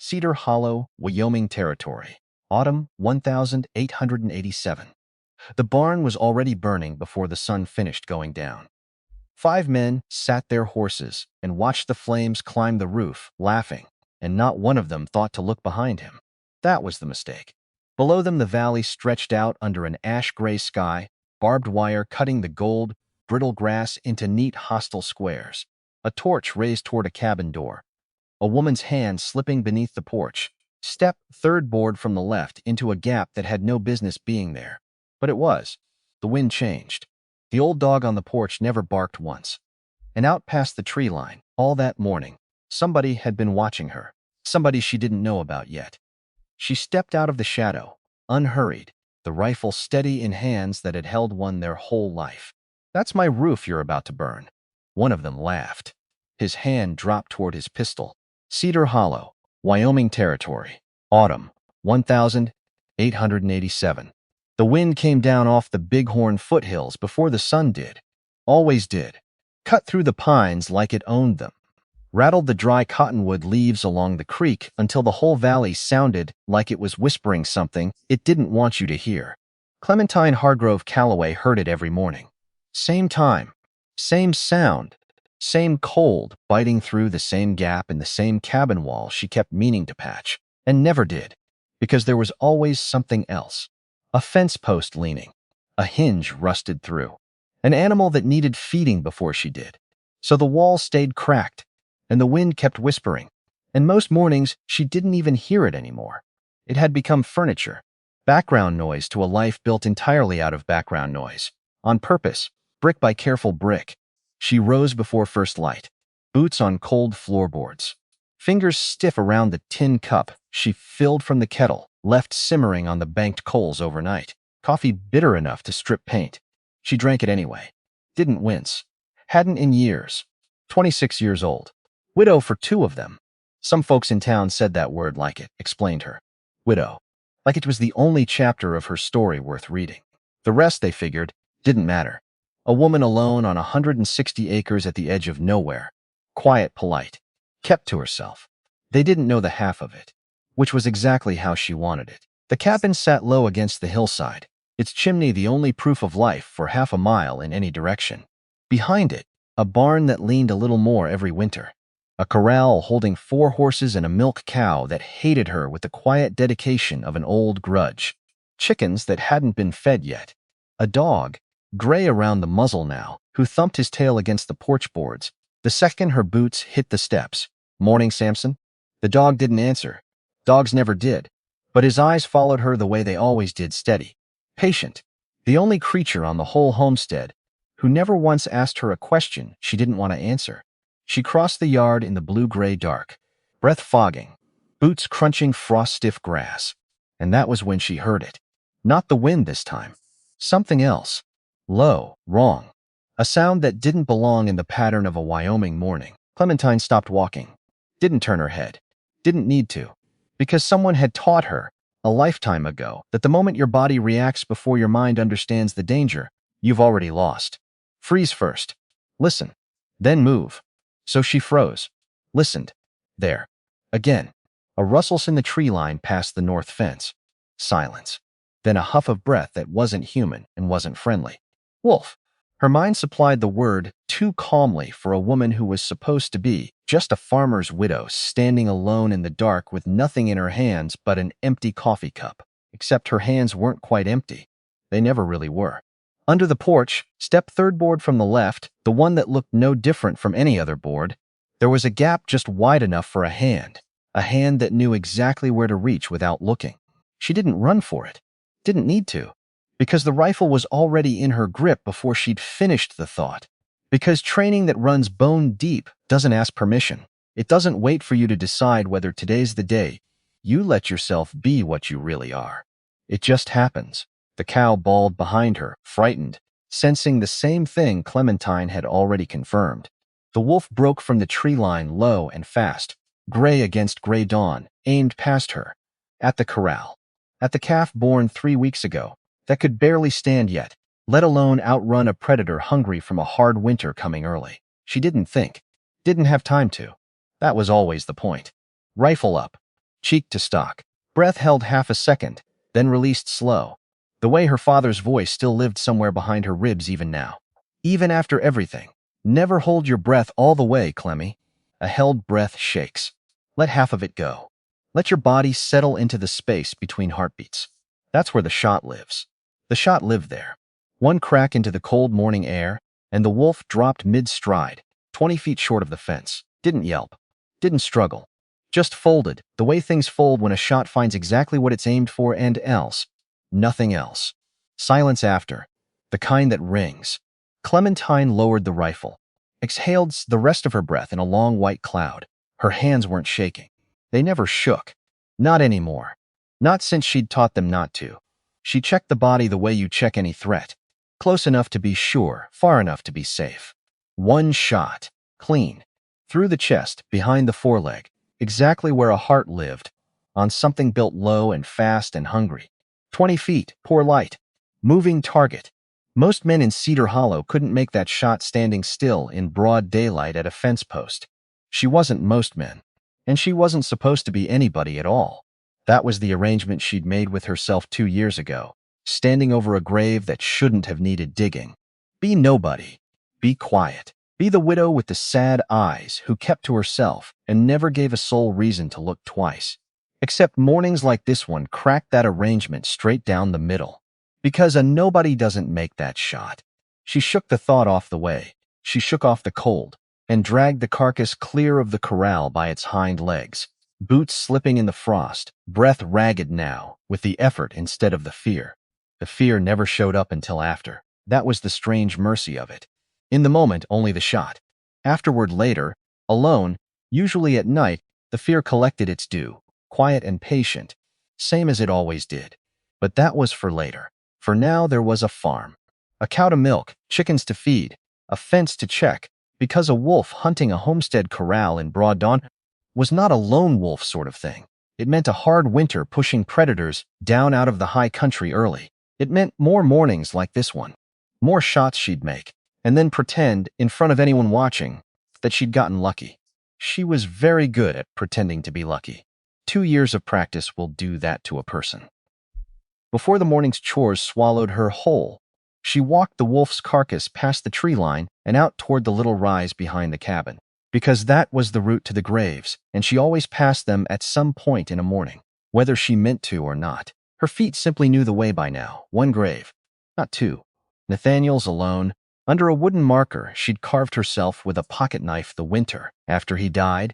Cedar Hollow, Wyoming Territory. Autumn 1887. The barn was already burning before the sun finished going down. 5 men sat their horses and watched the flames climb the roof, laughing, and not one of them thought to look behind him. That was the mistake. Below them the valley stretched out under an ash-gray sky, barbed wire cutting the gold, brittle grass into neat hostile squares. A torch raised toward a cabin door. A woman's hand slipping beneath the porch. Step third board from the left into a gap that had no business being there. But it was. The wind changed. The old dog on the porch never barked once. And out past the tree line, all that morning, somebody had been watching her. Somebody she didn't know about yet. She stepped out of the shadow, unhurried, the rifle steady in hands that had held one their whole life. "That's my roof you're about to burn." One of them laughed. His hand dropped toward his pistol. Cedar Hollow, Wyoming Territory. Autumn 1887. The wind came down off the Bighorn foothills before the sun did. Always did. Cut through the pines like it owned them. Rattled the dry cottonwood leaves along the creek until the whole valley sounded like it was whispering something it didn't want you to hear. Clementine Calloway heard it every morning. Same time, same sound, same cold biting through the same gap in the same cabin wall she kept meaning to patch, and never did, because there was always something else. A fence post leaning, a hinge rusted through, an animal that needed feeding before she did. So the wall stayed cracked, and the wind kept whispering, and most mornings she didn't even hear it anymore. It had become furniture, background noise to a life built entirely out of background noise. On purpose, brick by careful brick, she rose before first light, boots on cold floorboards, fingers stiff around the tin cup she filled from the kettle, left simmering on the banked coals overnight. Coffee bitter enough to strip paint. She drank it anyway. Didn't wince. Hadn't in years. 26 years old. Widow for 2 of them. Some folks in town said that word like it, explained her. Widow. Like it was the only chapter of her story worth reading. The rest, they figured, didn't matter. A woman alone on 160 acres at the edge of nowhere. Quiet, polite. Kept to herself. They didn't know the half of it, which was exactly how she wanted it. The cabin sat low against the hillside, its chimney the only proof of life for half a mile in any direction. Behind it, a barn that leaned a little more every winter. A corral holding 4 horses and a milk cow that hated her with the quiet dedication of an old grudge. Chickens that hadn't been fed yet. A dog, gray around the muzzle now, who thumped his tail against the porch boards the second her boots hit the steps. "Morning, Samson?" The dog didn't answer. Dogs never did. But his eyes followed her the way they always did, steady. Patient. The only creature on the whole homestead who never once asked her a question she didn't want to answer. She crossed the yard in the blue-gray dark, breath fogging, boots crunching frost-stiff grass. And that was when she heard it. Not the wind this time. Something else. Low, wrong. A sound that didn't belong in the pattern of a Wyoming morning. Clementine stopped walking. Didn't turn her head. Didn't need to. Because someone had taught her, a lifetime ago, that the moment your body reacts before your mind understands the danger, you've already lost. Freeze first. Listen. Then move. So she froze. Listened. There. Again. A rustle in the tree line past the north fence. Silence. Then a huff of breath that wasn't human and wasn't friendly. Wolf. Her mind supplied the word too calmly for a woman who was supposed to be just a farmer's widow standing alone in the dark with nothing in her hands but an empty coffee cup. Except her hands weren't quite empty. They never really were. Under the porch, step third board from the left, the one that looked no different from any other board, there was a gap just wide enough for a hand that knew exactly where to reach without looking. She didn't run for it. Didn't need to. Because the rifle was already in her grip before she'd finished the thought. Because training that runs bone deep doesn't ask permission. It doesn't wait for you to decide whether today's the day. You let yourself be what you really are. It just happens. The cow bawled behind her, frightened, sensing the same thing Clementine had already confirmed. The wolf broke from the tree line low and fast, gray against gray dawn, aimed past her. At the corral. At the calf born 3 weeks ago, that could barely stand yet, let alone outrun a predator hungry from a hard winter coming early. She didn't think. Didn't have time to. That was always the point. Rifle up. cheek to stock. Breath held half a second, then released slow. The way her father's voice still lived somewhere behind her ribs even now. Even after everything. Never hold your breath all the way, Clemmy. A held breath shakes. Let half of it go. Let your body settle into the space between heartbeats. That's where the shot lives. The shot lived there. One crack into the cold morning air, and the wolf dropped mid-stride, 20 feet short of the fence. Didn't yelp. Didn't struggle. Just folded, the way things fold when a shot finds exactly what it's aimed for and else. Nothing else. Silence after. The kind that rings. Clementine lowered the rifle. Exhaled the rest of her breath in a long white cloud. Her hands weren't shaking. They never shook. Not anymore. Not since she'd taught them not to. She checked the body the way you check any threat. Close enough to be sure, far enough to be safe. One shot. Clean. Through the chest, behind the foreleg. Exactly where a heart lived. On something built low and fast and hungry. 20 feet, poor light. Moving target. Most men in Cedar Hollow couldn't make that shot standing still in broad daylight at a fence post. She wasn't most men. And she wasn't supposed to be anybody at all. That was the arrangement she'd made with herself 2 years ago, standing over a grave that shouldn't have needed digging. Be nobody. Be quiet. Be the widow with the sad eyes who kept to herself and never gave a soul reason to look twice. Except mornings like this one cracked that arrangement straight down the middle. Because a nobody doesn't make that shot. She shook the thought off the way. She shook off the cold and dragged the carcass clear of the corral by its hind legs. Boots slipping in the frost, breath ragged now, with the effort instead of the fear. The fear never showed up until after. That was the strange mercy of it. In the moment, only the shot. Afterward, later, alone, usually at night, the fear collected its due, quiet and patient, same as it always did. But that was for later. For now, there was a farm. A cow to milk, chickens to feed, a fence to check, because a wolf hunting a homestead corral in broad dawn was not a lone wolf sort of thing. It meant a hard winter pushing predators down out of the high country early. It meant more mornings like this one. More shots she'd make, and then pretend, in front of anyone watching, that she'd gotten lucky. She was very good at pretending to be lucky. 2 years of practice will do that to a person. Before the morning's chores swallowed her whole, she walked the wolf's carcass past the tree line and out toward the little rise behind the cabin. Because that was the route to the graves, and she always passed them at some point in a morning, whether she meant to or not. Her feet simply knew the way by now. One grave, not two. Nathaniel's alone. Under a wooden marker she'd carved herself with a pocket knife the winter after he died,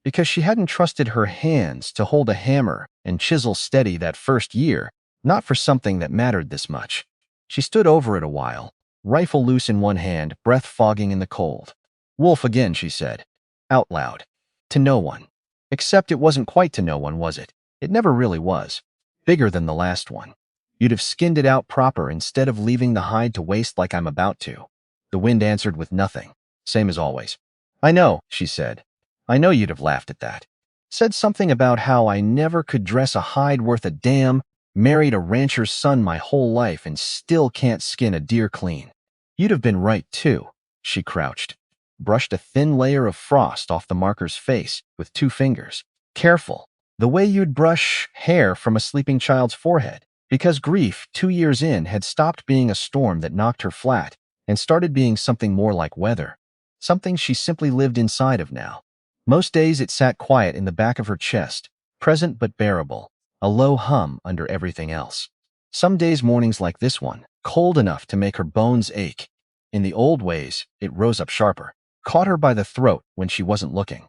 because she hadn't trusted her hands to hold a hammer and chisel steady that first year, not for something that mattered this much. She stood over it a while, rifle loose in one hand, breath fogging in the cold. Wolf again, she said, out loud. To no one. Except it wasn't quite to no one, was it? It never really was. Bigger than the last one. You'd have skinned it out proper instead of leaving the hide to waste like I'm about to. The wind answered with nothing. Same as always. I know, she said. I know you'd have laughed at that. Said something about how I never could dress a hide worth a damn, married a rancher's son my whole life and still can't skin a deer clean. You'd have been right, too. She crouched. Brushed a thin layer of frost off the marker's face with 2 fingers. Careful. The way you'd brush hair from a sleeping child's forehead. Because grief, 2 years in, had stopped being a storm that knocked her flat and started being something more like weather. Something she simply lived inside of now. Most days it sat quiet in the back of her chest, present but bearable, a low hum under everything else. Some days mornings like this one, cold enough to make her bones ache. In the old ways, it rose up sharper. Caught her by the throat when she wasn't looking.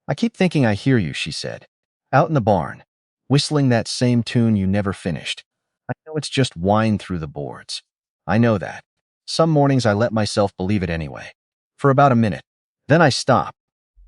I keep thinking I hear you, she said. Out in the barn, whistling that same tune you never finished. I know it's just whine through the boards. I know that. Some mornings I let myself believe it anyway. For about a minute. Then I stop.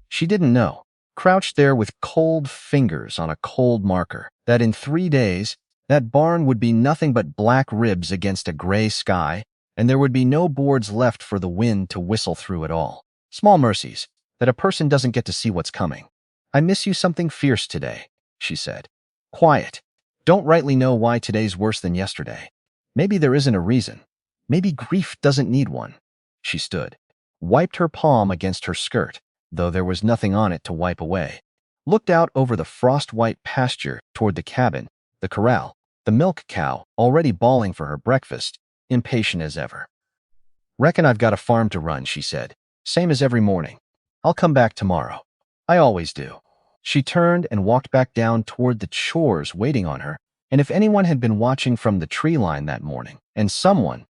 She didn't know, crouched there with cold fingers on a cold marker, that in 3 days, that barn would be nothing but black ribs against a gray sky, and there would be no boards left for the wind to whistle through at all. Small mercies, that a person doesn't get to see what's coming. I miss you something fierce today, she said. Quiet. Don't rightly know why today's worse than yesterday. Maybe there isn't a reason. Maybe grief doesn't need one. She stood, wiped her palm against her skirt, though there was nothing on it to wipe away. looked out over the frost-white pasture toward the cabin, the corral, the milk cow already bawling for her breakfast, impatient as ever. "Reckon I've got a farm to run," she said. "Same as every morning. I'll come back tomorrow. I always do." She turned and walked back down toward the chores waiting on her, and if anyone had been watching from the tree line that morning, and someone,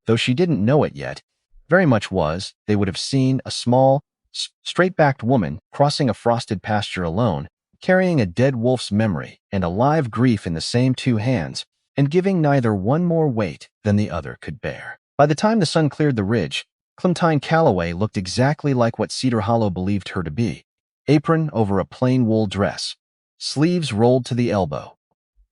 though she didn't know it yet, very much was, they would have seen a small, straight-backed woman crossing a frosted pasture alone, carrying a dead wolf's memory and a live grief in the same two hands, and giving neither one more weight than the other could bear. By the time the sun cleared the ridge, Clementine Calloway looked exactly like what Cedar Hollow believed her to be. Apron over a plain wool dress, sleeves rolled to the elbow,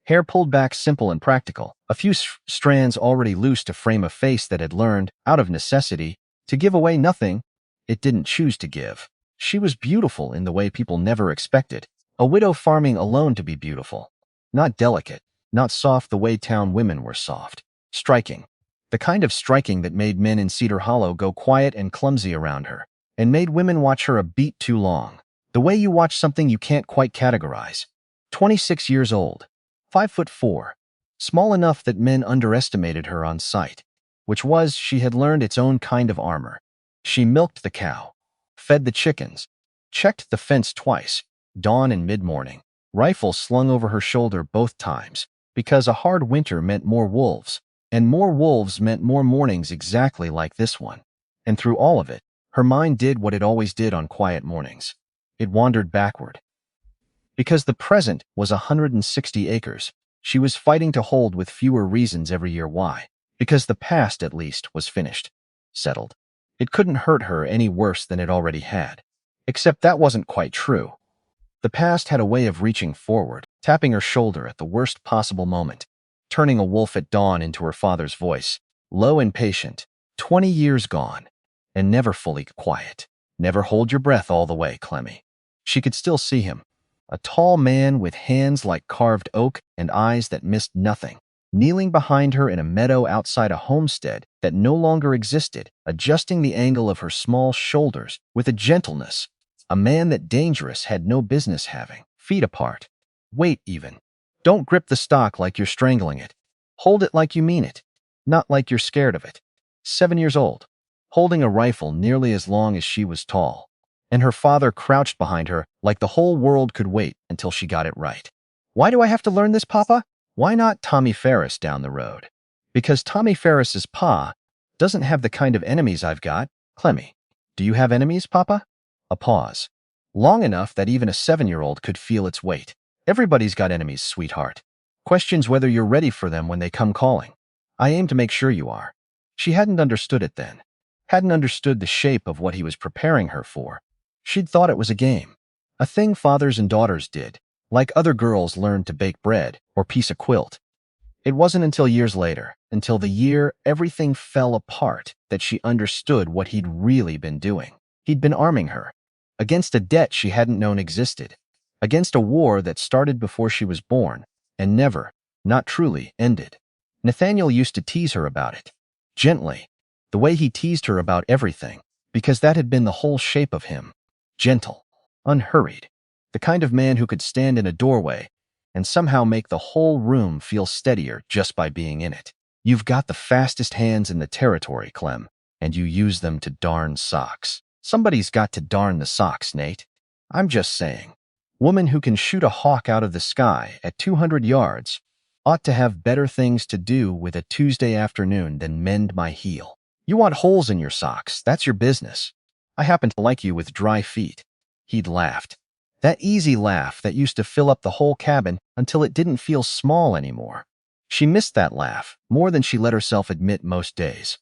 hair pulled back simple and practical, a few strands already loose to frame a face that had learned, out of necessity, to give away nothing it didn't choose to give. She was beautiful in the way people never expected, a widow farming alone to be beautiful. Not delicate, not soft the way town women were soft. Striking. The kind of striking that made men in Cedar Hollow go quiet and clumsy around her, and made women watch her a beat too long. The way you watch something you can't quite categorize. 26 years old, 5'4", small enough that men underestimated her on sight, which was, she had learned, its own kind of armor. She milked the cow, fed the chickens, checked the fence twice, dawn and mid-morning, rifle slung over her shoulder both times, because a hard winter meant more wolves, and more wolves meant more mornings exactly like this one. And through all of it, her mind did what it always did on quiet mornings. It wandered backward. Because the present was 160 acres, she was fighting to hold with fewer reasons every year why. Because the past, at least, was finished, settled. It couldn't hurt her any worse than it already had. Except that wasn't quite true. The past had a way of reaching forward, tapping her shoulder at the worst possible moment, turning a wolf at dawn into her father's voice, low and patient, 20 years gone, and never fully quiet. "Never hold your breath all the way, Clemmy." She could still see him, a tall man with hands like carved oak and eyes that missed nothing, kneeling behind her in a meadow outside a homestead that no longer existed, adjusting the angle of her small shoulders with a gentleness, a man that Dangerous had no business having. Feet apart. Weight even. Don't grip the stock like you're strangling it. Hold it like you mean it, not like you're scared of it. 7 years old, holding a rifle nearly as long as she was tall, and her father crouched behind her like the whole world could wait until she got it right. "Why do I have to learn this, Papa?" "Why not Tommy Ferris down the road?" "Because Tommy Ferris's pa doesn't have the kind of enemies I've got." "Clemmy, do you have enemies, Papa?" A pause. Long enough that even a 7-year-old could feel its weight. "Everybody's got enemies, sweetheart. Questions whether you're ready for them when they come calling. I aim to make sure you are." She hadn't understood it then. Hadn't understood the shape of what he was preparing her for. She'd thought it was a game. A thing fathers and daughters did, like other girls learned to bake bread or piece a quilt. It wasn't until years later, until the year everything fell apart, that she understood what he'd really been doing. He'd been arming her, against a debt she hadn't known existed, against a war that started before she was born, and never, not truly, ended. Nathaniel used to tease her about it, gently, the way he teased her about everything, because that had been the whole shape of him. Gentle, unhurried, the kind of man who could stand in a doorway and somehow make the whole room feel steadier just by being in it. "You've got the fastest hands in the territory, Clem, and you use them to darn socks." "Somebody's got to darn the socks, Nate. I'm just saying. Woman who can shoot a hawk out of the sky at 200 yards ought to have better things to do with a Tuesday afternoon than mend my heel. You want holes in your socks, that's your business. I happen to like you with dry feet." He'd laughed. That easy laugh that used to fill up the whole cabin until it didn't feel small anymore. She missed that laugh more than she let herself admit most days.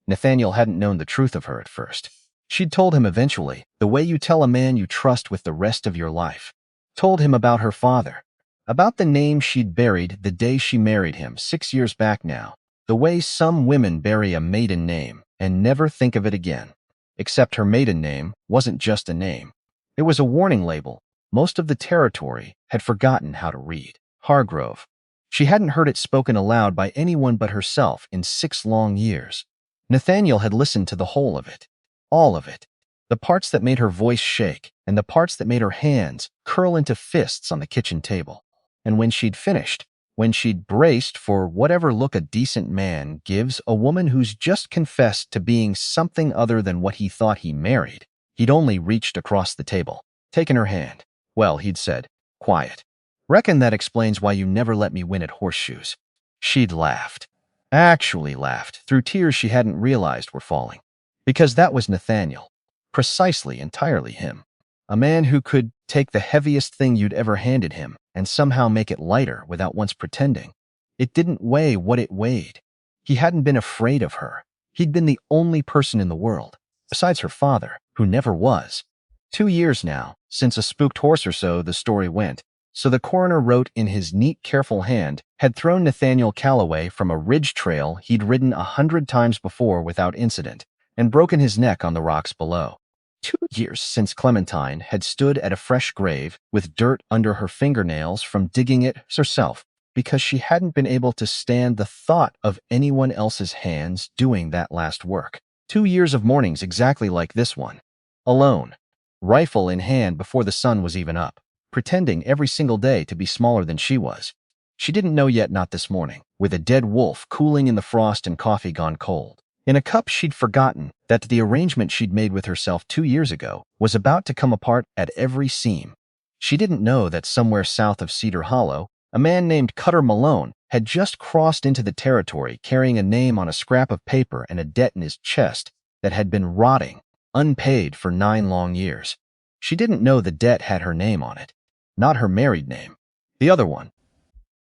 Nathaniel hadn't known the truth of her at first. She'd told him eventually, the way you tell a man you trust with the rest of your life. Told him about her father, about the name she'd buried the day she married him 6 years back now, the way some women bury a maiden name and never think of it again. Except her maiden name wasn't just a name. It was a warning label most of the territory had forgotten how to read. Hargrove. She hadn't heard it spoken aloud by anyone but herself in 6 long years. Nathaniel had listened to the whole of it. All of it. The parts that made her voice shake, and the parts that made her hands curl into fists on the kitchen table. And when she'd finished, when she'd braced for whatever look a decent man gives a woman who's just confessed to being something other than what he thought he married, he'd only reached across the table, taken her hand. Well, he'd said, quiet. Reckon that explains why you never let me win at horseshoes. She'd laughed. Actually laughed, through tears she hadn't realized were falling. Because that was Nathaniel. Precisely, entirely him. A man who could take the heaviest thing you'd ever handed him and somehow make it lighter without once pretending. It didn't weigh what it weighed. He hadn't been afraid of her. He'd been the only person in the world, besides her father, who never was. 2 years now, since a spooked horse or so, the story went, so the coroner wrote in his neat, careful hand, had thrown Nathaniel Calloway from a ridge trail he'd ridden 100 times before without incident, and broken his neck on the rocks below. 2 years since Clementine had stood at a fresh grave with dirt under her fingernails from digging it herself because she hadn't been able to stand the thought of anyone else's hands doing that last work. 2 years of mornings exactly like this one. Alone, rifle in hand before the sun was even up, pretending every single day to be smaller than she was. She didn't know yet, not this morning, with a dead wolf cooling in the frost and coffee gone cold. In a cup she'd forgotten that the arrangement she'd made with herself 2 years ago was about to come apart at every seam. She didn't know that somewhere south of Cedar Hollow, a man named Cutter Malone had just crossed into the territory carrying a name on a scrap of paper and a debt in his chest that had been rotting, unpaid for 9 long years. She didn't know the debt had her name on it, not her married name, the other one.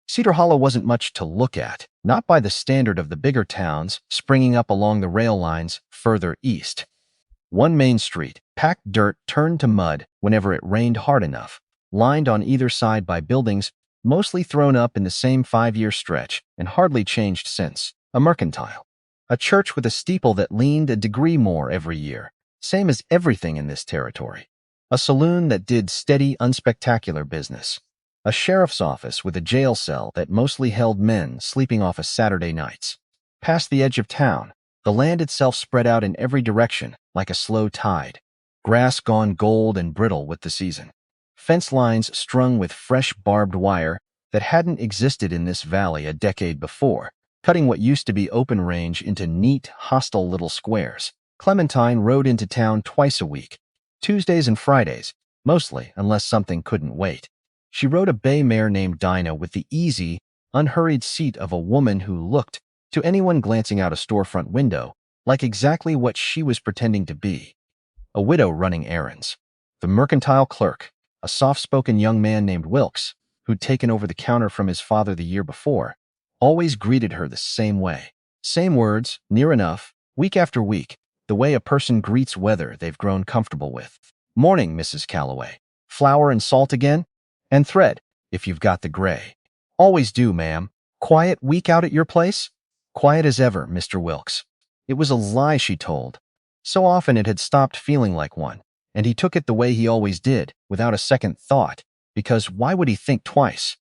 Cedar Hollow wasn't much to look at, not by the standard of the bigger towns springing up along the rail lines further east. One main street, packed dirt turned to mud whenever it rained hard enough, lined on either side by buildings mostly thrown up in the same 5-year stretch and hardly changed since. A mercantile. A church with a steeple that leaned a degree more every year, same as everything in this territory. A saloon that did steady, unspectacular business. A sheriff's office with a jail cell that mostly held men sleeping off of Saturday nights. Past the edge of town, the land itself spread out in every direction like a slow tide. Grass gone gold and brittle with the season. Fence lines strung with fresh barbed wire that hadn't existed in this valley a decade before, cutting what used to be open range into neat, hostile little squares. Clementine rode into town twice a week, Tuesdays and Fridays, mostly unless something couldn't wait. She rode a bay mare named Dinah with the easy, unhurried seat of a woman who looked, to anyone glancing out a storefront window, like exactly what she was pretending to be. A widow running errands. The mercantile clerk, a soft-spoken young man named Wilkes, who'd taken over the counter from his father the year before, always greeted her the same way. Same words, near enough, week after week, the way a person greets weather they've grown comfortable with. Morning, Mrs. Calloway. Flour and salt again? And thread, if you've got the gray. Always do, ma'am. Quiet week out at your place? Quiet as ever, Mr. Wilkes. It was a lie she told. So often it had stopped feeling like one, and he took it the way he always did, without a second thought, because why would he think twice?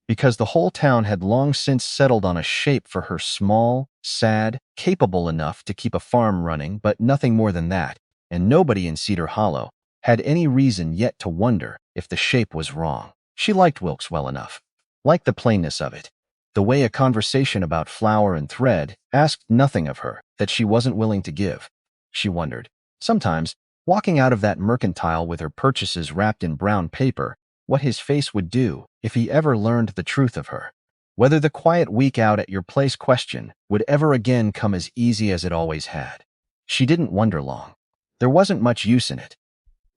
Because the whole town had long since settled on a shape for her, small, sad, capable enough to keep a farm running, but nothing more than that, and nobody in Cedar Hollow had any reason yet to wonder if the shape was wrong. She liked Wilkes well enough, liked the plainness of it, the way a conversation about flour and thread asked nothing of her that she wasn't willing to give. She wondered, sometimes, walking out of that mercantile with her purchases wrapped in brown paper, what his face would do if he ever learned the truth of her. Whether the quiet week out at your place question would ever again come as easy as it always had. She didn't wonder long. There wasn't much use in it.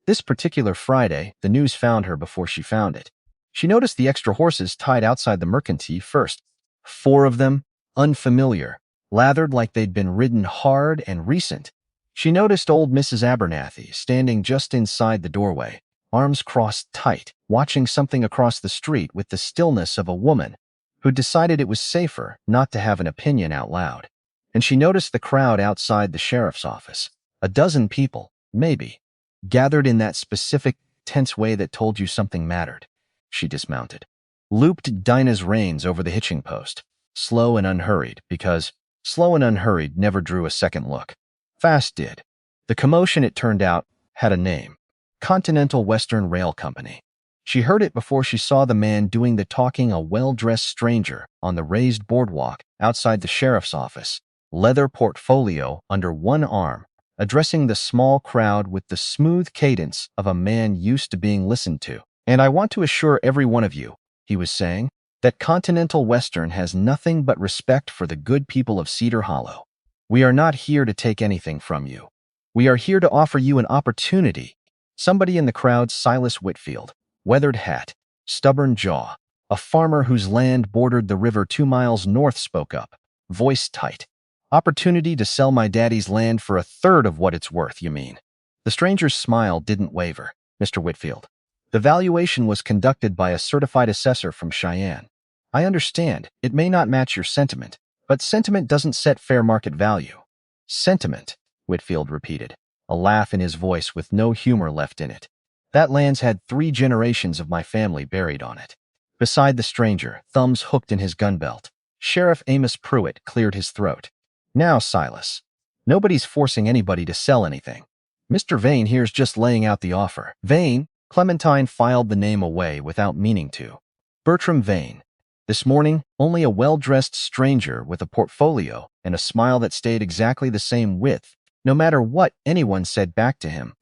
This particular Friday, the news found her before she found it. She noticed the extra horses tied outside the mercantile first. 4 of them, unfamiliar, lathered like they'd been ridden hard and recent. She noticed old Mrs. Abernathy standing just inside the doorway, arms crossed tight, watching something across the street with the stillness of a woman who decided it was safer not to have an opinion out loud. And she noticed the crowd outside the sheriff's office. 12 people, maybe, gathered in that specific, tense way that told you something mattered. She dismounted, looped Dinah's reins over the hitching post, slow and unhurried, because slow and unhurried never drew a second look. Fast did. The commotion, it turned out, had a name: Continental Western Rail Company. She heard it before she saw the man doing the talking, a well-dressed stranger on the raised boardwalk outside the sheriff's office, leather portfolio under one arm, addressing the small crowd with the smooth cadence of a man used to being listened to. "And I want to assure every one of you," he was saying, "that Continental Western has nothing but respect for the good people of Cedar Hollow. We are not here to take anything from you. We are here to offer you an opportunity." Somebody in the crowd, Silas Whitfield, weathered hat, stubborn jaw, a farmer whose land bordered the river 2 miles north, spoke up, voice tight. "Opportunity to sell my daddy's land for a third of what it's worth, you mean?" The stranger's smile didn't waver. "Mr. Whitfield, the valuation was conducted by a certified assessor from Cheyenne. I understand it may not match your sentiment, but sentiment doesn't set fair market value." "Sentiment," Whitfield repeated, a laugh in his voice with no humor left in it. "That land's had 3 generations of my family buried on it." Beside the stranger, thumbs hooked in his gun belt, Sheriff Amos Pruitt cleared his throat. "Now, Silas, nobody's forcing anybody to sell anything. Mr. Vane here's just laying out the offer." "Vane?" Clementine filed the name away without meaning to. "Bertram Vane. This morning, only a well-dressed stranger with a portfolio and a smile that stayed exactly the same width, no matter what anyone said back to him.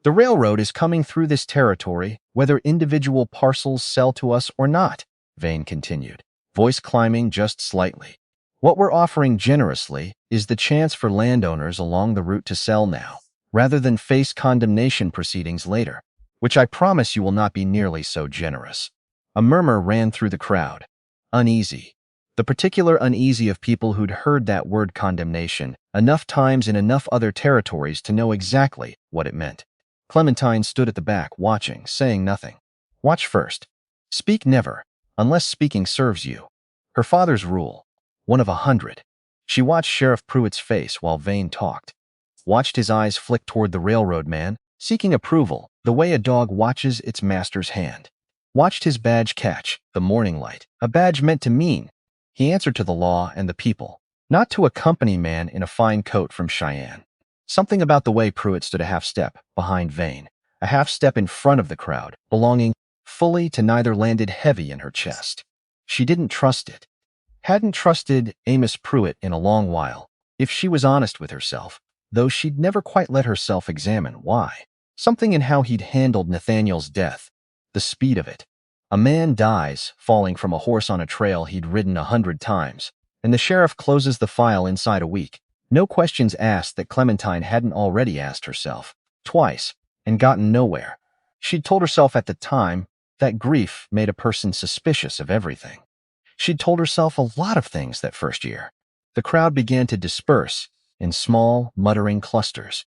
The railroad is coming through this territory, whether individual parcels sell to us or not," Vane continued, voice climbing just slightly. "What we're offering generously is the chance for landowners along the route to sell now, rather than face condemnation proceedings later, which I promise you will not be nearly so generous." A murmur ran through the crowd. Uneasy. The particular uneasy of people who'd heard that word condemnation enough times in enough other territories to know exactly what it meant. Clementine stood at the back, watching, saying nothing. "Watch first. Speak never, unless speaking serves you. Her father's rule. One of 100. She watched Sheriff Pruitt's face while Vane talked. Watched his eyes flick toward the railroad man, seeking approval, the way a dog watches its master's hand. Watched his badge catch the morning light, a badge meant to mean he answered to the law and the people, not to a company man in a fine coat from Cheyenne. Something about the way Pruitt stood a half step behind Vane, a half step in front of the crowd, belonging fully to neither, landed heavy in her chest. She didn't trust it. Hadn't trusted Amos Pruitt in a long while, if she was honest with herself, though she'd never quite let herself examine why. Something in how he'd handled Nathaniel's death, the speed of it. A man dies falling from a horse on a trail he'd ridden 100 times, and the sheriff closes the file inside a week. No questions asked that Clementine hadn't already asked herself, twice, and gotten nowhere. She'd told herself at the time that grief made a person suspicious of everything. She'd told herself a lot of things that first year. The crowd began to disperse in small, muttering clusters.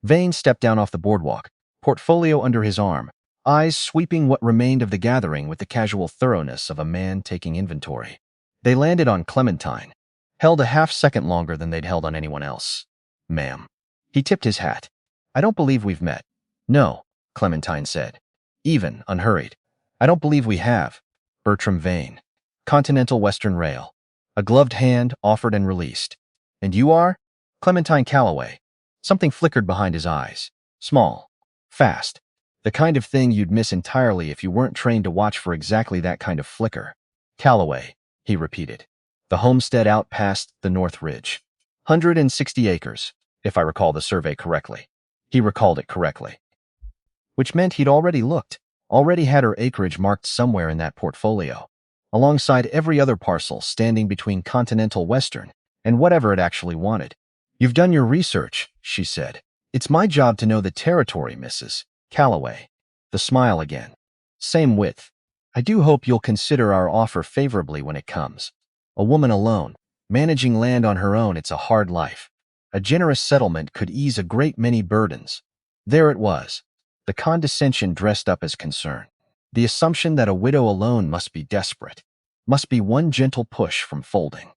Vane stepped down off the boardwalk, portfolio under his arm, eyes sweeping what remained of the gathering with the casual thoroughness of a man taking inventory. They landed on Clementine, held a half-second longer than they'd held on anyone else. "Ma'am." He tipped his hat. "I don't believe we've met." "No," Clementine said, even, unhurried. "I don't believe we have." Bertram Vane, Continental Western Rail. A gloved hand offered and released. "And you are?" "Clementine Calloway." Something flickered behind his eyes. Small. Fast. The kind of thing you'd miss entirely if you weren't trained to watch for exactly that kind of flicker. "Calloway," he repeated. "The homestead out past the North Ridge. 160 acres, if I recall the survey correctly." He recalled it correctly. Which meant he'd already looked, already had her acreage marked somewhere in that portfolio, alongside every other parcel standing between Continental Western and whatever it actually wanted. "You've done your research," she said. "It's my job to know the territory, Mrs. Calloway." The smile again. "Same width. I do hope you'll consider our offer favorably when it comes. A woman alone, managing land on her own, it's a hard life. A generous settlement could ease a great many burdens." There it was, the condescension dressed up as concern. The assumption that a widow alone must be desperate, must be one gentle push from folding.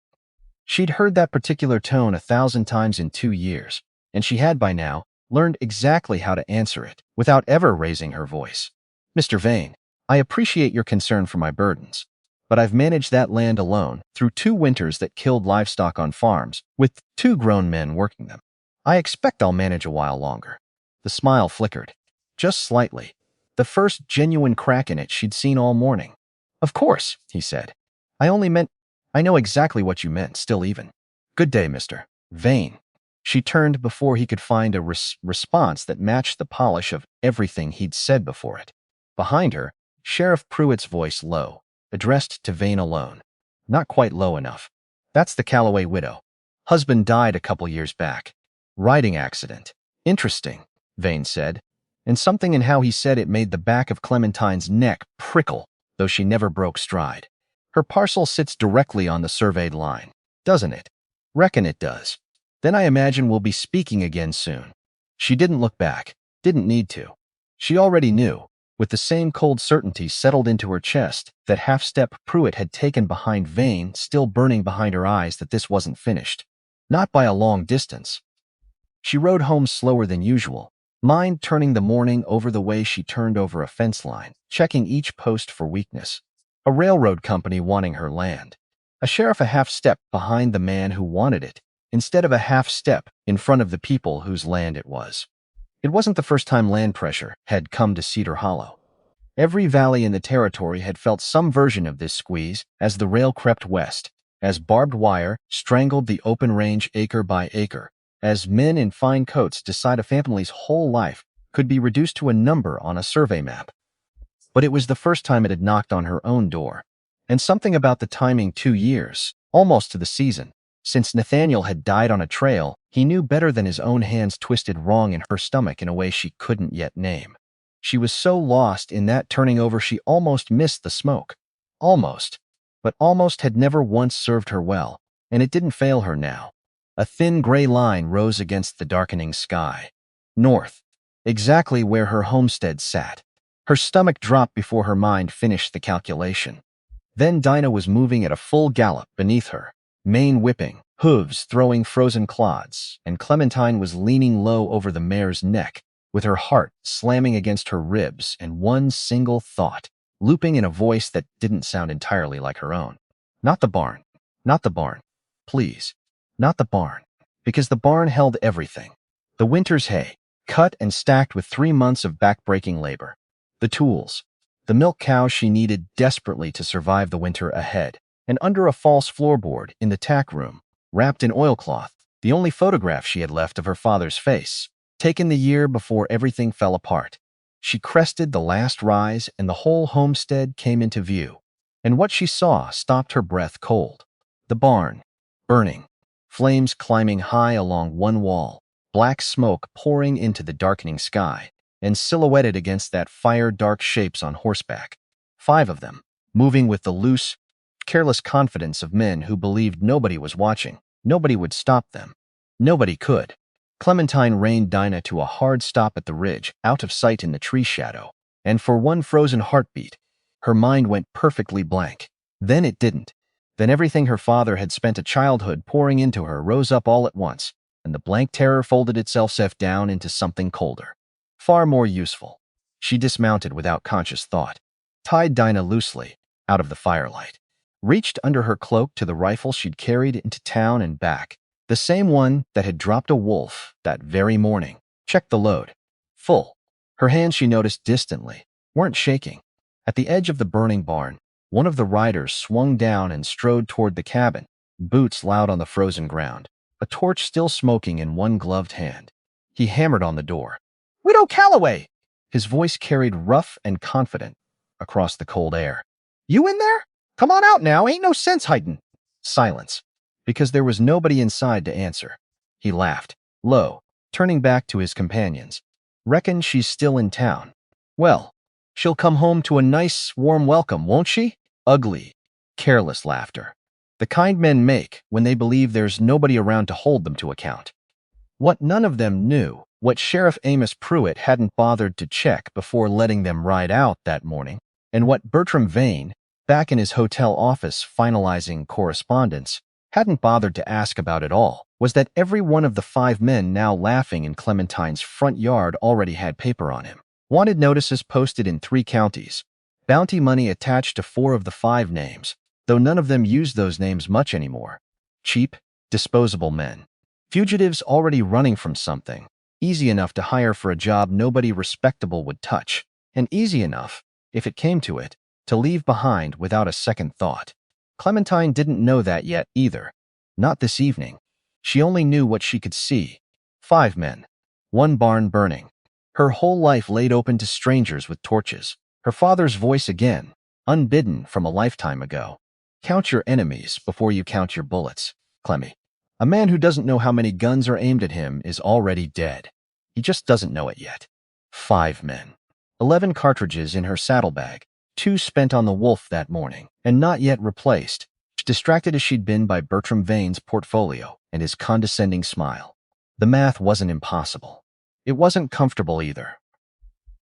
She'd heard that particular tone 1,000 times in 2 years, and she had by now learned exactly how to answer it without ever raising her voice. "Mr. Vane, I appreciate your concern for my burdens, but I've managed that land alone through 2 winters that killed livestock on farms, with 2 grown men working them. I expect I'll manage a while longer. The smile flickered. Just slightly. The first genuine crack in it she'd seen all morning. Of course, he said. I only meant, I know exactly what you meant, still even. Good day, Mr. Vane. She turned before he could find a response that matched the polish of everything he'd said before it. Behind her, Sheriff Pruitt's voice low, addressed to Vane alone. Not quite low enough. That's the Calloway widow. Husband died a couple years back. Riding accident. Interesting, Vane said, and something in how he said it made the back of Clementine's neck prickle, though she never broke stride. Her parcel sits directly on the surveyed line, doesn't it? Reckon it does. Then I imagine we'll be speaking again soon. She didn't look back, didn't need to. She already knew, with the same cold certainty settled into her chest, that half-step Pruitt had taken behind Vane, still burning behind her eyes, that this wasn't finished. Not by a long distance. She rode home slower than usual, mind turning the morning over the way she turned over a fence line, checking each post for weakness. A railroad company wanting her land. A sheriff a half-step behind the man who wanted it, instead of a half-step in front of the people whose land it was. It wasn't the first time land pressure had come to Cedar Hollow. Every valley in the territory had felt some version of this squeeze as the rail crept west, as barbed wire strangled the open range acre by acre, as men in fine coats decide a family's whole life could be reduced to a number on a survey map. But it was the first time it had knocked on her own door. And something about the timing, 2 years, almost to the season, since Nathaniel had died on a trail he knew better than his own hands twisted wrong in her stomach in a way she couldn't yet name. She was so lost in that turning over she almost missed the smoke. Almost. But almost had never once served her well, and it didn't fail her now. A thin gray line rose against the darkening sky. North. Exactly where her homestead sat. Her stomach dropped before her mind finished the calculation. Then Dinah was moving at a full gallop beneath her, mane whipping, hooves throwing frozen clods, and Clementine was leaning low over the mare's neck, with her heart slamming against her ribs and one single thought, looping in a voice that didn't sound entirely like her own. Not the barn. Not the barn. Please. Not the barn. Because the barn held everything. The winter's hay, cut and stacked with 3 months of back-breaking labor. The tools. The milk cow she needed desperately to survive the winter ahead. And under a false floorboard in the tack room, wrapped in oilcloth, the only photograph she had left of her father's face, taken the year before everything fell apart. She crested the last rise and the whole homestead came into view. And what she saw stopped her breath cold. The barn, burning, flames climbing high along one wall, black smoke pouring into the darkening sky, and silhouetted against that fire dark shapes on horseback. 5 of them, moving with the loose, careless confidence of men who believed nobody was watching, nobody would stop them. Nobody could. Clementine reined Dinah to a hard stop at the ridge, out of sight in the tree shadow, and for one frozen heartbeat, her mind went perfectly blank. Then it didn't. Then everything her father had spent a childhood pouring into her rose up all at once, and the blank terror folded itself down into something colder. Far more useful. She dismounted without conscious thought, tied Dinah loosely, out of the firelight, reached under her cloak to the rifle she'd carried into town and back, the same one that had dropped a wolf that very morning, checked the load. Full. Her hands, she noticed distantly, weren't shaking. At the edge of the burning barn, one of the riders swung down and strode toward the cabin, boots loud on the frozen ground, a torch still smoking in one gloved hand. He hammered on the door. "Widow Calloway!" His voice carried rough and confident across the cold air. "You in there? Come on out now, ain't no sense hiding." Silence, because there was nobody inside to answer. He laughed, low, turning back to his companions. "Reckon she's still in town. Well, she'll come home to a nice, warm welcome, won't she?" Ugly, careless laughter. The kind men make when they believe there's nobody around to hold them to account. What none of them knew, what Sheriff Amos Pruitt hadn't bothered to check before letting them ride out that morning, and what Bertram Vane, back in his hotel office finalizing correspondence, hadn't bothered to ask about at all, was that every one of the 5 men now laughing in Clementine's front yard already had paper on him. Wanted notices posted in 3 counties. Bounty money attached to 4 of the 5 names, though none of them used those names much anymore. Cheap, disposable men. Fugitives already running from something, Easy enough to hire for a job nobody respectable would touch, and easy enough, if it came to it, to leave behind without a second thought. Clementine didn't know that yet either. Not this evening. She only knew what she could see. 5 men. 1 barn burning. Her whole life laid open to strangers with torches. Her father's voice again, unbidden from a lifetime ago. Count your enemies before you count your bullets, Clemmy. A man who doesn't know how many guns are aimed at him is already dead. He just doesn't know it yet. 5 men. 11 cartridges in her saddlebag, 2 spent on the wolf that morning, and not yet replaced, distracted as she'd been by Bertram Vane's portfolio and his condescending smile. The math wasn't impossible. It wasn't comfortable either.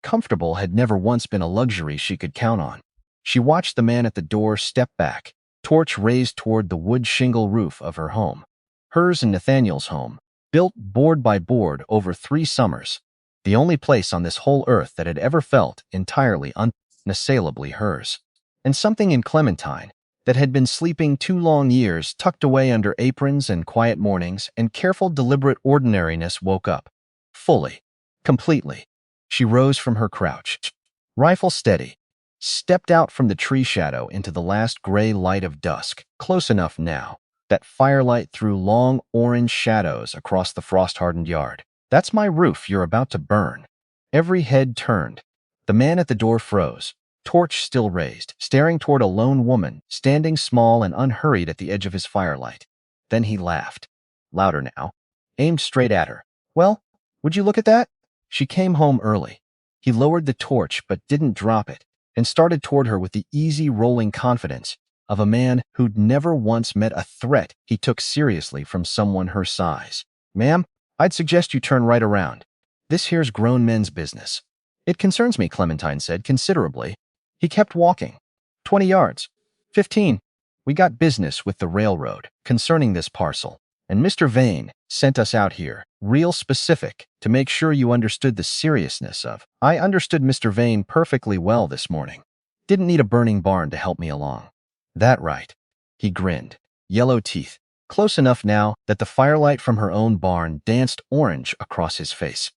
Comfortable had never once been a luxury she could count on. She watched the man at the door step back, torch raised toward the wood shingle roof of her home. Hers and Nathaniel's home, built board by board over 3 summers. The only place on this whole earth that had ever felt entirely unassailably hers. And something in Clementine, that had been sleeping 2 long years tucked away under aprons and quiet mornings and careful deliberate ordinariness, woke up. Fully. Completely. She rose from her crouch. Rifle steady. Stepped out from the tree shadow into the last gray light of dusk, close enough now. That firelight threw long orange shadows across the frost-hardened yard. That's my roof you're about to burn. Every head turned. The man at the door froze, torch still raised, staring toward a lone woman, standing small and unhurried at the edge of his firelight. Then he laughed. Louder now. Aimed straight at her. Well, would you look at that? She came home early. He lowered the torch but didn't drop it, and started toward her with the easy rolling confidence of a man who'd never once met a threat he took seriously from someone her size. Ma'am, I'd suggest you turn right around. This here's grown men's business. It concerns me, Clementine said, considerably. He kept walking. 20 yards. 15. We got business with the railroad concerning this parcel, and Mr. Vane sent us out here, real specific, to make sure you understood the seriousness of. I understood Mr. Vane perfectly well this morning. Didn't need a burning barn to help me along. That right. He grinned. Yellow teeth. Close enough now that the firelight from her own barn danced orange across his face.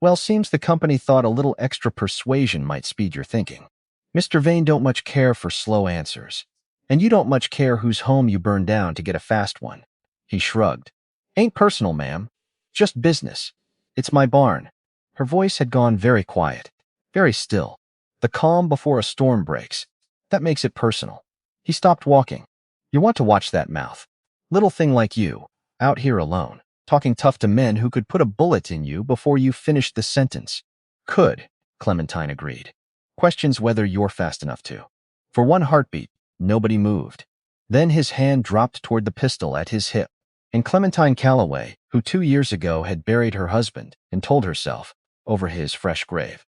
Well, seems the company thought a little extra persuasion might speed your thinking. Mr. Vane don't much care for slow answers. And you don't much care whose home you burn down to get a fast one. He shrugged. Ain't personal, ma'am. Just business. It's my barn. Her voice had gone very quiet, very still. The calm before a storm breaks. That makes it personal. He stopped walking. You want to watch that mouth. Little thing like you, out here alone, talking tough to men who could put a bullet in you before you finished the sentence. Could, Clementine agreed. Questions whether you're fast enough to. For 1 heartbeat, nobody moved. Then his hand dropped toward the pistol at his hip. And Clementine Calloway, who 2 years ago had buried her husband and told herself, over his fresh grave,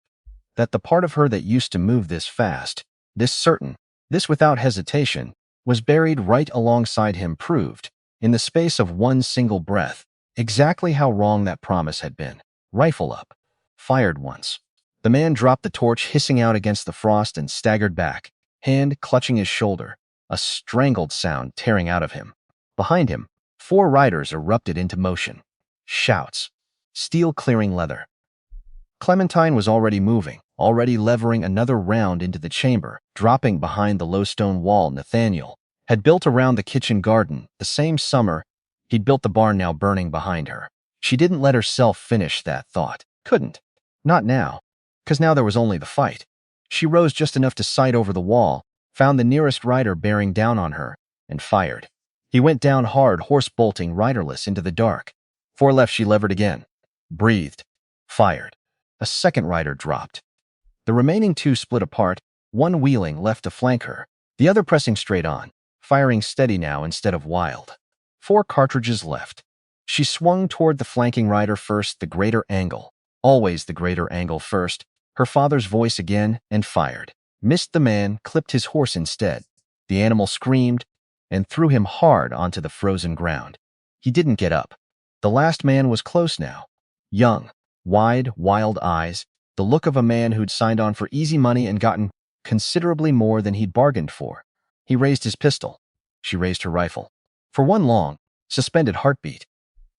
that the part of her that used to move this fast, this certain, this without hesitation, was buried right alongside him, proved, in the space of 1 single breath, exactly how wrong that promise had been. Rifle up. Fired once. The man dropped the torch hissing out against the frost and staggered back, hand clutching his shoulder, a strangled sound tearing out of him. Behind him, 4 riders erupted into motion. Shouts. Steel clearing leather. Clementine was already moving, already levering another round into the chamber, dropping behind the low stone wall Nathaniel had built around the kitchen garden the same summer he'd built the barn now burning behind her. She didn't let herself finish that thought. Couldn't. Not now. 'Cause now there was only the fight. She rose just enough to sight over the wall, found the nearest rider bearing down on her, and fired. He went down hard, horse bolting riderless into the dark. 4 left, she levered again. Breathed. Fired. A second rider dropped. The remaining 2 split apart, 1 wheeling left to flank her, the other pressing straight on, firing steady now instead of wild. 4 cartridges left. She swung toward the flanking rider first, the greater angle. Always the greater angle first. Her father's voice again, and fired. Missed the man, clipped his horse instead. The animal screamed and threw him hard onto the frozen ground. He didn't get up. The last man was close now. Young, wide, wild eyes, the look of a man who'd signed on for easy money and gotten considerably more than he'd bargained for. He raised his pistol. She raised her rifle. For 1 long, suspended heartbeat.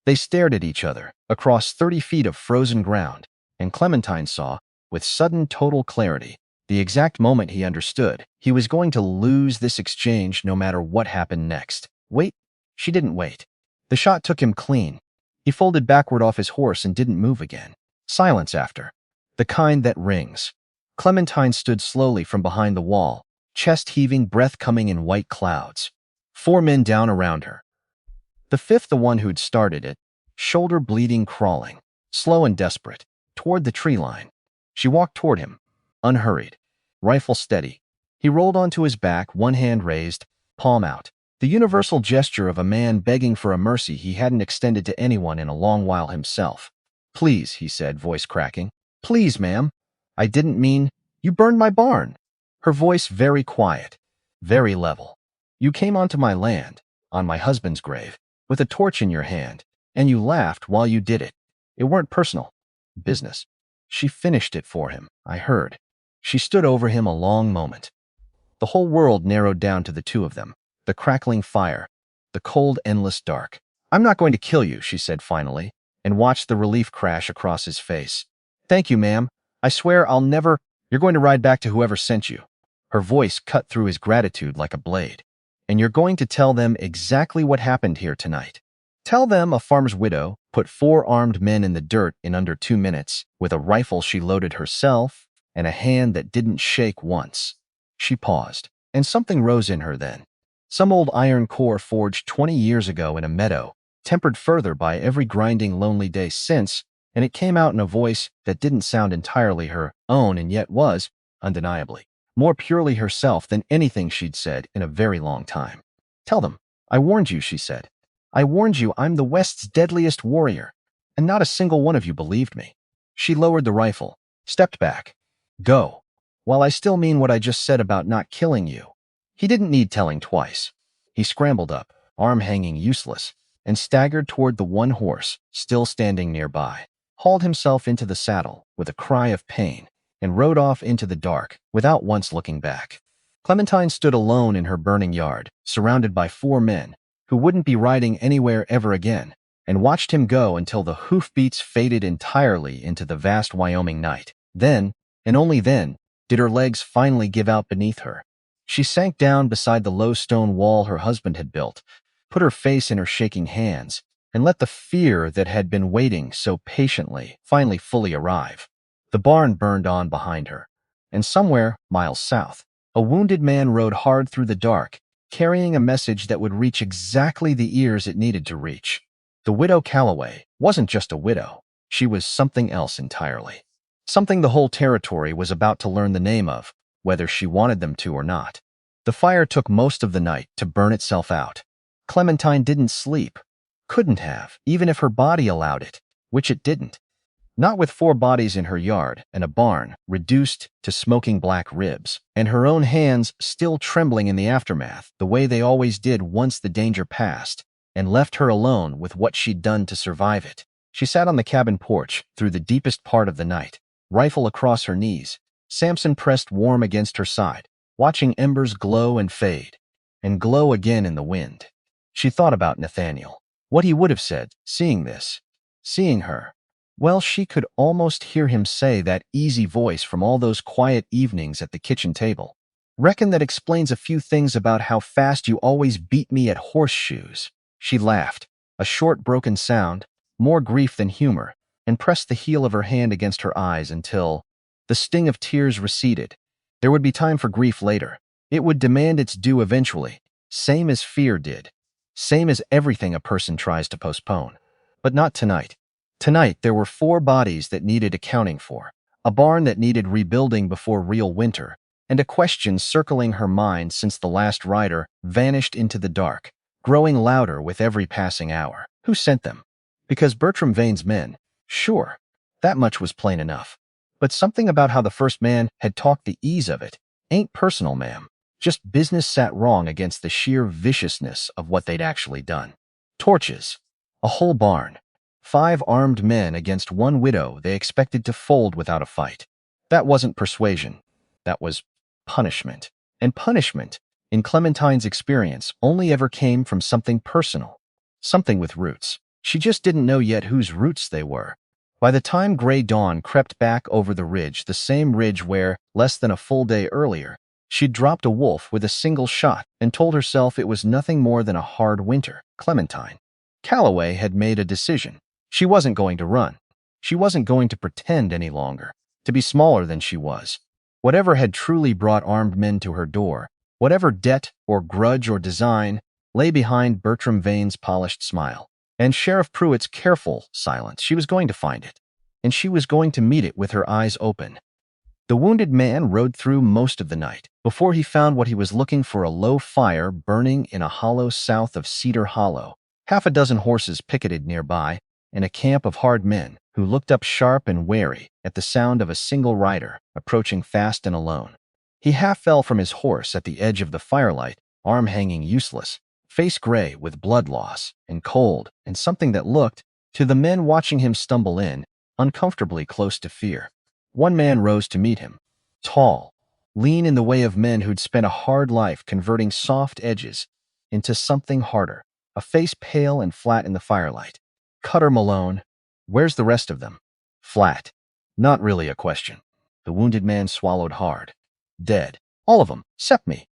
They stared at each other across 30 feet of frozen ground, and Clementine saw, with sudden total clarity, the exact moment he understood he was going to lose this exchange no matter what happened next. Wait, she didn't wait. The shot took him clean. He folded backward off his horse and didn't move again. Silence after. The kind that rings. Clementine stood slowly from behind the wall, chest heaving, breath coming in white clouds. 4 men down around her. The fifth, the one who'd started it, shoulder bleeding, crawling, slow and desperate, toward the tree line. She walked toward him, unhurried, rifle steady. He rolled onto his back, one hand raised, palm out. The universal gesture of a man begging for a mercy he hadn't extended to anyone in a long while himself. "Please," he said, voice cracking. "Please, ma'am. I didn't mean, you burned my barn." Her voice very quiet, very level. "You came onto my land, on my husband's grave, with a torch in your hand, and you laughed while you did it. It weren't personal. Business." She finished it for him, I heard. She stood over him a long moment. The whole world narrowed down to the two of them, the crackling fire, the cold, endless dark. "I'm not going to kill you," she said finally, and watched the relief crash across his face. "Thank you, ma'am. I swear I'll never—" "You're going to ride back to whoever sent you." Her voice cut through his gratitude like a blade. "And you're going to tell them exactly what happened here tonight. Tell them a farmer's widow put 4 armed men in the dirt in under 2 minutes with a rifle she loaded herself and a hand that didn't shake once." She paused, and something rose in her then. Some old iron core forged 20 years ago in a meadow, tempered further by every grinding lonely day since, and it came out in a voice that didn't sound entirely her own and yet was, undeniably, more purely herself than anything she'd said in a very long time. "Tell them. I warned you," she said. "I warned you I'm the West's deadliest warrior, and not a single one of you believed me." She lowered the rifle, stepped back. "Go. While I still mean what I just said about not killing you." He didn't need telling twice. He scrambled up, arm hanging useless, and staggered toward the one horse still standing nearby, hauled himself into the saddle with a cry of pain, and rode off into the dark without once looking back. Clementine stood alone in her burning yard, surrounded by 4 men who wouldn't be riding anywhere ever again, and watched him go until the hoofbeats faded entirely into the vast Wyoming night. Then, and only then, did her legs finally give out beneath her. She sank down beside the low stone wall her husband had built, put her face in her shaking hands, and let the fear that had been waiting so patiently finally fully arrive. The barn burned on behind her, and somewhere, miles south, a wounded man rode hard through the dark, carrying a message that would reach exactly the ears it needed to reach. The widow Calloway wasn't just a widow. She was something else entirely. Something the whole territory was about to learn the name of, whether she wanted them to or not. The fire took most of the night to burn itself out. Clementine didn't sleep. Couldn't have, even if her body allowed it, which it didn't. Not with 4 bodies in her yard and a barn reduced to smoking black ribs, and her own hands still trembling in the aftermath the way they always did once the danger passed, and left her alone with what she'd done to survive it. She sat on the cabin porch through the deepest part of the night, rifle across her knees, Samson pressed warm against her side, watching embers glow and fade, and glow again in the wind. She thought about Nathaniel, what he would have said, seeing this, seeing her. Well, she could almost hear him say that easy voice from all those quiet evenings at the kitchen table. "Reckon that explains a few things about how fast you always beat me at horseshoes." She laughed, a short broken sound, more grief than humor, and pressed the heel of her hand against her eyes until the sting of tears receded. There would be time for grief later. It would demand its due eventually, same as fear did, same as everything a person tries to postpone. But not tonight. Tonight, there were 4 bodies that needed accounting for, a barn that needed rebuilding before real winter, and a question circling her mind since the last rider vanished into the dark, growing louder with every passing hour. Who sent them? Because Bertram Vane's men. Sure, that much was plain enough. But something about how the first man had talked the ease of it ain't personal, ma'am. Just business sat wrong against the sheer viciousness of what they'd actually done. Torches. A whole barn. 5 armed men against 1 widow they expected to fold without a fight. That wasn't persuasion. That was punishment. And punishment, in Clementine's experience, only ever came from something personal, something with roots. She just didn't know yet whose roots they were. By the time gray dawn crept back over the ridge, the same ridge where, less than a full day earlier, she'd dropped a wolf with a single shot and told herself it was nothing more than a hard winter, Clementine Calloway had made a decision. She wasn't going to run. She wasn't going to pretend any longer, to be smaller than she was. Whatever had truly brought armed men to her door, whatever debt or grudge or design, lay behind Bertram Vane's polished smile and Sheriff Pruitt's careful silence. She was going to find it, and she was going to meet it with her eyes open. The wounded man rode through most of the night before he found what he was looking for: a low fire burning in a hollow south of Cedar Hollow, half a dozen horses picketed nearby, and a camp of hard men who looked up sharp and wary at the sound of a single rider approaching fast and alone. He half fell from his horse at the edge of the firelight, arm hanging useless, face gray with blood loss and cold, and something that looked, to the men watching him stumble in, uncomfortably close to fear. One man rose to meet him, tall, lean, in the way of men who'd spent a hard life converting soft edges into something harder, a face pale and flat in the firelight. Cutter Malone. Where's the rest of them? Flat. Not really a question. The wounded man swallowed hard. Dead. All of them, except me.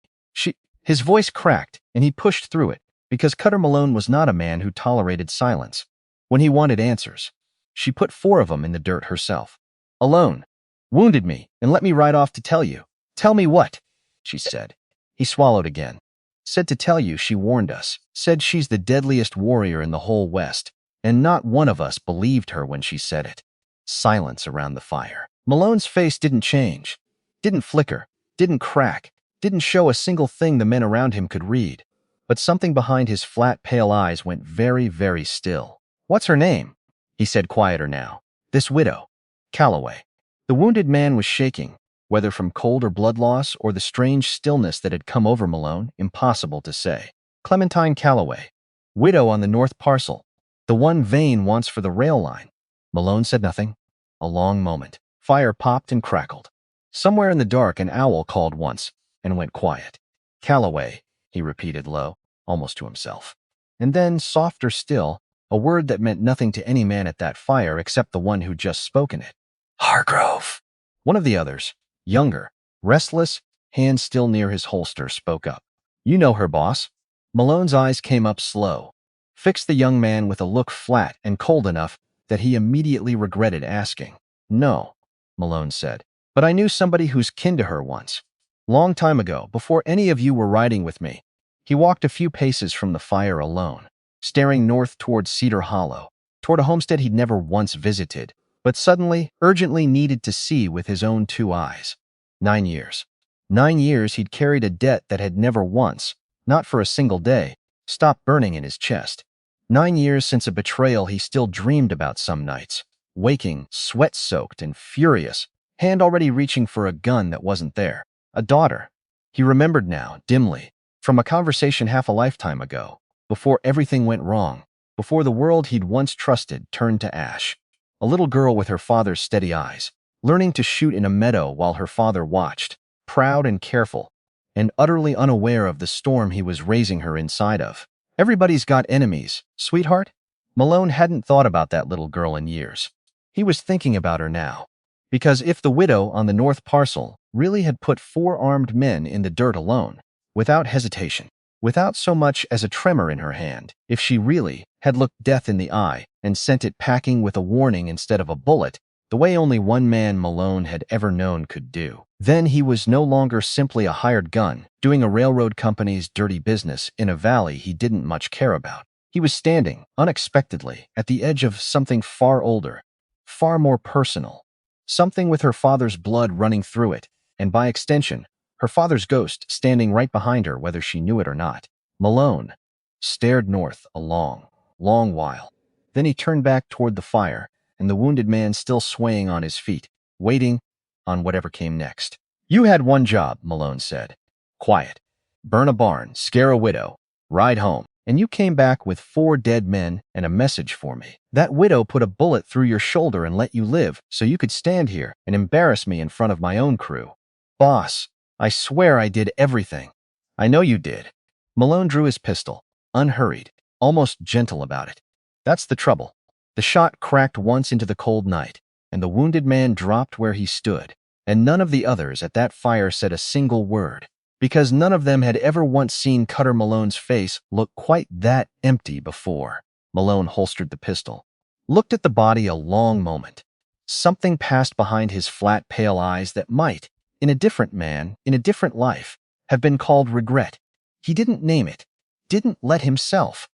His voice cracked, and he pushed through it, because Cutter Malone was not a man who tolerated silence when he wanted answers. She put 4 of them in the dirt herself. Alone. Wounded me, and let me ride off to tell you. Tell me what? She said. He swallowed again. Said to tell you she warned us. Said she's the deadliest warrior in the whole West, and not one of us believed her when she said it. Silence around the fire. Malone's face didn't change, didn't flicker, didn't crack, didn't show a single thing the men around him could read. But something behind his flat, pale eyes went very, very still. What's her name? He said, quieter now. This widow. Calloway. The wounded man was shaking, whether from cold or blood loss or the strange stillness that had come over Malone, impossible to say. Clementine Calloway. Widow on the north parcel. The one Vane wants for the rail line. Malone said nothing. A long moment. Fire popped and crackled. Somewhere in the dark, an owl called once and went quiet. Calloway, he repeated low, almost to himself. And then, softer still, a word that meant nothing to any man at that fire except the one who'd just spoken it. Hargrove. One of the others, younger, restless, hand still near his holster, spoke up. You know her, boss. Malone's eyes came up slow, fixed the young man with a look flat and cold enough that he immediately regretted asking. No, Malone said, but I knew somebody who's kin to her once. Long time ago, before any of you were riding with me. He walked a few paces from the fire alone, staring north toward Cedar Hollow, toward a homestead he'd never once visited, but suddenly, urgently needed to see with his own 2 eyes. 9 years. 9 years he'd carried a debt that had never once, not for a single day, stopped burning in his chest. 9 years since a betrayal he still dreamed about some nights, waking, sweat-soaked and furious, hand already reaching for a gun that wasn't there. A daughter. He remembered now, dimly, from a conversation half a lifetime ago, before everything went wrong, before the world he'd once trusted turned to ash. A little girl with her father's steady eyes, learning to shoot in a meadow while her father watched, proud and careful, and utterly unaware of the storm he was raising her inside of. Everybody's got enemies, sweetheart. Malone hadn't thought about that little girl in years. He was thinking about her now. Because if the widow on the north parcel really had put 4 armed men in the dirt alone, without hesitation, without so much as a tremor in her hand, if she really had looked death in the eye and sent it packing with a warning instead of a bullet, the way only one man Malone had ever known could do, then he was no longer simply a hired gun, doing a railroad company's dirty business in a valley he didn't much care about. He was standing, unexpectedly, at the edge of something far older, far more personal, something with her father's blood running through it, and by extension, her father's ghost standing right behind her whether she knew it or not. Malone stared north a long, long while. Then he turned back toward the fire, and the wounded man still swaying on his feet, waiting on whatever came next. You had one job, Malone said. Quiet. Burn a barn, scare a widow, ride home. And you came back with 4 dead men and a message for me. That widow put a bullet through your shoulder and let you live so you could stand here and embarrass me in front of my own crew. Boss, I swear I did everything. I know you did. Malone drew his pistol, unhurried, almost gentle about it. That's the trouble. The shot cracked once into the cold night, and the wounded man dropped where he stood, and none of the others at that fire said a single word, because none of them had ever once seen Cutter Malone's face look quite that empty before. Malone holstered the pistol, looked at the body a long moment. Something passed behind his flat, pale eyes that might, in a different man, in a different life, have been called regret. He didn't name it, didn't let himself,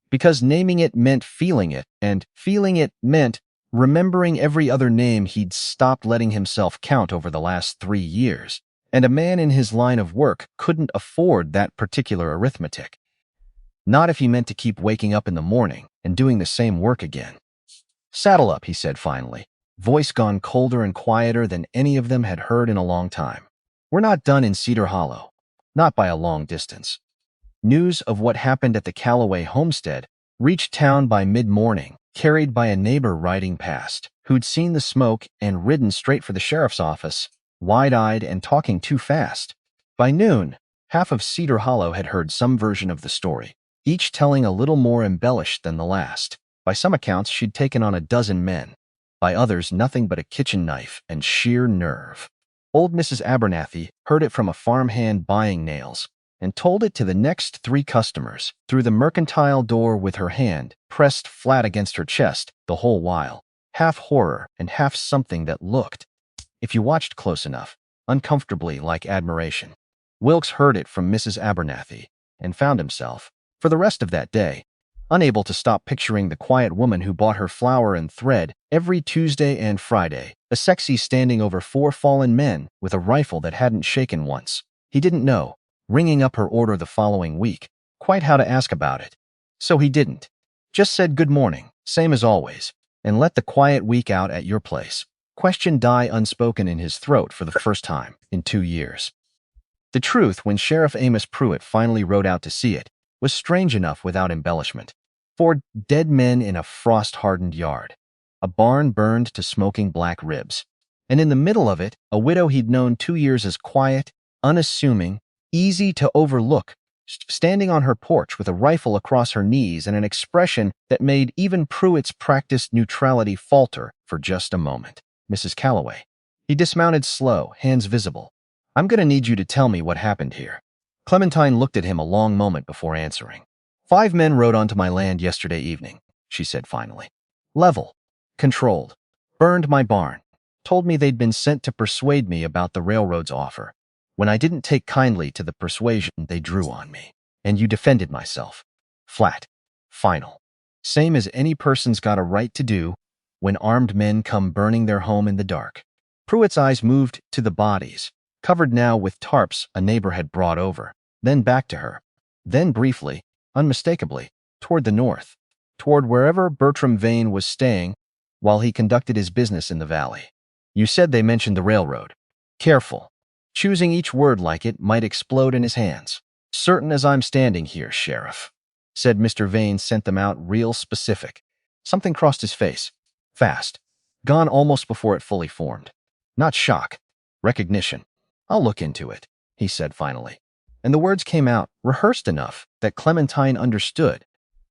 because naming it meant feeling it, and feeling it meant remembering every other name he'd stopped letting himself count over the last 3 years. And a man in his line of work couldn't afford that particular arithmetic. Not if he meant to keep waking up in the morning and doing the same work again. "Saddle up," he said finally, voice gone colder and quieter than any of them had heard in a long time. "We're not done in Cedar Hollow. Not by a long distance." News of what happened at the Calloway homestead reached town by mid-morning, carried by a neighbor riding past, who'd seen the smoke and ridden straight for the sheriff's office, wide-eyed and talking too fast. By noon, half of Cedar Hollow had heard some version of the story, each telling a little more embellished than the last. By some accounts, she'd taken on a dozen men. By others, nothing but a kitchen knife and sheer nerve. Old Mrs. Abernathy heard it from a farmhand buying nails, and told it to the next 3 customers through the mercantile door with her hand pressed flat against her chest the whole while, half horror and half something that looked, if you watched close enough, uncomfortably like admiration. Wilkes heard it from Mrs. Abernathy and found himself, for the rest of that day, unable to stop picturing the quiet woman who bought her flour and thread every Tuesday and Friday, a sexy standing over 4 fallen men with a rifle that hadn't shaken once. He didn't know, ringing up her order the following week, quite how to ask about it. So he didn't. Just said good morning, same as always, and let the quiet week out at your place. Question die unspoken in his throat for the first time in 2 years. The truth, when Sheriff Amos Pruitt finally rode out to see it, was strange enough without embellishment. 4 dead men in a frost-hardened yard, a barn burned to smoking black ribs, and in the middle of it, a widow he'd known 2 years as quiet, unassuming, easy to overlook, standing on her porch with a rifle across her knees and an expression that made even Pruitt's practiced neutrality falter for just a moment. "Mrs. Calloway." He dismounted slow, hands visible. "I'm going to need you to tell me what happened here." Clementine looked at him a long moment before answering. 5 men rode onto my land yesterday evening," she said finally. "Level. Controlled. Burned my barn. Told me they'd been sent to persuade me about the railroad's offer. When I didn't take kindly to the persuasion, they drew on me. And you defended myself. Flat. Final. Same as any person's got a right to do when armed men come burning their home in the dark." Pruitt's eyes moved to the bodies, covered now with tarps a neighbor had brought over, then back to her, then briefly, unmistakably, toward the north, toward wherever Bertram Vane was staying while he conducted his business in the valley. "You said they mentioned the railroad." Careful, choosing each word like it might explode in his hands. "Certain as I'm standing here, Sheriff," said Mr. Vane, sent them out real specific. Something crossed his face. Fast. Gone almost before it fully formed. Not shock. Recognition. "I'll look into it," he said finally. And the words came out, rehearsed enough that Clementine understood,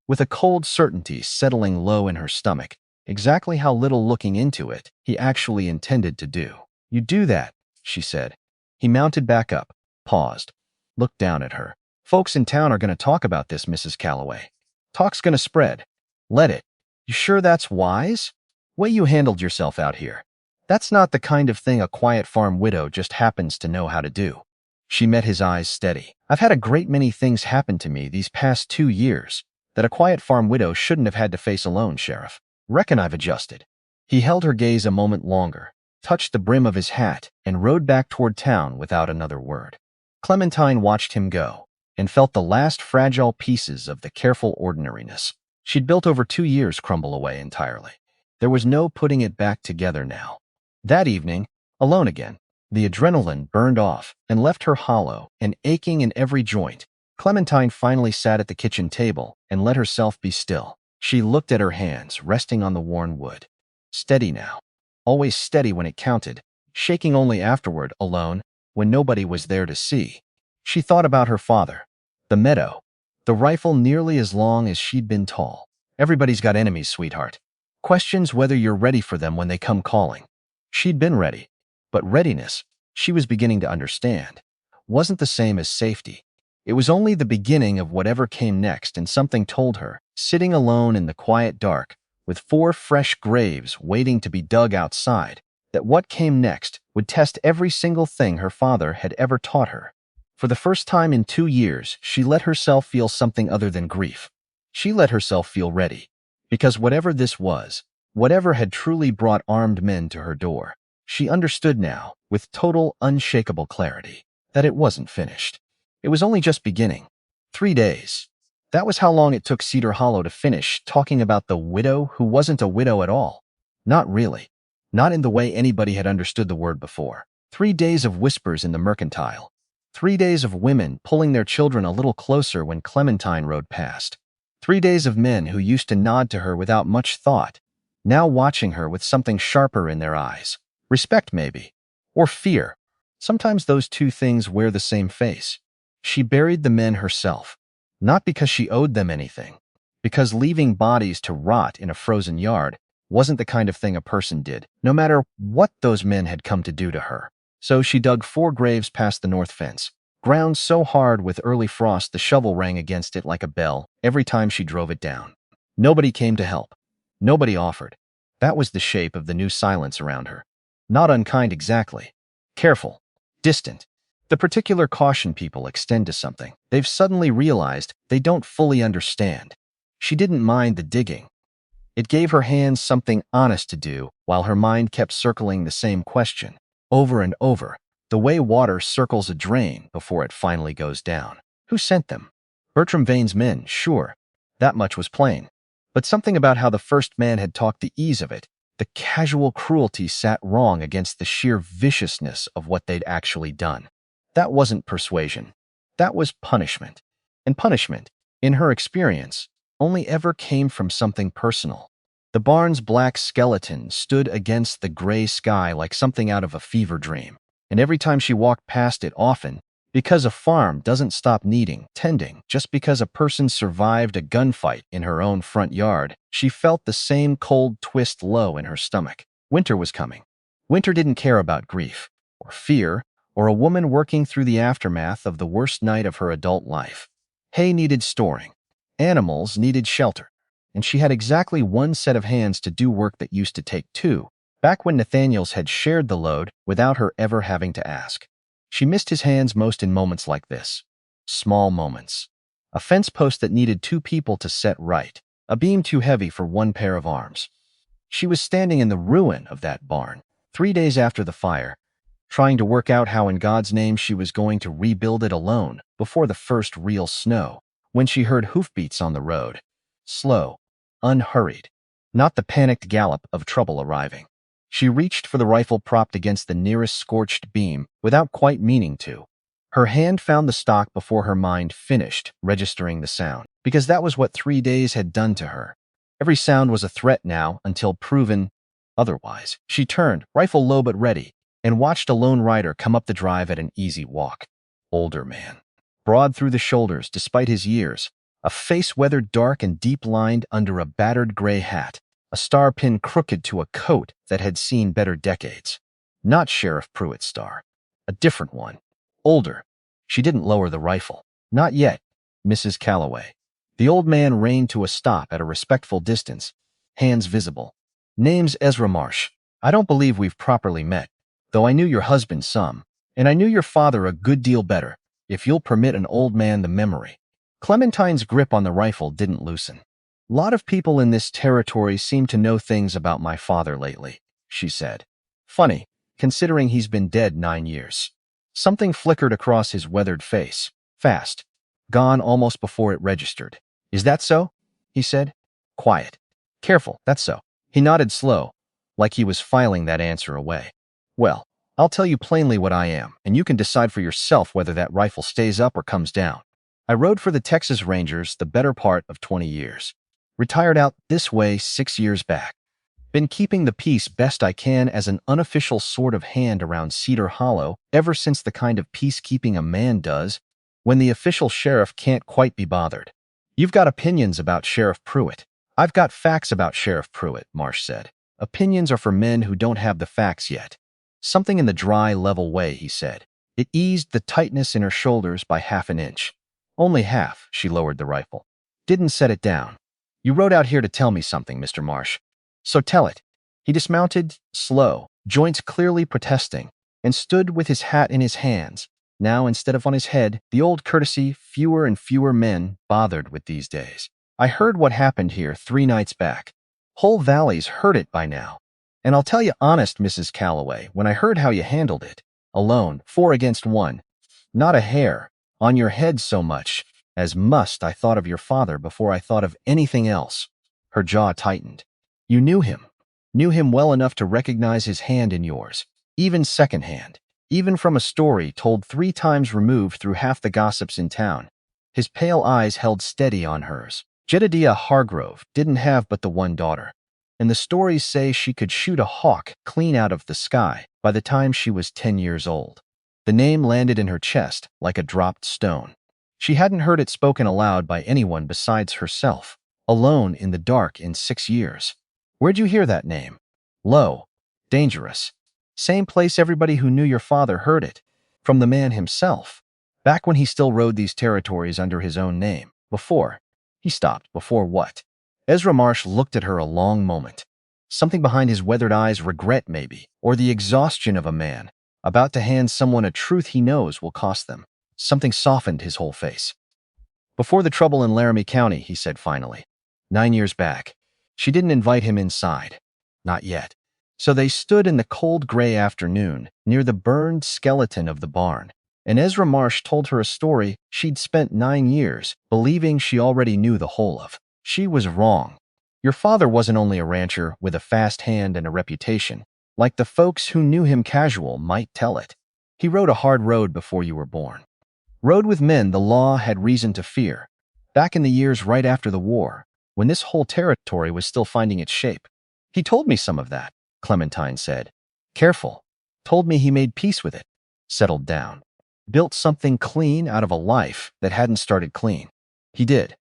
with a cold certainty settling low in her stomach, exactly how little looking into it he actually intended to do. "You do that," she said. He mounted back up, paused, looked down at her. "Folks in town are going to talk about this, Mrs. Calloway. Talk's going to spread. Let it. You sure that's wise? Way you handled yourself out here. That's not the kind of thing a quiet farm widow just happens to know how to do." She met his eyes steady. "I've had a great many things happen to me these past 2 years that a quiet farm widow shouldn't have had to face alone, Sheriff. Reckon I've adjusted." He held her gaze a moment longer, touched the brim of his hat, and rode back toward town without another word. Clementine watched him go and felt the last fragile pieces of the careful ordinariness she'd built over 2 years crumble away entirely. There was no putting it back together now. That evening, alone again, the adrenaline burned off and left her hollow and aching in every joint. Clementine finally sat at the kitchen table and let herself be still. She looked at her hands resting on the worn wood. Steady now. Always steady when it counted, shaking only afterward, alone, when nobody was there to see. She thought about her father, the meadow, the rifle nearly as long as she'd been tall, Everybody's got enemies, sweetheart. Questions whether you're ready for them when they come calling. She'd been ready, but readiness, she was beginning to understand, wasn't the same as safety. It was only the beginning of whatever came next, and something told her, sitting alone in the quiet dark, with 4 fresh graves waiting to be dug outside, that what came next would test every single thing her father had ever taught her. For the first time in 2 years, she let herself feel something other than grief. She let herself feel ready, because whatever this was, whatever had truly brought armed men to her door, she understood now, with total, unshakable clarity, that it wasn't finished. It was only just beginning. 3 days. That was how long it took Cedar Hollow to finish talking about the widow who wasn't a widow at all. Not really. Not in the way anybody had understood the word before. 3 days of whispers in the mercantile. 3 days of women pulling their children a little closer when Clementine rode past. 3 days of men who used to nod to her without much thought, now watching her with something sharper in their eyes. Respect, maybe. Or fear. Sometimes those two things wear the same face. She buried the men herself, not because she owed them anything, because leaving bodies to rot in a frozen yard wasn't the kind of thing a person did, no matter what those men had come to do to her. So she dug 4 graves past the north fence, ground so hard with early frost the shovel rang against it like a bell every time she drove it down. Nobody came to help. Nobody offered. That was the shape of the new silence around her. Not unkind exactly. Careful. Distant. The particular caution people extend to something they've suddenly realized they don't fully understand. She didn't mind the digging. It gave her hands something honest to do while her mind kept circling the same question, over and over, the way water circles a drain before it finally goes down. Who sent them? Bertram Vane's men, sure. That much was plain. But something about how the first man had talked the ease of it, the casual cruelty sat wrong against the sheer viciousness of what they'd actually done. That wasn't persuasion. That was punishment. And punishment, in her experience, only ever came from something personal. The barn's black skeleton stood against the gray sky like something out of a fever dream. And every time she walked past it, often, because a farm doesn't stop needing tending just because a person survived a gunfight in her own front yard, she felt the same cold twist low in her stomach. Winter was coming. Winter didn't care about grief, or fear, or a woman working through the aftermath of the worst night of her adult life. Hay needed storing. Animals needed shelter. And she had exactly 1 set of hands to do work that used to take 2, back when Nathaniel's had shared the load without her ever having to ask. She missed his hands most in moments like this. Small moments. A fence post that needed 2 people to set right. A beam too heavy for 1 pair of arms. She was standing in the ruin of that barn, 3 days after the fire, trying to work out how in God's name she was going to rebuild it alone before the first real snow, when she heard hoofbeats on the road. Slow, unhurried, not the panicked gallop of trouble arriving. She reached for the rifle propped against the nearest scorched beam without quite meaning to. Her hand found the stock before her mind finished registering the sound, because that was what 3 days had done to her. Every sound was a threat now until proven otherwise. She turned, rifle low but ready, and watched a lone rider come up the drive at an easy walk. Older man. Broad through the shoulders despite his years, a face weathered dark and deep-lined under a battered gray hat, a star pin crooked to a coat that had seen better decades. Not Sheriff Pruitt's star. A different one. Older. She didn't lower the rifle. Not yet, Mrs. Calloway. The old man reined to a stop at a respectful distance, hands visible. Name's Ezra Marsh. I don't believe we've properly met, though I knew your husband some, and I knew your father a good deal better, if you'll permit an old man the memory. Clementine's grip on the rifle didn't loosen. Lot of people in this territory seem to know things about my father lately, she said. Funny, considering he's been dead 9 years. Something flickered across his weathered face. Fast. Gone almost before it registered. Is that so? He said. Quiet. Careful, that's so. He nodded slow, like he was filing that answer away. Well, I'll tell you plainly what I am, and you can decide for yourself whether that rifle stays up or comes down. I rode for the Texas Rangers the better part of 20 years. Retired out this way 6 years back. Been keeping the peace best I can as an unofficial sort of hand around Cedar Hollow ever since the kind of peacekeeping a man does when the official sheriff can't quite be bothered. You've got opinions about Sheriff Pruitt. I've got facts about Sheriff Pruitt, Marsh said. Opinions are for men who don't have the facts yet. Something in the dry, level way, he said. It eased the tightness in her shoulders by half an inch. Only half, she lowered the rifle. Didn't set it down. You rode out here to tell me something, Mr. Marsh. So tell it. He dismounted, slow, joints clearly protesting, and stood with his hat in his hands. Now, instead of on his head, the old courtesy fewer and fewer men bothered with these days. I heard what happened here 3 nights back. Whole valley's heard it by now. And I'll tell you honest, Mrs. Calloway, when I heard how you handled it, alone, 4 against 1, not a hair on your head so much as must I thought of your father before I thought of anything else. Her jaw tightened. You knew him well enough to recognize his hand in yours, even secondhand, even from a story told 3 times removed through half the gossips in town. His pale eyes held steady on hers. Jedediah Hargrove didn't have but the one daughter, and the stories say she could shoot a hawk clean out of the sky by the time she was 10 years old. The name landed in her chest like a dropped stone. She hadn't heard it spoken aloud by anyone besides herself, alone in the dark in 6 years. Where'd you hear that name? Low. Dangerous. Same place everybody who knew your father heard it. From the man himself. Back when he still rode these territories under his own name. Before. He stopped. Before what? Ezra Marsh looked at her a long moment. Something behind his weathered eyes, regret maybe, or the exhaustion of a man about to hand someone a truth he knows will cost them. Something softened his whole face. Before the trouble in Laramie County, he said finally. 9 years back. She didn't invite him inside. Not yet. So they stood in the cold gray afternoon near the burned skeleton of the barn, and Ezra Marsh told her a story she'd spent 9 years believing she already knew the whole of. She was wrong. Your father wasn't only a rancher with a fast hand and a reputation, like the folks who knew him casual might tell it. He rode a hard road before you were born. Rode with men the law had reason to fear, back in the years right after the war, when this whole territory was still finding its shape. He told me some of that, Clementine said. Careful. Told me he made peace with it. Settled down. Built something clean out of a life that hadn't started clean. He did.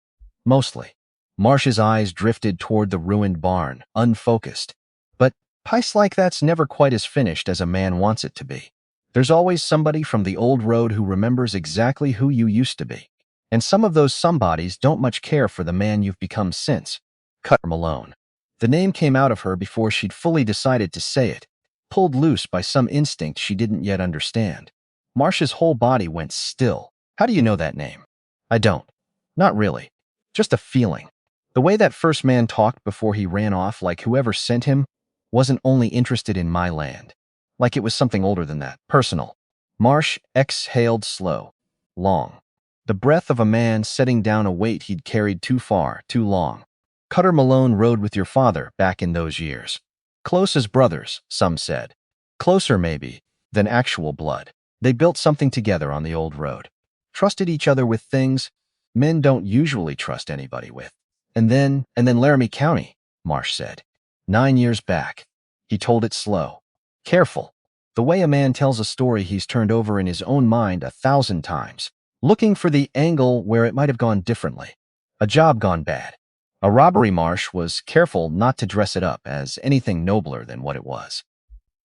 Mostly. Marsh's eyes drifted toward the ruined barn, unfocused. But piece like that's never quite as finished as a man wants it to be. There's always somebody from the old road who remembers exactly who you used to be. And some of those somebodies don't much care for the man you've become since. Cut Malone. The name came out of her before she'd fully decided to say it, pulled loose by some instinct she didn't yet understand. Marsh's whole body went still. How do you know that name? I don't. Not really. Just a feeling. The way that first man talked before he ran off, like whoever sent him wasn't only interested in my land. Like it was something older than that. Personal. Marsh exhaled slow. Long. The breath of a man setting down a weight he'd carried too far, too long. Cutter Malone rode with your father back in those years. Close as brothers, some said. Closer, maybe, than actual blood. They built something together on the old road. Trusted each other with things men don't usually trust anybody with. And then Laramie County, Marsh said. 9 years back. He told it slow. Careful. The way a man tells a story he's turned over in his own mind 1,000 times, looking for the angle where it might have gone differently. A job gone bad. A robbery. Marsh was careful not to dress it up as anything nobler than what it was.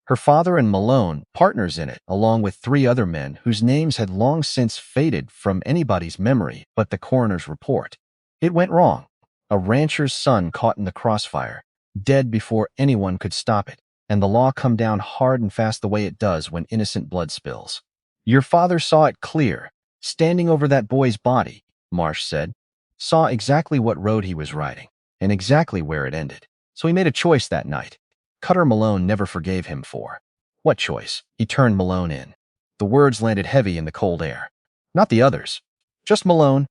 Her father and Malone, partners in it, along with 3 other men whose names had long since faded from anybody's memory but the coroner's report. It went wrong. A rancher's son caught in the crossfire, dead before anyone could stop it, and the law come down hard and fast the way it does when innocent blood spills. Your father saw it clear, standing over that boy's body, Marsh said. Saw exactly what road he was riding, and exactly where it ended. So he made a choice that night. Cutter Malone never forgave him for. What choice? He turned Malone in. The words landed heavy in the cold air. Not the others. Just Malone.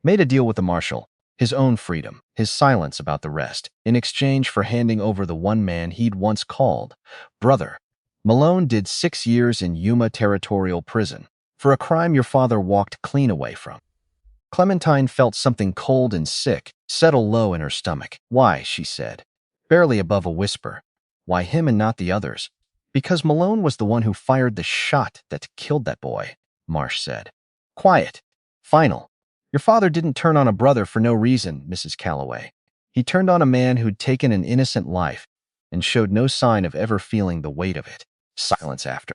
Made a deal with the marshal. His own freedom, his silence about the rest, in exchange for handing over the one man he'd once called brother. Malone did 6 years in Yuma Territorial Prison for a crime your father walked clean away from. Clementine felt something cold and sick settle low in her stomach. Why, she said, barely above a whisper. Why him and not the others? Because Malone was the one who fired the shot that killed that boy, Marsh said. Quiet. Final. Your father didn't turn on a brother for no reason, Mrs. Calloway. He turned on a man who'd taken an innocent life and showed no sign of ever feeling the weight of it. Silence after.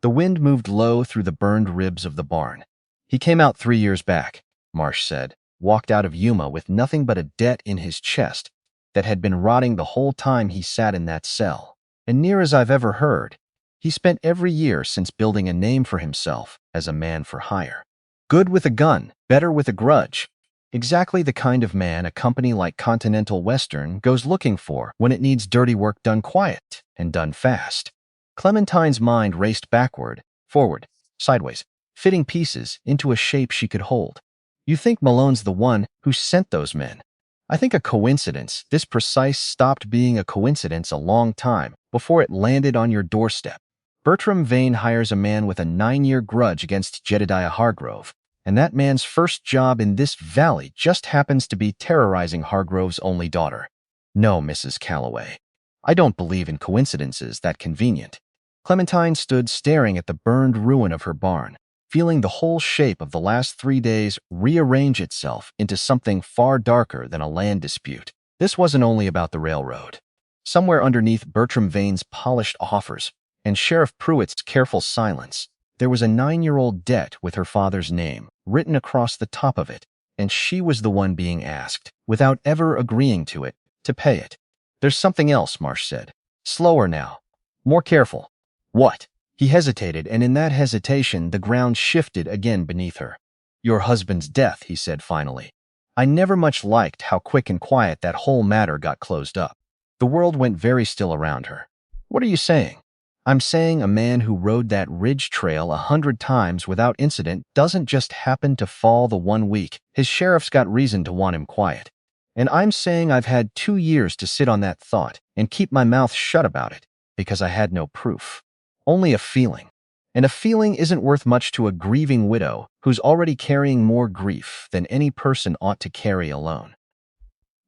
The wind moved low through the burned ribs of the barn. He came out 3 years back, Marsh said, walked out of Yuma with nothing but a debt in his chest that had been rotting the whole time he sat in that cell. And near as I've ever heard, he spent every year since building a name for himself as a man for hire. Good with a gun, better with a grudge. Exactly the kind of man a company like Continental Western goes looking for when it needs dirty work done quiet and done fast. Clementine's mind raced backward, forward, sideways, fitting pieces into a shape she could hold. You think Malone's the one who sent those men? I think a coincidence. This precise stopped being a coincidence a long time before it landed on your doorstep. Bertram Vane hires a man with a 9-year grudge against Jedediah Hargrove, and that man's first job in this valley just happens to be terrorizing Hargrove's only daughter. No, Mrs. Calloway, I don't believe in coincidences that convenient. Clementine stood staring at the burned ruin of her barn, feeling the whole shape of the last 3 days rearrange itself into something far darker than a land dispute. This wasn't only about the railroad. Somewhere underneath Bertram Vane's polished offers and Sheriff Pruitt's careful silence, there was a 9-year-old debt with her father's name written across the top of it, and she was the one being asked, without ever agreeing to it, to pay it. There's something else, Marsh said. Slower now. More careful. What? He hesitated, and in that hesitation, the ground shifted again beneath her. Your husband's death, he said finally. I never much liked how quick and quiet that whole matter got closed up. The world went very still around her. What are you saying? I'm saying a man who rode that ridge trail 100 times without incident doesn't just happen to fall the 1 week. His sheriff's got reason to want him quiet. And I'm saying I've had 2 years to sit on that thought and keep my mouth shut about it because I had no proof. Only a feeling. And a feeling isn't worth much to a grieving widow who's already carrying more grief than any person ought to carry alone.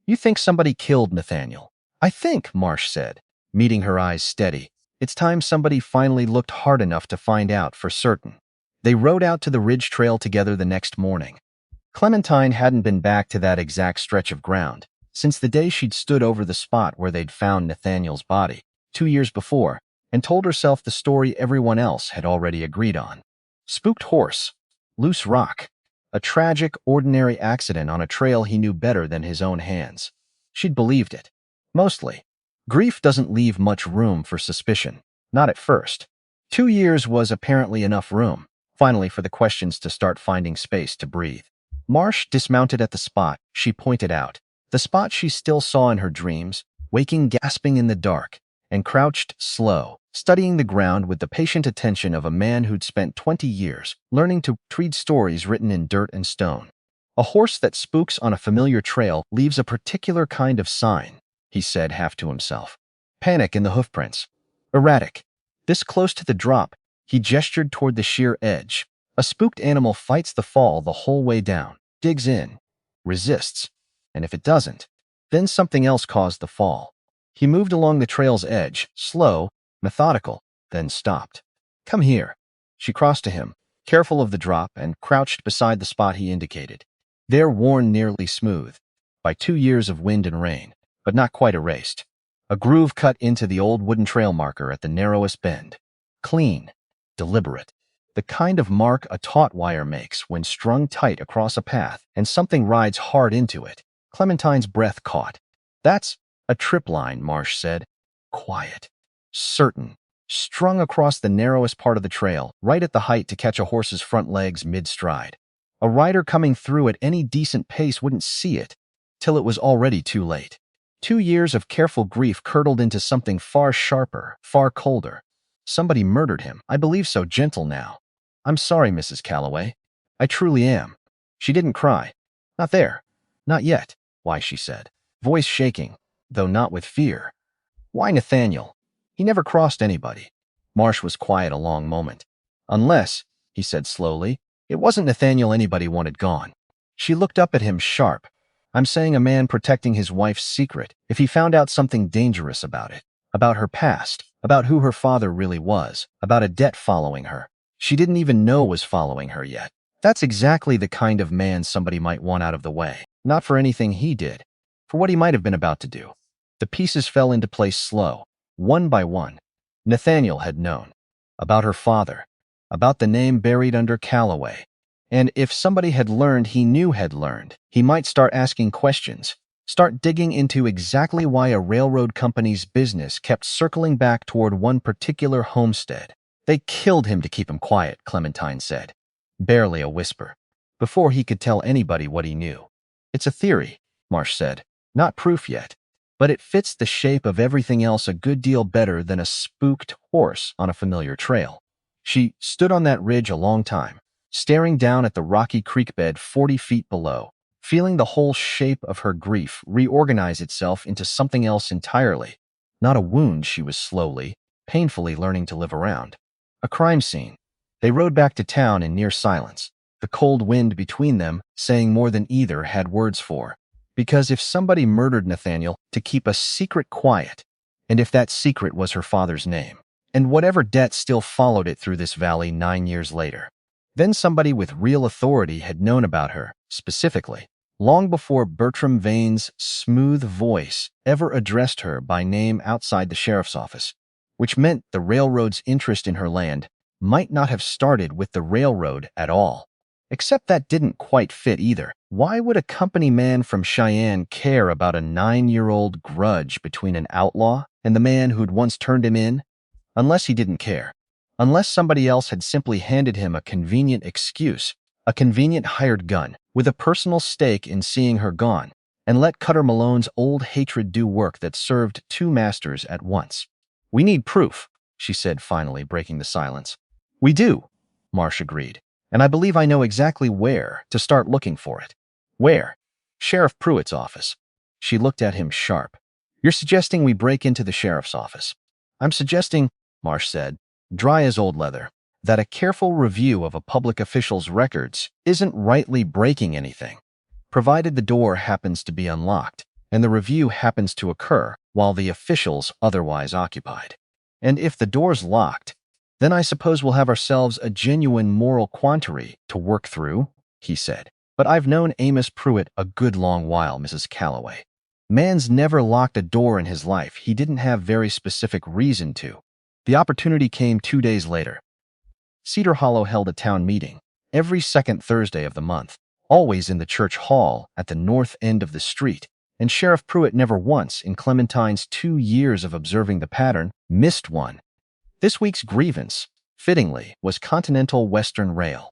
You think somebody killed Nathaniel? I think, Marsh said, meeting her eyes steady. It's time somebody finally looked hard enough to find out for certain. They rode out to the ridge trail together the next morning. Clementine hadn't been back to that exact stretch of ground since the day she'd stood over the spot where they'd found Nathaniel's body 2 years before, and told herself the story everyone else had already agreed on. Spooked horse, loose rock, a tragic, ordinary accident on a trail he knew better than his own hands. She'd believed it. Mostly. Grief doesn't leave much room for suspicion. Not at first. 2 years was apparently enough room, finally, for the questions to start finding space to breathe. Marsh dismounted at the spot she pointed out, the spot she still saw in her dreams, waking gasping in the dark, and crouched slow, studying the ground with the patient attention of a man who'd spent 20 years learning to read stories written in dirt and stone. A horse that spooks on a familiar trail leaves a particular kind of sign, he said half to himself. Panic in the hoofprints. Erratic. This close to the drop, he gestured toward the sheer edge. A spooked animal fights the fall the whole way down, digs in, resists, and if it doesn't, then something else caused the fall. He moved along the trail's edge, slow, methodical, then stopped. Come here. She crossed to him, careful of the drop, and crouched beside the spot he indicated. There, worn nearly smooth by 2 years of wind and rain, but not quite erased. A groove cut into the old wooden trail marker at the narrowest bend. Clean, deliberate. The kind of mark a taut wire makes when strung tight across a path and something rides hard into it. Clementine's breath caught. That's a trip line, Marsh said. Quiet. Certain. Strung across the narrowest part of the trail, right at the height to catch a horse's front legs mid-stride. A rider coming through at any decent pace wouldn't see it till it was already too late. 2 years of careful grief curdled into something far sharper, far colder. Somebody murdered him. I believe so. Gentle now. I'm sorry, Mrs. Calloway. I truly am. She didn't cry. Not there. Not yet. Why, she said, voice shaking, though not with fear. Why Nathaniel? He never crossed anybody. Marsh was quiet a long moment. Unless, he said slowly, it wasn't Nathaniel anybody wanted gone. She looked up at him sharp. I'm saying a man protecting his wife's secret if he found out something dangerous about it, about her past, about who her father really was, about a debt following her. She didn't even know was following her yet. That's exactly the kind of man somebody might want out of the way, not for anything he did, for what he might have been about to do. The pieces fell into place slow, one by one. Nathaniel had known. About her father. About the name buried under Calloway. And if somebody had learned he knew had learned, he might start asking questions, start digging into exactly why a railroad company's business kept circling back toward one particular homestead. They killed him to keep him quiet, Clementine said. Barely a whisper. Before he could tell anybody what he knew. It's a theory, Marsh said. Not proof yet. But it fits the shape of everything else a good deal better than a spooked horse on a familiar trail. She stood on that ridge a long time, staring down at the rocky creek bed 40 feet below, feeling the whole shape of her grief reorganize itself into something else entirely. Not a wound she was slowly, painfully learning to live around. A crime scene. They rode back to town in near silence, the cold wind between them saying more than either had words for. Because if somebody murdered Nathaniel to keep a secret quiet, and if that secret was her father's name, and whatever debt still followed it through this valley 9 years later, then somebody with real authority had known about her, specifically, long before Bertram Vane's smooth voice ever addressed her by name outside the sheriff's office, which meant the railroad's interest in her land might not have started with the railroad at all. Except that didn't quite fit either. Why would a company man from Cheyenne care about a 9-year-old grudge between an outlaw and the man who'd once turned him in? Unless he didn't care. Unless somebody else had simply handed him a convenient excuse, a convenient hired gun, with a personal stake in seeing her gone, and let Cutter Malone's old hatred do work that served two masters at once. We need proof, she said finally, breaking the silence. We do, Marsh agreed. And I believe I know exactly where to start looking for it. Where? Sheriff Pruitt's office. She looked at him sharp. You're suggesting we break into the sheriff's office. I'm suggesting, Marsh said, dry as old leather, that a careful review of a public official's records isn't rightly breaking anything, provided the door happens to be unlocked and the review happens to occur while the official's otherwise occupied. And if the door's locked, then I suppose we'll have ourselves a genuine moral quandary to work through, he said. But I've known Amos Pruitt a good long while, Mrs. Calloway. Man's never locked a door in his life he didn't have very specific reason to. The opportunity came 2 days later. Cedar Hollow held a town meeting, every second Thursday of the month, always in the church hall at the north end of the street, and Sheriff Pruitt never once, in Clementine's 2 years of observing the pattern, missed one. This week's grievance, fittingly, was Continental Western Rail.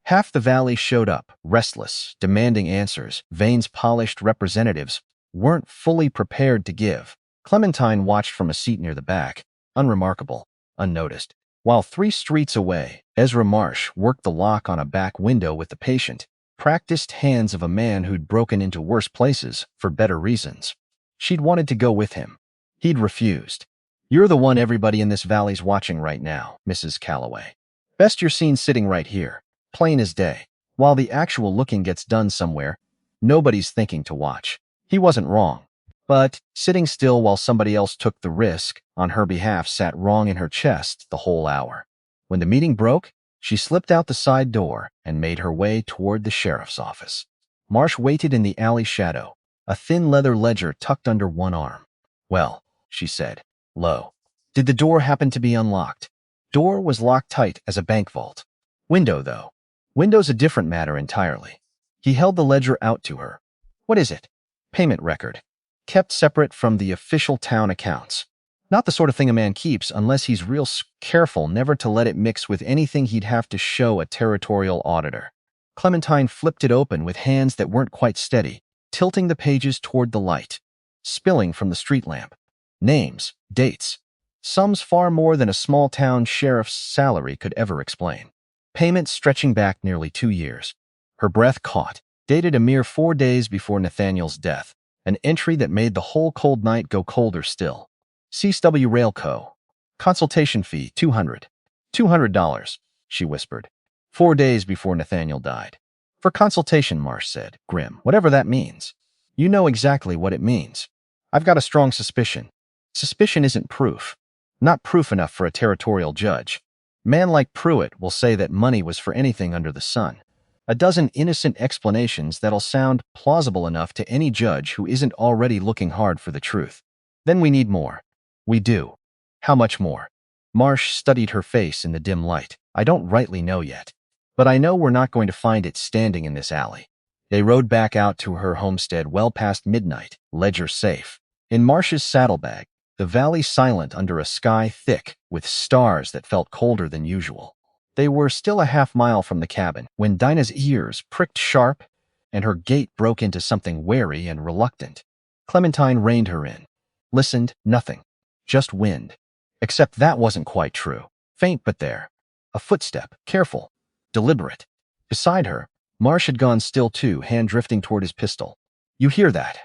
Half the valley showed up, restless, demanding answers Vane's polished representatives weren't fully prepared to give. Clementine watched from a seat near the back, unremarkable, unnoticed, while 3 streets away, Ezra Marsh worked the lock on a back window with the patient, practiced hands of a man who'd broken into worse places for better reasons. She'd wanted to go with him. He'd refused. You're the one everybody in this valley's watching right now, Mrs. Calloway. Best you're seen sitting right here, plain as day. While the actual looking gets done somewhere, nobody's thinking to watch. He wasn't wrong. But sitting still while somebody else took the risk on her behalf sat wrong in her chest the whole hour. When the meeting broke, she slipped out the side door and made her way toward the sheriff's office. Marsh waited in the alley shadow, a thin leather ledger tucked under one arm. Well, she said, low. Did the door happen to be unlocked? Door was locked tight as a bank vault. Window, though. Window's a different matter entirely. He held the ledger out to her. What is it? Payment record. Kept separate from the official town accounts. Not the sort of thing a man keeps unless he's real careful never to let it mix with anything he'd have to show a territorial auditor. Clementine flipped it open with hands that weren't quite steady, tilting the pages toward the light, spilling from the street lamp. Names, dates, sums far more than a small-town sheriff's salary could ever explain. Payments stretching back nearly 2 years. Her breath caught, dated a mere 4 days before Nathaniel's death, an entry that made the whole cold night go colder still. CSW Rail Co. Consultation fee, $200, she whispered. 4 days before Nathaniel died. For consultation, Marsh said, grim. Whatever that means. You know exactly what it means. I've got a strong suspicion. Suspicion isn't proof. Not proof enough for a territorial judge. Man like Pruitt will say that money was for anything under the sun. A dozen innocent explanations that'll sound plausible enough to any judge who isn't already looking hard for the truth. Then we need more. We do. How much more? Marsh studied her face in the dim light. I don't rightly know yet. But I know we're not going to find it standing in this alley. They rode back out to her homestead well past midnight, ledger safe. In Marsh's saddlebag, the valley silent under a sky thick with stars that felt colder than usual. They were still a half-mile from the cabin when Dinah's ears pricked sharp and her gait broke into something wary and reluctant. Clementine reined her in. Listened, nothing. Just wind. Except that wasn't quite true. Faint but there. A footstep, careful, deliberate. Beside her, Marsh had gone still too, hand drifting toward his pistol. You hear that?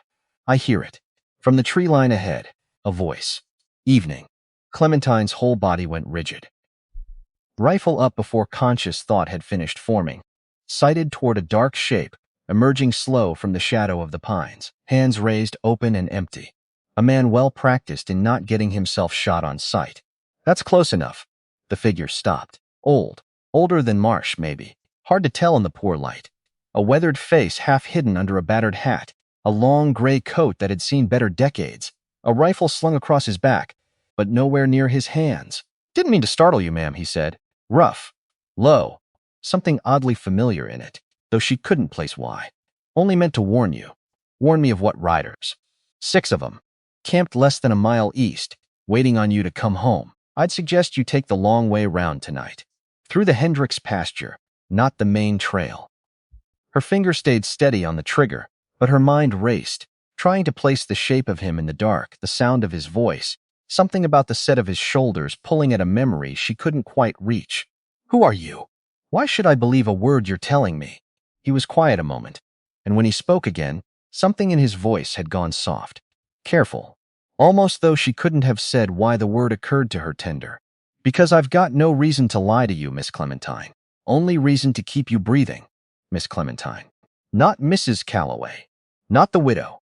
I hear it. From the tree line ahead, a voice. Evening. Clementine's whole body went rigid. Rifle up before conscious thought had finished forming. Sighted toward a dark shape, emerging slow from the shadow of the pines. Hands raised, open and empty. A man well practiced in not getting himself shot on sight. That's close enough. The figure stopped. Old. Older than Marsh, maybe. Hard to tell in the poor light. A weathered face half hidden under a battered hat. A long gray coat that had seen better decades. A rifle slung across his back, but nowhere near his hands. Didn't mean to startle you, ma'am, he said. Rough. Low. Something oddly familiar in it, though she couldn't place why. Only meant to warn you. Warn me of what riders. 6 of them. Camped less than a mile east, waiting on you to come home. I'd suggest you take the long way round tonight. Through the Hendricks pasture, not the main trail. Her finger stayed steady on the trigger, but her mind raced, trying to place the shape of him in the dark, the sound of his voice, something about the set of his shoulders pulling at a memory she couldn't quite reach. Who are you? Why should I believe a word you're telling me? He was quiet a moment, and when he spoke again, something in his voice had gone soft. Careful. Almost though she couldn't have said why the word occurred to her tender. Because I've got no reason to lie to you, Miss Clementine. Only reason to keep you breathing, Miss Clementine. Not Mrs. Calloway. Not the widow.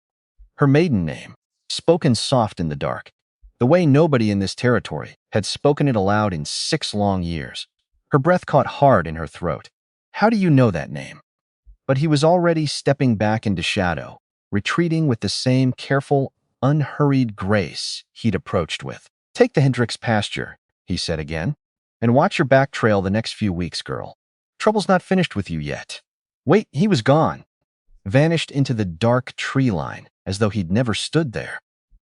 Her maiden name, spoken soft in the dark, the way nobody in this territory had spoken it aloud in 6 long years. Her breath caught hard in her throat. How do you know that name? But he was already stepping back into shadow, retreating with the same careful, unhurried grace he'd approached with. Take the Hendricks pasture, he said again, and watch your back trail the next few weeks, girl. Trouble's not finished with you yet. Wait, he was gone. Vanished into the dark tree line as though he'd never stood there,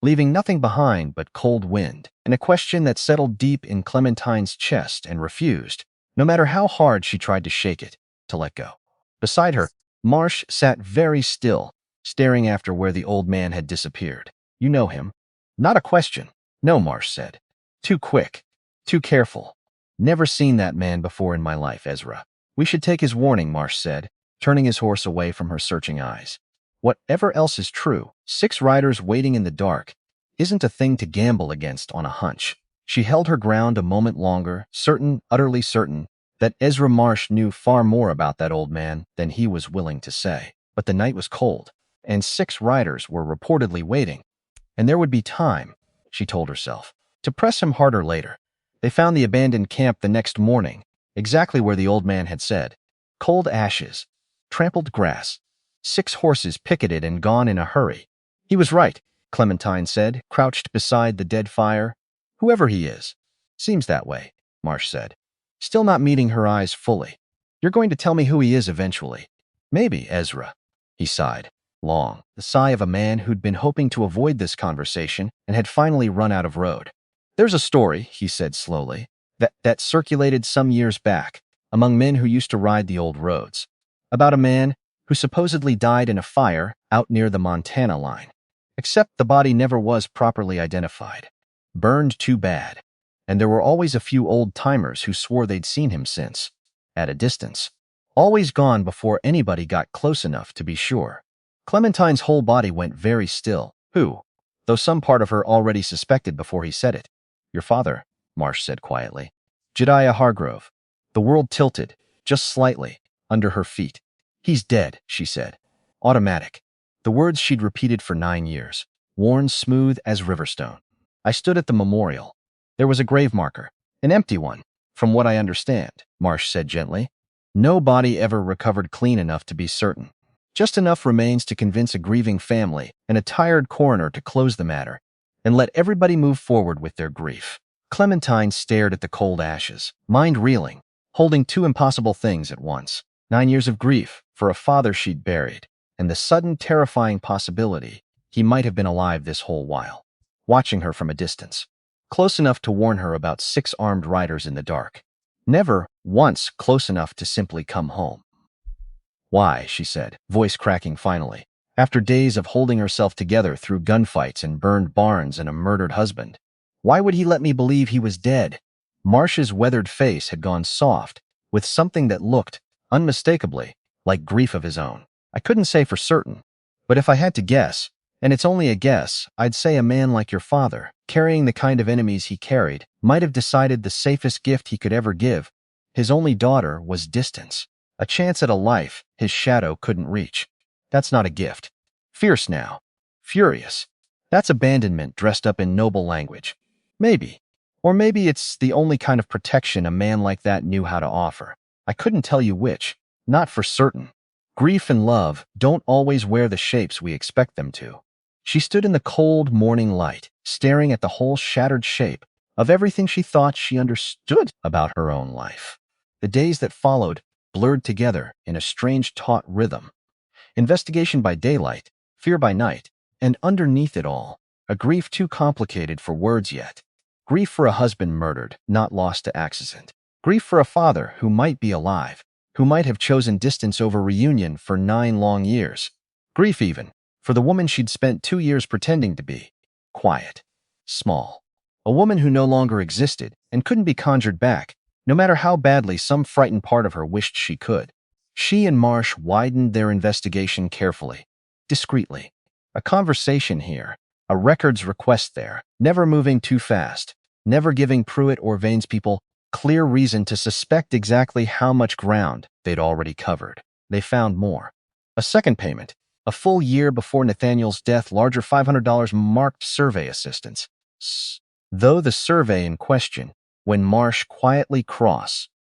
leaving nothing behind but cold wind and a question that settled deep in Clementine's chest and refused, no matter how hard she tried to shake it, to let go. Beside her, Marsh sat very still, staring after where the old man had disappeared. You know him. Not a question. No, Marsh said. Too quick. Too careful. Never seen that man before in my life, Ezra. We should take his warning, Marsh said, turning his horse away from her searching eyes. Whatever else is true, 6 riders waiting in the dark isn't a thing to gamble against on a hunch. She held her ground a moment longer, certain, utterly certain, that Ezra Marsh knew far more about that old man than he was willing to say. But the night was cold, and 6 riders were reportedly waiting. And there would be time, she told herself, to press him harder later. They found the abandoned camp the next morning, exactly where the old man had said. Cold ashes, trampled grass, 6 horses picketed and gone in a hurry. He was right, Clementine said, crouched beside the dead fire. Whoever he is. Seems that way, Marsh said, still not meeting her eyes fully. You're going to tell me who he is eventually. Maybe, Ezra. He sighed. Long, the sigh of a man who'd been hoping to avoid this conversation and had finally run out of road. There's a story, he said slowly, that circulated some years back among men who used to ride the old roads, about a man who supposedly died in a fire out near the Montana line. Except the body never was properly identified. Burned too bad. And there were always a few old-timers who swore they'd seen him since, at a distance. Always gone before anybody got close enough to be sure. Clementine's whole body went very still. Who? Though some part of her already suspected before he said it. Your father, Marsh said quietly. Jediah Hargrove. The world tilted, just slightly, under her feet. He's dead, she said. Automatic. The words she'd repeated for 9 years, worn smooth as riverstone. I stood at the memorial. There was a grave marker, an empty one, from what I understand, Marsh said gently. No body ever recovered clean enough to be certain. Just enough remains to convince a grieving family and a tired coroner to close the matter and let everybody move forward with their grief. Clementine stared at the cold ashes, mind reeling, holding two impossible things at once. 9 years of grief for a father she'd buried, and the sudden terrifying possibility he might have been alive this whole while, watching her from a distance, close enough to warn her about 6 armed riders in the dark. Never once close enough to simply come home. "Why," she said, voice cracking finally, after days of holding herself together through gunfights and burned barns and a murdered husband, "why would he let me believe he was dead?" Marsh's weathered face had gone soft, with something that looked, unmistakably, like grief of his own. "I couldn't say for certain, but if I had to guess, and it's only a guess, I'd say a man like your father, carrying the kind of enemies he carried, might have decided the safest gift he could ever give his only daughter was distance. A chance at a life his shadow couldn't reach. That's not a gift. Fierce now. Furious. That's abandonment dressed up in noble language. Maybe. Or maybe it's the only kind of protection a man like that knew how to offer. I couldn't tell you which. Not for certain. Grief and love don't always wear the shapes we expect them to." She stood in the cold morning light, staring at the whole shattered shape of everything she thought she understood about her own life. The days that followed blurred together in a strange taut rhythm. Investigation by daylight, fear by night, and underneath it all, a grief too complicated for words yet. Grief for a husband murdered, not lost to accident. Grief for a father who might be alive, who might have chosen distance over reunion for 9 long years. Grief even for the woman she'd spent 2 years pretending to be. Quiet. Small. A woman who no longer existed and couldn't be conjured back, no matter how badly some frightened part of her wished she could. She and Marsh widened their investigation carefully, discreetly. A conversation here, a records request there, never moving too fast, never giving Pruitt or Vane's people clear reason to suspect exactly how much ground they'd already covered. They found more. A second payment, a full year before Nathaniel's death, larger $500 marked survey assistance. Though the survey in question, when Marsh quietly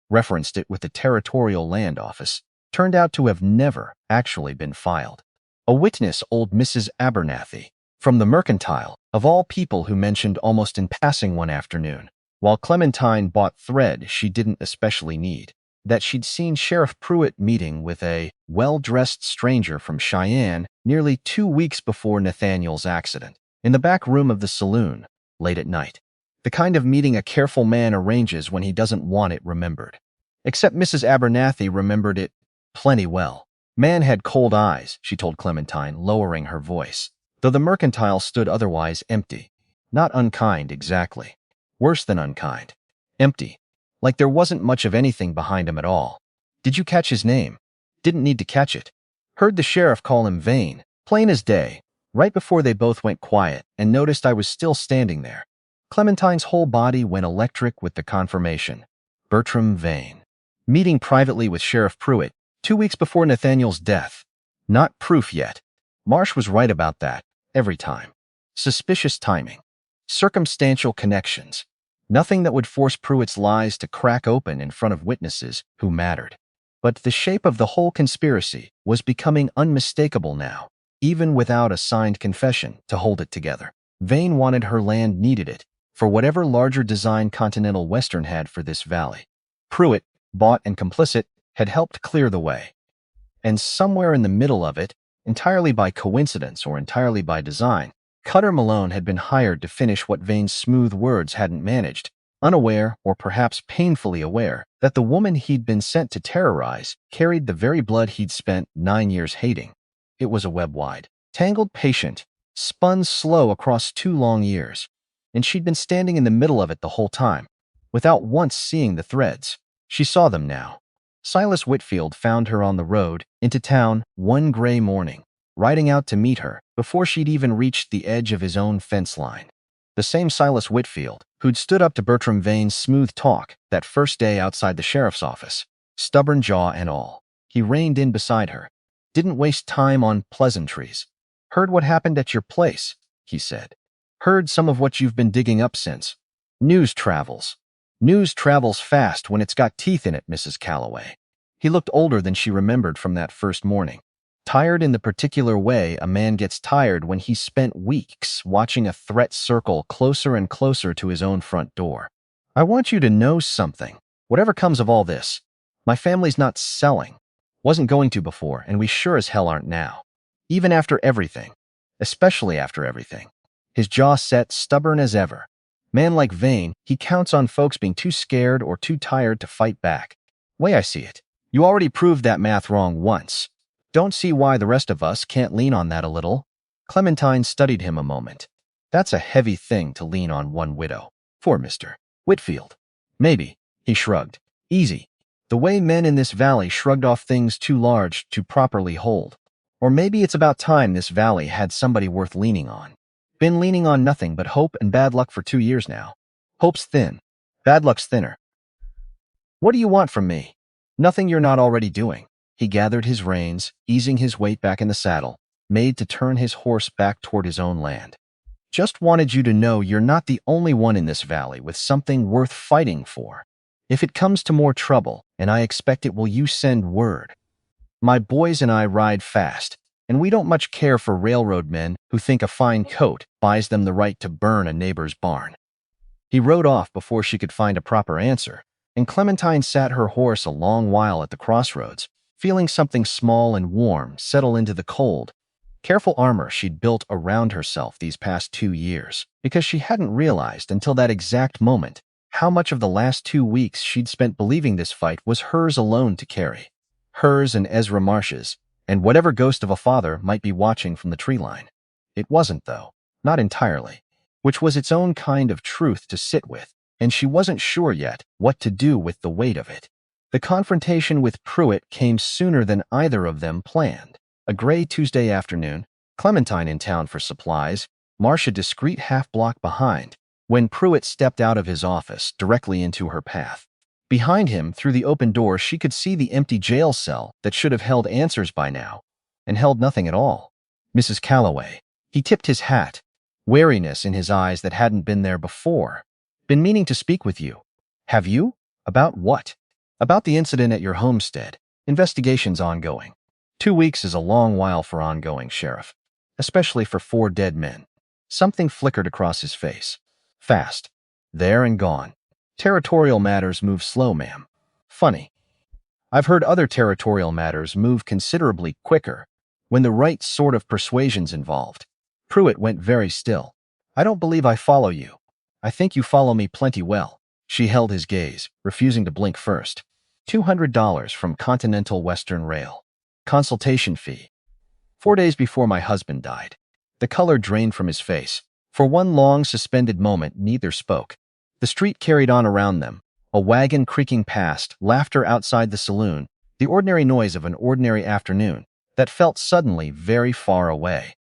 referenced it with the Territorial Land Office, turned out to have never actually been filed. A witness, old Mrs. Abernathy, from the Mercantile, of all people, who mentioned almost in passing one afternoon, while Clementine bought thread she didn't especially need, that she'd seen Sheriff Pruitt meeting with a well-dressed stranger from Cheyenne nearly 2 weeks before Nathaniel's accident, in the back room of the saloon, late at night. The kind of meeting a careful man arranges when he doesn't want it remembered. Except Mrs. Abernathy remembered it plenty well. Man had cold eyes, she told Clementine, lowering her voice, though the Mercantile stood otherwise empty. Not unkind, exactly. Worse than unkind. Empty. Like there wasn't much of anything behind him at all. "Did you catch his name?" "Didn't need to catch it. Heard the sheriff call him Vane, plain as day, right before they both went quiet, and noticed I was still standing there." Clementine's whole body went electric with the confirmation. Bertram Vane. Meeting privately with Sheriff Pruitt 2 weeks before Nathaniel's death. Not proof yet. Marsh was right about that, every time. Suspicious timing. Circumstantial connections. Nothing that would force Pruitt's lies to crack open in front of witnesses who mattered. But the shape of the whole conspiracy was becoming unmistakable now, even without a signed confession to hold it together. Vane wanted her land, needed it, for whatever larger design Continental Western had for this valley. Pruitt, bought and complicit, had helped clear the way. And somewhere in the middle of it, entirely by coincidence or entirely by design, Cutter Malone had been hired to finish what Vane's smooth words hadn't managed, unaware, or perhaps painfully aware, that the woman he'd been sent to terrorize carried the very blood he'd spent 9 years hating. It was a web-wide, tangled patient, spun slow across 2 long years, and she'd been standing in the middle of it the whole time, without once seeing the threads. She saw them now. Silas Whitfield found her on the road into town one gray morning, riding out to meet her before she'd even reached the edge of his own fence line. The same Silas Whitfield who'd stood up to Bertram Vane's smooth talk that first day outside the sheriff's office, stubborn jaw and all. He reined in beside her, didn't waste time on pleasantries. "Heard what happened at your place," he said. "Heard some of what you've been digging up since. News travels. News travels fast when it's got teeth in it, Mrs. Calloway." He looked older than she remembered from that first morning. Tired in the particular way a man gets tired when he's spent weeks watching a threat circle closer and closer to his own front door. I want you to know something. Whatever comes of all this, my family's not selling. Wasn't going to before, and we sure as hell aren't now. Even after everything. Especially after everything. His jaw set, stubborn as ever. Man like Vane, he counts on folks being too scared or too tired to fight back. Way I see it, you already proved that math wrong once. Don't see why the rest of us can't lean on that a little. Clementine studied him a moment. That's a heavy thing to lean on one widow. For Mr. Whitfield. Maybe, he shrugged. Easy. The way men in this valley shrugged off things too large to properly hold. Or maybe it's about time this valley had somebody worth leaning on. Been leaning on nothing but hope and bad luck for 2 years now. Hope's thin. Bad luck's thinner. What do you want from me? Nothing you're not already doing. He gathered his reins, easing his weight back in the saddle, made to turn his horse back toward his own land. Just wanted you to know you're not the only one in this valley with something worth fighting for. If it comes to more trouble, and I expect it, will you send word? My boys and I ride fast, and we don't much care for railroad men who think a fine coat buys them the right to burn a neighbor's barn. He rode off before she could find a proper answer, and Clementine sat her horse a long while at the crossroads, feeling something small and warm settle into the cold. Careful armor she'd built around herself these past 2 years, because she hadn't realized until that exact moment how much of the last 2 weeks she'd spent believing this fight was hers alone to carry. Hers and Ezra Marsh's, and whatever ghost of a father might be watching from the tree line. It wasn't, though, not entirely, which was its own kind of truth to sit with, and she wasn't sure yet what to do with the weight of it. The confrontation with Pruitt came sooner than either of them planned. A gray Tuesday afternoon, Clementine in town for supplies, Marsh a discreet half-block behind, when Pruitt stepped out of his office directly into her path. Behind him, through the open door, she could see the empty jail cell that should have held answers by now, and held nothing at all. Mrs. Calloway. He tipped his hat, wariness in his eyes that hadn't been there before. Been meaning to speak with you. Have you? About what? About the incident at your homestead. Investigation's ongoing. 2 weeks is a long while for ongoing, Sheriff. Especially for 4 dead men. Something flickered across his face. Fast. There and gone. Territorial matters move slow, ma'am. Funny. I've heard other territorial matters move considerably quicker when the right sort of persuasion's involved. Pruitt went very still. I don't believe I follow you. I think you follow me plenty well. She held his gaze, refusing to blink first. $200 from Continental Western Rail. Consultation fee. 4 days before my husband died. The color drained from his face. For one long, suspended moment, neither spoke. The street carried on around them, a wagon creaking past, laughter outside the saloon, the ordinary noise of an ordinary afternoon that felt suddenly very far away.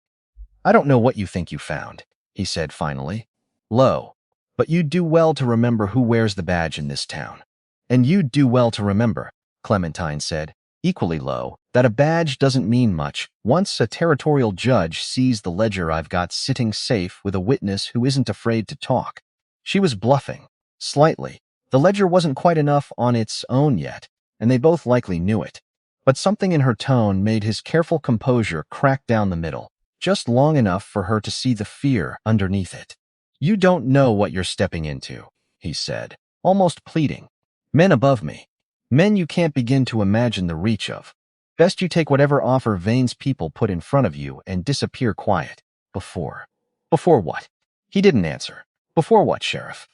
I don't know what you think you found, he said finally. Low. But you'd do well to remember who wears the badge in this town. And you'd do well to remember, Clementine said, equally low, that a badge doesn't mean much once a territorial judge sees the ledger I've got sitting safe with a witness who isn't afraid to talk. She was bluffing, slightly. The ledger wasn't quite enough on its own yet, and they both likely knew it. But something in her tone made his careful composure crack down the middle, just long enough for her to see the fear underneath it. You don't know what you're stepping into, he said, almost pleading. Men above me. Men you can't begin to imagine the reach of. Best you take whatever offer Vane's people put in front of you and disappear quiet. Before. Before what? He didn't answer. Before what, Sheriff?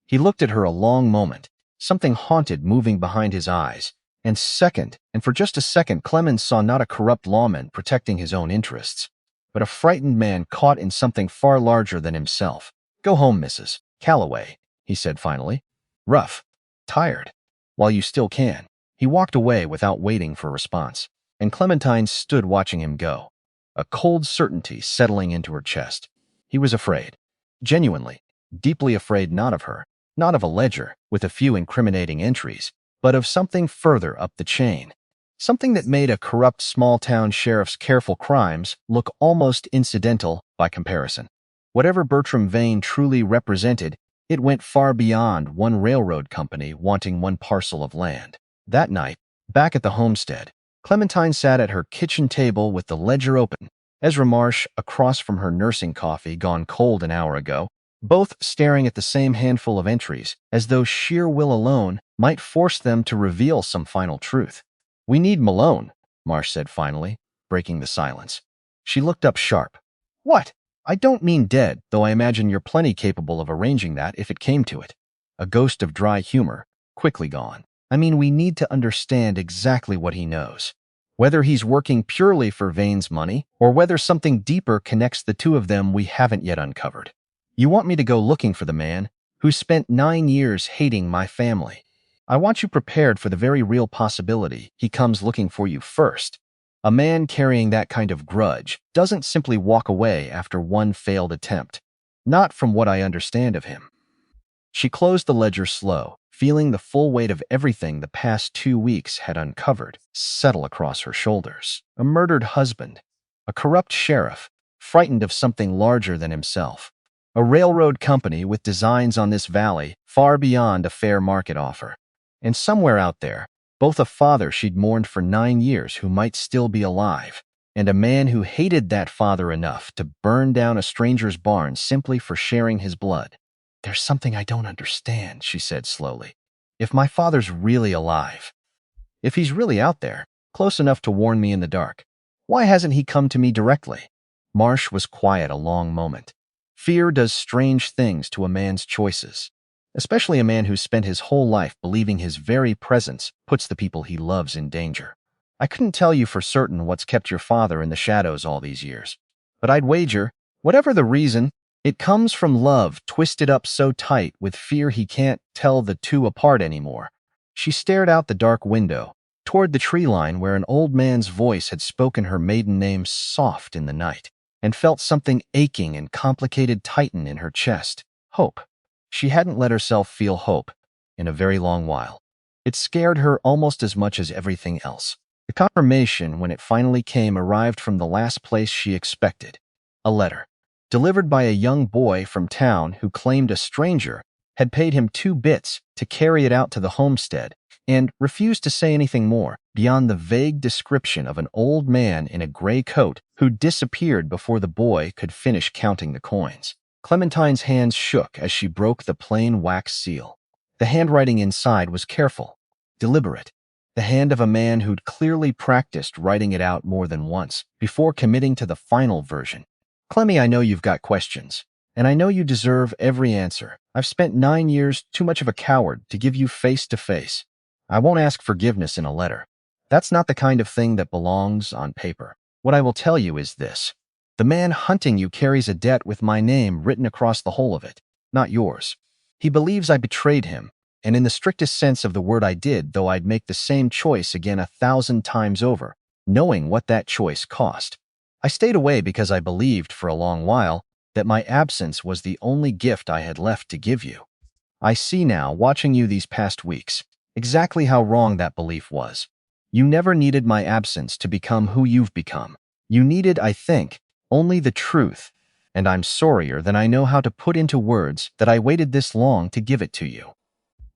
He looked at her a long moment, something haunted moving behind his eyes, and for just a second, Clemens saw not a corrupt lawman protecting his own interests, but a frightened man caught in something far larger than himself. Go home, Mrs. Calloway, he said finally. Rough. Tired. While you still can. He walked away without waiting for a response, and Clementine stood watching him go, a cold certainty settling into her chest. He was afraid. Genuinely, deeply afraid, not of her, not of a ledger with a few incriminating entries, but of something further up the chain. Something that made a corrupt small-town sheriff's careful crimes look almost incidental by comparison. Whatever Bertram Vane truly represented, it went far beyond one railroad company wanting one parcel of land. That night, Back at the homestead, Clementine sat at her kitchen table with the ledger open, Ezra Marsh across from her nursing coffee gone cold an hour ago, both staring at the same handful of entries, as though sheer will alone might force them to reveal some final truth. "We need Malone," Marsh said finally, breaking the silence. She looked up sharp. "What? I don't mean dead, though I imagine you're plenty capable of arranging that if it came to it." A ghost of dry humor, quickly gone. "I mean, we need to understand exactly what he knows. Whether he's working purely for Vane's money, or whether something deeper connects the two of them we haven't yet uncovered. You want me to go looking for the man who spent 9 years hating my family. I want you prepared for the very real possibility he comes looking for you first. A man carrying that kind of grudge doesn't simply walk away after one failed attempt. Not from what I understand of him." She closed the ledger slow, feeling the full weight of everything the past 2 weeks had uncovered settle across her shoulders. A murdered husband, a corrupt sheriff, frightened of something larger than himself, a railroad company with designs on this valley far beyond a fair market offer, and somewhere out there, both a father she'd mourned for 9 years who might still be alive, and a man who hated that father enough to burn down a stranger's barn simply for sharing his blood. "There's something I don't understand," she said slowly. "If my father's really alive, if he's really out there, close enough to warn me in the dark, why hasn't he come to me directly?" Marsh was quiet a long moment. Fear does strange things to a man's choices, especially a man who's spent his whole life believing his very presence puts the people he loves in danger. "I couldn't tell you for certain what's kept your father in the shadows all these years, but I'd wager, whatever the reason, it comes from love twisted up so tight with fear he can't tell the two apart anymore." She stared out the dark window, toward the tree line where an old man's voice had spoken her maiden name soft in the night, and felt something aching and complicated tighten in her chest. Hope. She hadn't let herself feel hope in a very long while. It scared her almost as much as everything else. The confirmation, when it finally came, arrived from the last place she expected. A letter, delivered by a young boy from town who claimed a stranger had paid him 2 bits to carry it out to the homestead, and refused to say anything more beyond the vague description of an old man in a gray coat who disappeared before the boy could finish counting the coins. Clementine's hands shook as she broke the plain wax seal. The handwriting inside was careful, deliberate, the hand of a man who'd clearly practiced writing it out more than once before committing to the final version. "Clemmy, I know you've got questions, and I know you deserve every answer. I've spent 9 years too much of a coward to give you face to face. I won't ask forgiveness in a letter. That's not the kind of thing that belongs on paper. What I will tell you is this. The man hunting you carries a debt with my name written across the whole of it, not yours. He believes I betrayed him, and in the strictest sense of the word I did, though I'd make the same choice again 1,000 times over, knowing what that choice cost. I stayed away because I believed for a long while that my absence was the only gift I had left to give you. I see now, watching you these past weeks, exactly how wrong that belief was. You never needed my absence to become who you've become. You needed, I think, only the truth, and I'm sorrier than I know how to put into words that I waited this long to give it to you.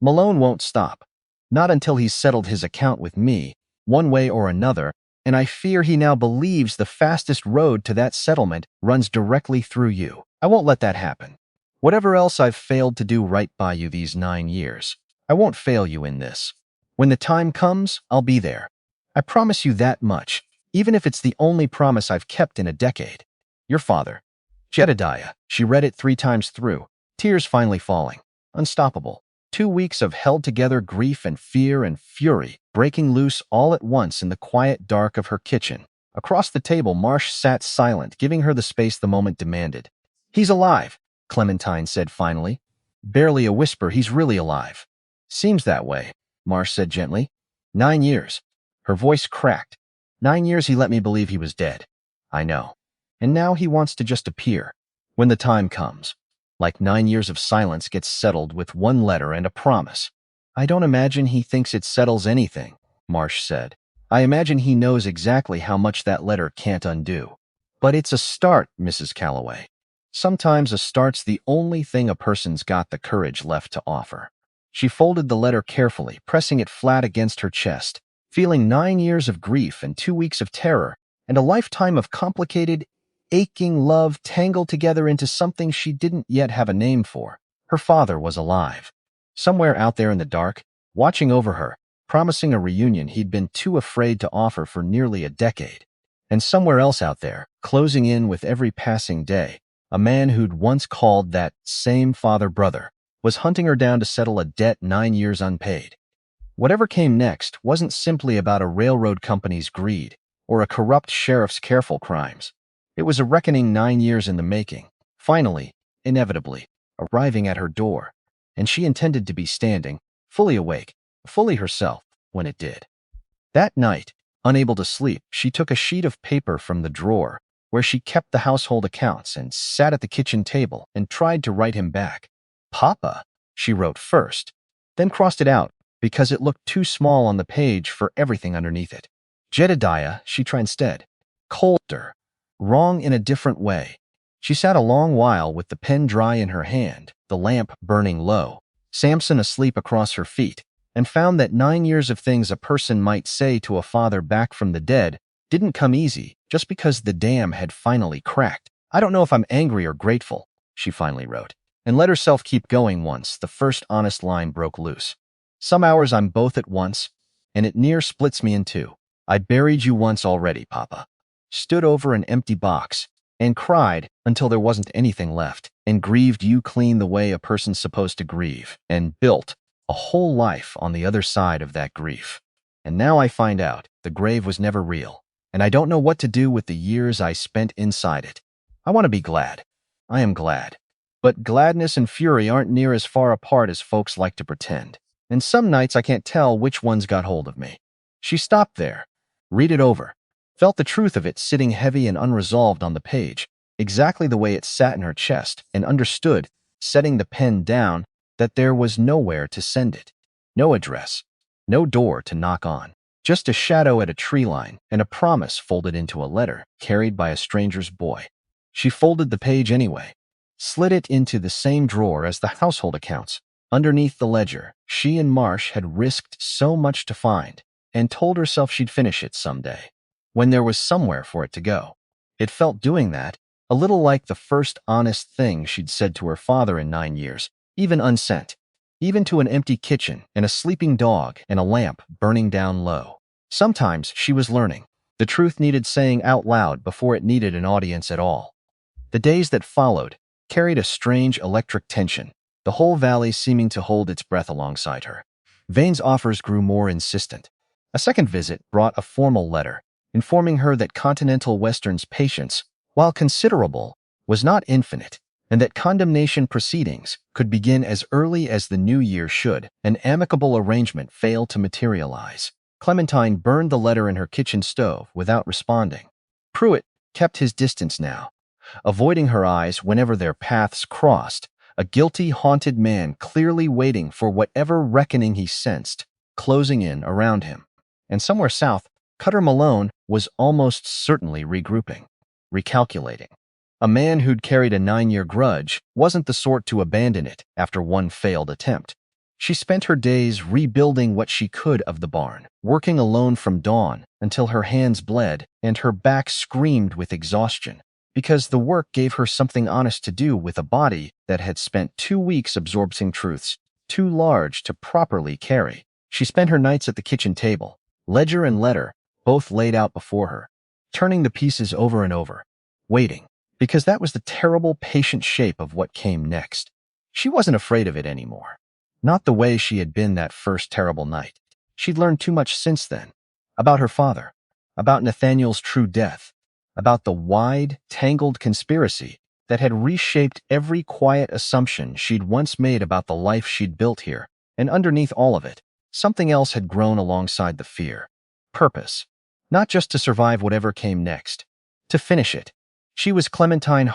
Malone won't stop. Not until he's settled his account with me, one way or another, and I fear he now believes the fastest road to that settlement runs directly through you. I won't let that happen. Whatever else I've failed to do right by you these 9 years, I won't fail you in this. When the time comes, I'll be there. I promise you that much, even if it's the only promise I've kept in a decade. Your father, Jedediah." She read it 3 times through, tears finally falling. Unstoppable. 2 weeks of held-together grief and fear and fury breaking loose all at once in the quiet dark of her kitchen. Across the table, Marsh sat silent, giving her the space the moment demanded. "He's alive," Clementine said finally. Barely a whisper. "He's really alive." "Seems that way," Marsh said gently. 9 years. Her voice cracked. 9 years he let me believe he was dead. I know. And now he wants to just appear. When the time comes. Like 9 years of silence gets settled with one letter and a promise. "I don't imagine he thinks it settles anything," Marsh said. "I imagine he knows exactly how much that letter can't undo. But it's a start, Mrs. Calloway. Sometimes a start's the only thing a person's got the courage left to offer." She folded the letter carefully, pressing it flat against her chest, feeling 9 years of grief and 2 weeks of terror, and a lifetime of complicated, aching love tangled together into something she didn't yet have a name for. Her father was alive, somewhere out there in the dark, watching over her, promising a reunion he'd been too afraid to offer for nearly a decade. And somewhere else out there, closing in with every passing day, a man who'd once called that same father brother was hunting her down to settle a debt 9 years unpaid. Whatever came next wasn't simply about a railroad company's greed or a corrupt sheriff's careful crimes. It was a reckoning 9 years in the making, finally, inevitably, arriving at her door, and she intended to be standing, fully awake, fully herself, when it did. That night, unable to sleep, she took a sheet of paper from the drawer where she kept the household accounts and sat at the kitchen table and tried to write him back. "Papa," she wrote first, then crossed it out because it looked too small on the page for everything underneath it. "Jedediah," she tried instead. Colder. Wrong in a different way. She sat a long while with the pen dry in her hand, the lamp burning low, Samson asleep across her feet, and found that 9 years of things a person might say to a father back from the dead didn't come easy just because the dam had finally cracked. "I don't know if I'm angry or grateful," she finally wrote, and let herself keep going once the first honest line broke loose. "Some hours I'm both at once, and it near splits me in two. I buried you once already, Papa." Stood over an empty box, and cried until there wasn't anything left, and grieved you clean the way a person's supposed to grieve, and built a whole life on the other side of that grief. And now I find out the grave was never real, and I don't know what to do with the years I spent inside it. I want to be glad. I am glad. But gladness and fury aren't near as far apart as folks like to pretend, and some nights I can't tell which one's got hold of me." She stopped there, read it over, felt the truth of it sitting heavy and unresolved on the page, exactly the way it sat in her chest, and understood, setting the pen down, that there was nowhere to send it. No address, no door to knock on, just a shadow at a tree line and a promise folded into a letter carried by a stranger's boy. She folded the page anyway, slid it into the same drawer as the household accounts, underneath the ledger she and Marsh had risked so much to find, and told herself she'd finish it someday, when there was somewhere for it to go. It felt doing that a little like the first honest thing she'd said to her father in 9 years, even unsent, even to an empty kitchen and a sleeping dog and a lamp burning down low. Sometimes she was learning. The truth needed saying out loud before it needed an audience at all. The days that followed carried a strange electric tension, the whole valley seeming to hold its breath alongside her. Vane's offers grew more insistent. A second visit brought a formal letter, informing her that Continental Western's patience, while considerable, was not infinite, and that condemnation proceedings could begin as early as the new year should an amicable arrangement fail to materialize. Clementine burned the letter in her kitchen stove without responding. Pruitt kept his distance now, avoiding her eyes whenever their paths crossed, a guilty, haunted man clearly waiting for whatever reckoning he sensed, closing in around him. And somewhere south, Cutter Malone was almost certainly regrouping, recalculating. A man who'd carried a 9-year grudge wasn't the sort to abandon it after one failed attempt. She spent her days rebuilding what she could of the barn, working alone from dawn until her hands bled and her back screamed with exhaustion, because the work gave her something honest to do with a body that had spent 2 weeks absorbing truths too large to properly carry. She spent her nights at the kitchen table, ledger and letter both laid out before her, turning the pieces over and over, waiting, because that was the terrible, patient shape of what came next. She wasn't afraid of it anymore. Not the way she had been that first terrible night. She'd learned too much since then. About her father, about Nathaniel's true death, about the wide, tangled conspiracy that had reshaped every quiet assumption she'd once made about the life she'd built here, and underneath all of it, something else had grown alongside the fear. Purpose. Not just to survive whatever came next, to finish it. She was Clementine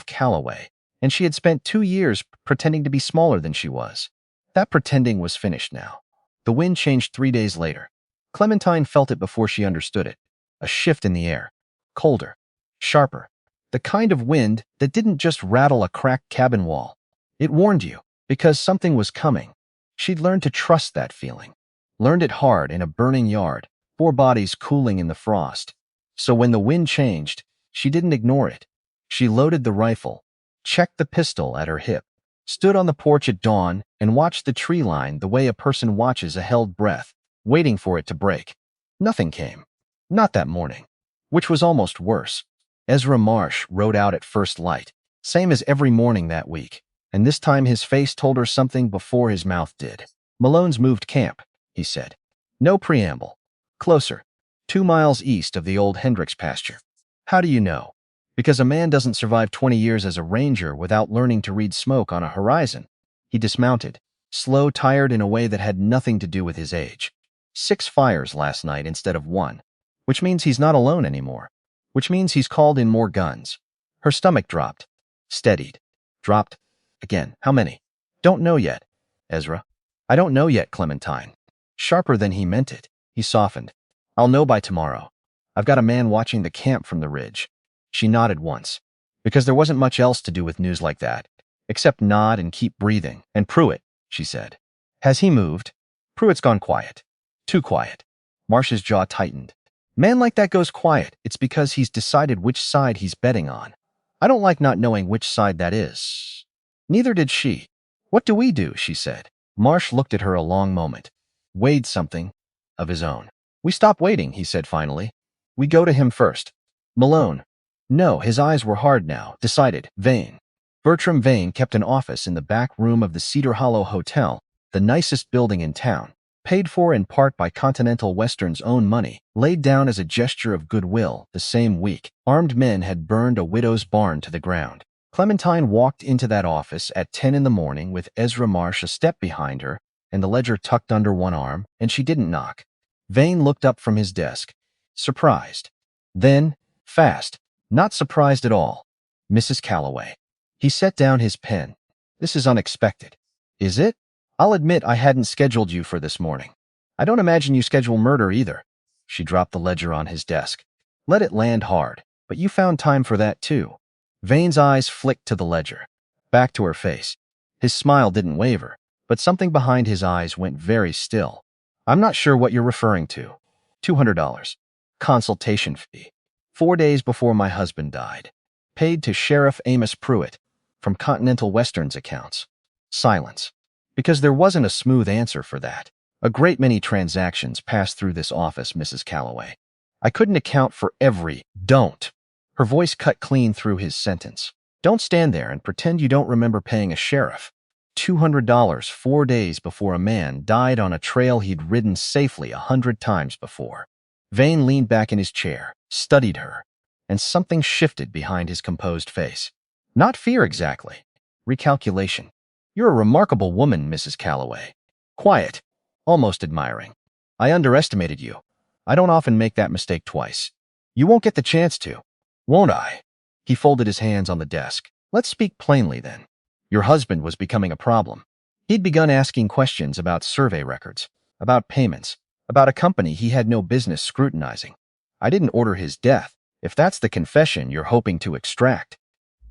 Calloway, and she had spent 2 years pretending to be smaller than she was. That pretending was finished now. The wind changed 3 days later. Clementine felt it before she understood it. A shift in the air. Colder. Sharper. The kind of wind that didn't just rattle a cracked cabin wall. It warned you, because something was coming. She'd learned to trust that feeling. Learned it hard in a burning yard, 4 bodies cooling in the frost. So when the wind changed, she didn't ignore it. She loaded the rifle, checked the pistol at her hip, stood on the porch at dawn, and watched the tree line the way a person watches a held breath, waiting for it to break. Nothing came. Not that morning. Which was almost worse. Ezra Marsh rode out at first light, same as every morning that week, and this time his face told her something before his mouth did. "Malone's moved camp," he said. No preamble. "Closer. 2 miles east of the old Hendricks pasture." "How do you know?" "Because a man doesn't survive 20 years as a ranger without learning to read smoke on a horizon." He dismounted, slow, tired in a way that had nothing to do with his age. 6 fires last night instead of 1. Which means he's not alone anymore. Which means he's called in more guns. Her stomach dropped. Steadied. Dropped. Again. "How many?" "Don't know yet, Ezra." "I don't know yet, Clementine." Sharper than he meant it, he softened. "I'll know by tomorrow. I've got a man watching the camp from the ridge." She nodded once, because there wasn't much else to do with news like that, except nod and keep breathing. "And Pruitt," she said. "Has he moved?" "Pruitt's gone quiet." "Too quiet." Marsh's jaw tightened. "Man like that goes quiet. It's because he's decided which side he's betting on." "I don't like not knowing which side that is." Neither did she. "What do we do?" she said. Marsh looked at her a long moment. Weighed something of his own. "We stop waiting," he said finally. "We go to him first." "Malone." No, his eyes were hard now. "Decided. Vane." Bertram Vane kept an office in the back room of the Cedar Hollow Hotel, the nicest building in town. Paid for in part by Continental Western's own money, laid down as a gesture of goodwill. The same week, armed men had burned a widow's barn to the ground. Clementine walked into that office at 10 in the morning with Ezra Marsh a step behind her and the ledger tucked under one arm, and she didn't knock. Vane looked up from his desk, surprised. Then, fast, not surprised at all. "Mrs. Calloway." He set down his pen. "This is unexpected." "Is it? I'll admit I hadn't scheduled you for this morning. I don't imagine you schedule murder either." She dropped the ledger on his desk. "Let it land hard, but you found time for that too." Vane's eyes flicked to the ledger, back to her face. His smile didn't waver, but something behind his eyes went very still. "I'm not sure what you're referring to." $200. Consultation fee. 4 days before my husband died. Paid to Sheriff Amos Pruitt from Continental Western's accounts. Silence. Because there wasn't a smooth answer for that. "A great many transactions passed through this office, Mrs. Calloway. I couldn't account for every—" "Don't." Her voice cut clean through his sentence. "Don't stand there and pretend you don't remember paying a sheriff. $200 4 days before a man died on a trail he'd ridden safely 100 times before." Vane leaned back in his chair, studied her, and something shifted behind his composed face. Not fear exactly. Recalculation. "You're a remarkable woman, Mrs. Calloway. Quiet, almost admiring. I underestimated you. I don't often make that mistake twice. You won't get the chance to." "Won't I?" He folded his hands on the desk. "Let's speak plainly then. Your husband was becoming a problem. He'd begun asking questions about survey records, about payments, about a company he had no business scrutinizing. I didn't order his death, if that's the confession you're hoping to extract.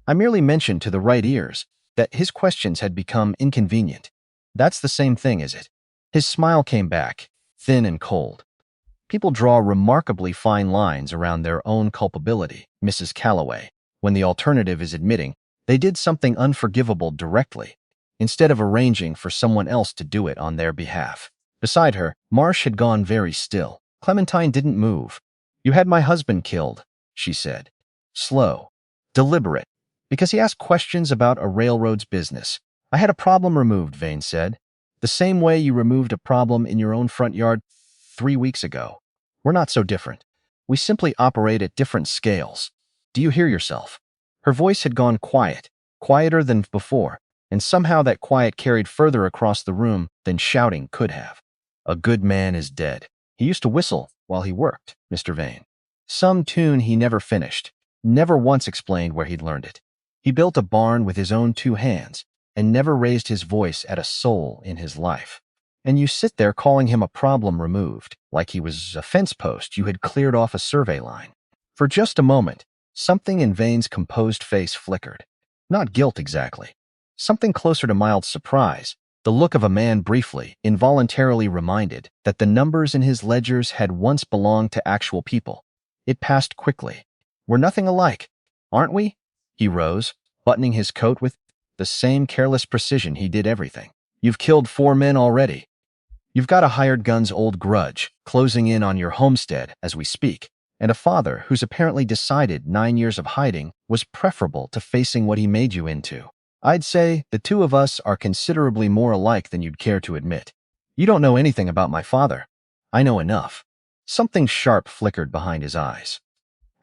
I merely mentioned to the right ears that his questions had become inconvenient. That's the same thing, is it?" His smile came back, thin and cold. "People draw remarkably fine lines around their own culpability, Mrs. Calloway, when the alternative is admitting they did something unforgivable directly, instead of arranging for someone else to do it on their behalf." Beside her, Marsh had gone very still. Clementine didn't move. "You had my husband killed," she said. Slow, deliberate, because he asked questions about a railroad's business. "I had a problem removed," Vane said. "The same way you removed a problem in your own front yard 3 weeks ago. We're not so different. We simply operate at different scales. Do you hear yourself?" Her voice had gone quiet, quieter than before, and somehow that quiet carried further across the room than shouting could have. "A good man is dead. He used to whistle while he worked, Mr. Vane. Some tune he never finished, never once explained where he'd learned it. He built a barn with his own 2 hands and never raised his voice at a soul in his life. And you sit there calling him a problem removed, like he was a fence post you had cleared off a survey line." For just a moment, something in Vane's composed face flickered. Not guilt exactly. Something closer to mild surprise, The look of a man briefly, involuntarily reminded that the numbers in his ledgers had once belonged to actual people. It passed quickly. We're nothing alike, aren't we? He rose, buttoning his coat with the same careless precision he did everything. You've killed 4 men already. You've got a hired gun's old grudge closing in on your homestead as we speak, and a father who's apparently decided 9 years of hiding was preferable to facing what he made you into. I'd say the two of us are considerably more alike than you'd care to admit. You don't know anything about my father. I know enough. Something sharp flickered behind his eyes.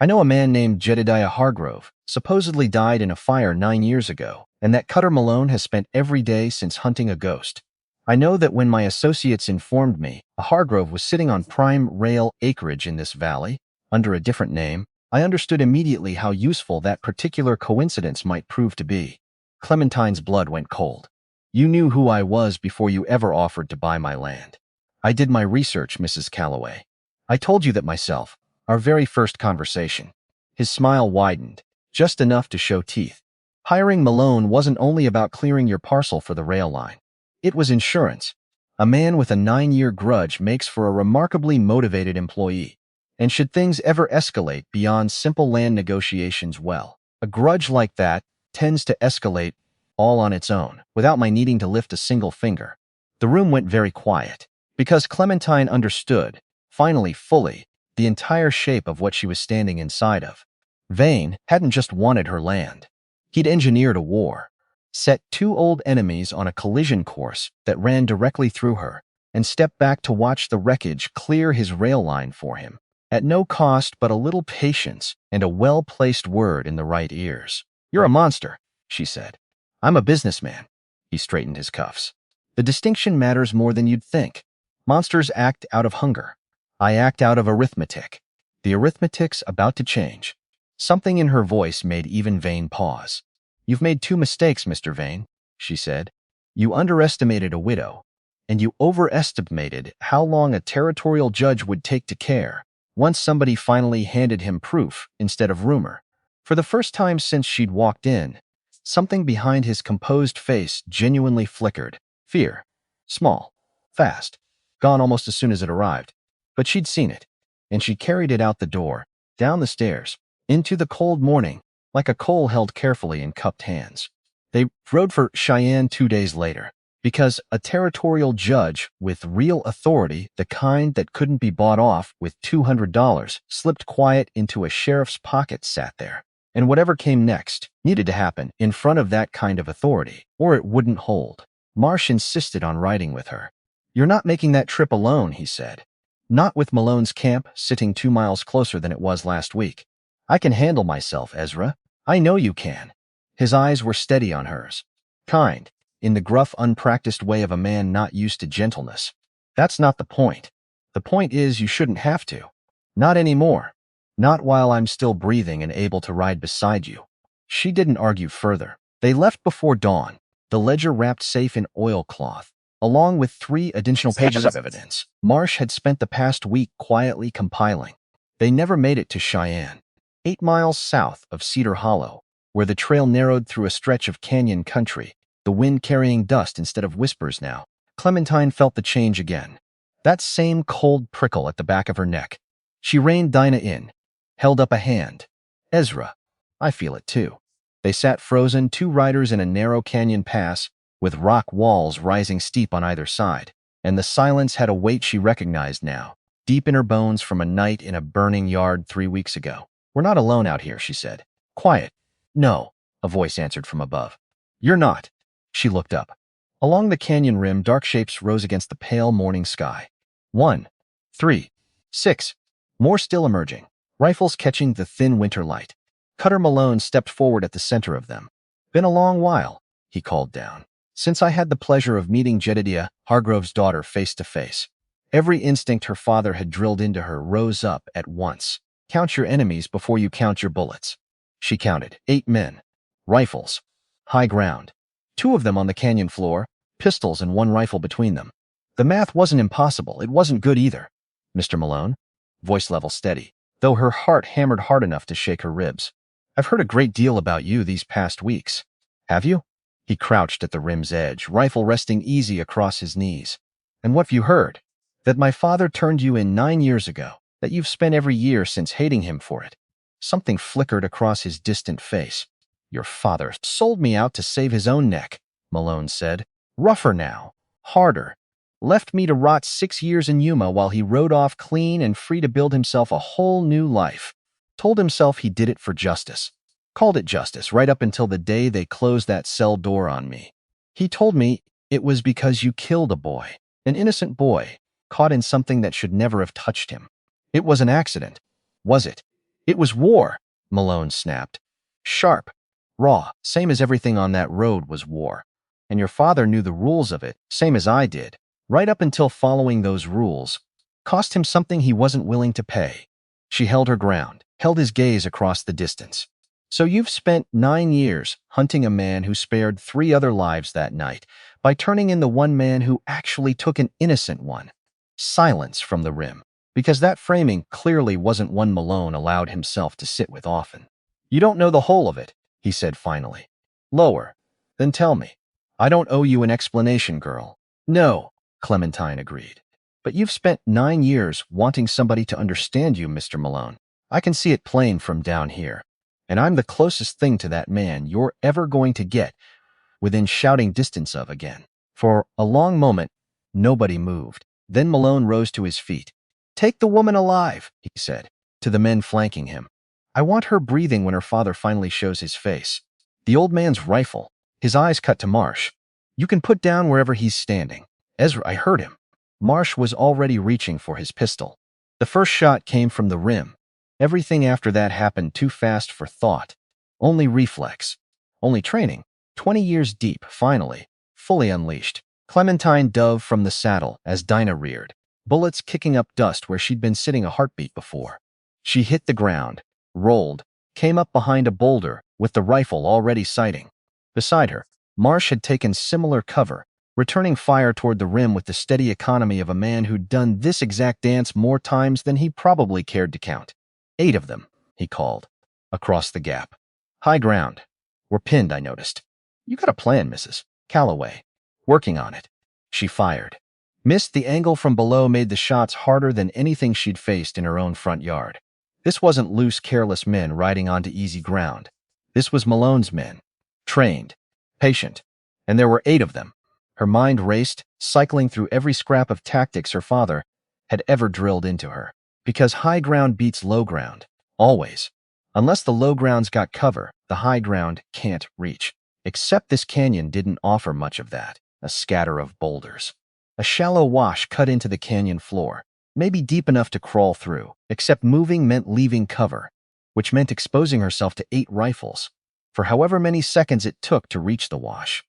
I know a man named Jedediah Hargrove supposedly died in a fire 9 years ago, and that Cutter Malone has spent every day since hunting a ghost. I know that when my associates informed me a Hargrove was sitting on prime rail acreage in this valley, under a different name, I understood immediately how useful that particular coincidence might prove to be. Clementine's blood went cold. You knew who I was before you ever offered to buy my land. I did my research, Mrs. Calloway. I told you that myself, our very first conversation. His smile widened, just enough to show teeth. Hiring Malone wasn't only about clearing your parcel for the rail line. It was insurance. A man with a 9-year grudge makes for a remarkably motivated employee. And should things ever escalate beyond simple land negotiations, well, a grudge like that tends to escalate all on its own, without my needing to lift a single finger. The room went very quiet, because Clementine understood, finally fully, the entire shape of what she was standing inside of. Vane hadn't just wanted her land. He'd engineered a war, set 2 old enemies on a collision course that ran directly through her, and stepped back to watch the wreckage clear his rail line for him, at no cost but a little patience and a well-placed word in the right ears. You're a monster, she said. I'm a businessman. He straightened his cuffs. The distinction matters more than you'd think. Monsters act out of hunger. I act out of arithmetic. The arithmetic's about to change. Something in her voice made even Vane pause. You've made 2 mistakes, Mr. Vane, she said. You underestimated a widow, and you overestimated how long a territorial judge would take to care once somebody finally handed him proof instead of rumor. For the first time since she'd walked in, something behind his composed face genuinely flickered. Fear. Small. Fast. Gone almost as soon as it arrived. But she'd seen it, and she carried it out the door, down the stairs, into the cold morning, like a coal held carefully in cupped hands. They rode for Cheyenne 2 days later, because a territorial judge with real authority, the kind that couldn't be bought off with $200, slipped quiet into a sheriff's pocket, sat there. And whatever came next needed to happen in front of that kind of authority, or it wouldn't hold. Marsh insisted on riding with her. You're not making that trip alone, he said. Not with Malone's camp sitting 2 miles closer than it was last week. I can handle myself, Ezra. I know you can. His eyes were steady on hers. Kind, in the gruff, unpracticed way of a man not used to gentleness. That's not the point. The point is you shouldn't have to. Not anymore. Not while I'm still breathing and able to ride beside you. She didn't argue further. They left before dawn, the ledger wrapped safe in oilcloth, along with 3 additional pages of evidence Marsh had spent the past week quietly compiling. They never made it to Cheyenne, 8 miles south of Cedar Hollow, where the trail narrowed through a stretch of canyon country, the wind carrying dust instead of whispers now. Clementine felt the change again. That same cold prickle at the back of her neck. She reined Dinah in, held up a hand. Ezra, I feel it too. They sat frozen, 2 riders in a narrow canyon pass, with rock walls rising steep on either side, and the silence had a weight she recognized now, deep in her bones from a night in a burning yard 3 weeks ago. We're not alone out here, she said. Quiet. No, a voice answered from above. You're not. She looked up. Along the canyon rim, dark shapes rose against the pale morning sky. 1, 3, 6. More still emerging, rifles catching the thin winter light. Cutter Malone stepped forward at the center of them. Been a long while, he called down, since I had the pleasure of meeting Jedediah Hargrove's daughter face to face. Every instinct her father had drilled into her rose up at once. Count your enemies before you count your bullets. She counted 8 men. Rifles. High ground. 2 of them on the canyon floor, pistols and 1 rifle between them. The math wasn't impossible. It wasn't good either. Mr. Malone, voice level steady, though her heart hammered hard enough to shake her ribs. I've heard a great deal about you these past weeks. Have you? He crouched at the rim's edge, rifle resting easy across his knees. "And what have you heard? That my father turned you in 9 years ago, that you've spent every year since hating him for it." Something flickered across his distant face. "Your father sold me out to save his own neck," Malone said. "Rougher now. Harder. Left me to rot 6 years in Yuma while he rode off clean and free to build himself a whole new life. Told himself he did it for justice. Called it justice right up until the day they closed that cell door on me. He told me it was because you killed a boy, an innocent boy, caught in something that should never have touched him. It was an accident. Was it? It was war," Malone snapped. "Sharp. Raw. Same as everything on that road was war. And your father knew the rules of it, same as I did. Right up until following those rules cost him something he wasn't willing to pay." She held her ground, held his gaze across the distance. "So you've spent 9 years hunting a man who spared 3 other lives that night by turning in the one man who actually took an innocent one." Silence from the rim, because that framing clearly wasn't one Malone allowed himself to sit with often. "You don't know the whole of it," he said finally. "Lower. Then tell me." "I don't owe you an explanation, girl." "No," Clementine agreed. "But you've spent 9 years wanting somebody to understand you, Mr. Malone. I can see it plain from down here. And I'm the closest thing to that man you're ever going to get within shouting distance of again." For a long moment, nobody moved. Then Malone rose to his feet. "Take the woman alive," he said, to the men flanking him. "I want her breathing when her father finally shows his face." The old man's rifle, his eyes cut to Marsh. "You can put down wherever he's standing." "Ezra, I heard him." Marsh was already reaching for his pistol. The first shot came from the rim. Everything after that happened too fast for thought. Only reflex. Only training. 20 years deep, finally. Fully unleashed. Clementine dove from the saddle as Dinah reared, bullets kicking up dust where she'd been sitting a heartbeat before. She hit the ground, rolled, came up behind a boulder with the rifle already sighting. Beside her, Marsh had taken similar cover, returning fire toward the rim with the steady economy of a man who'd done this exact dance more times than he probably cared to count. 8 of them, he called, across the gap. "High ground. We're pinned, I noticed." "You got a plan, Mrs. Calloway." "Working on it." She fired. Missed. The angle from below made the shots harder than anything she'd faced in her own front yard. This wasn't loose, careless men riding onto easy ground. This was Malone's men. Trained. Patient. And there were 8 of them. Her mind raced, cycling through every scrap of tactics her father had ever drilled into her. Because high ground beats low ground. Always. Unless the low ground's got cover, the high ground can't reach. Except this canyon didn't offer much of that. A scatter of boulders. A shallow wash cut into the canyon floor, maybe deep enough to crawl through, except moving meant leaving cover, which meant exposing herself to 8 rifles, for however many seconds it took to reach the wash.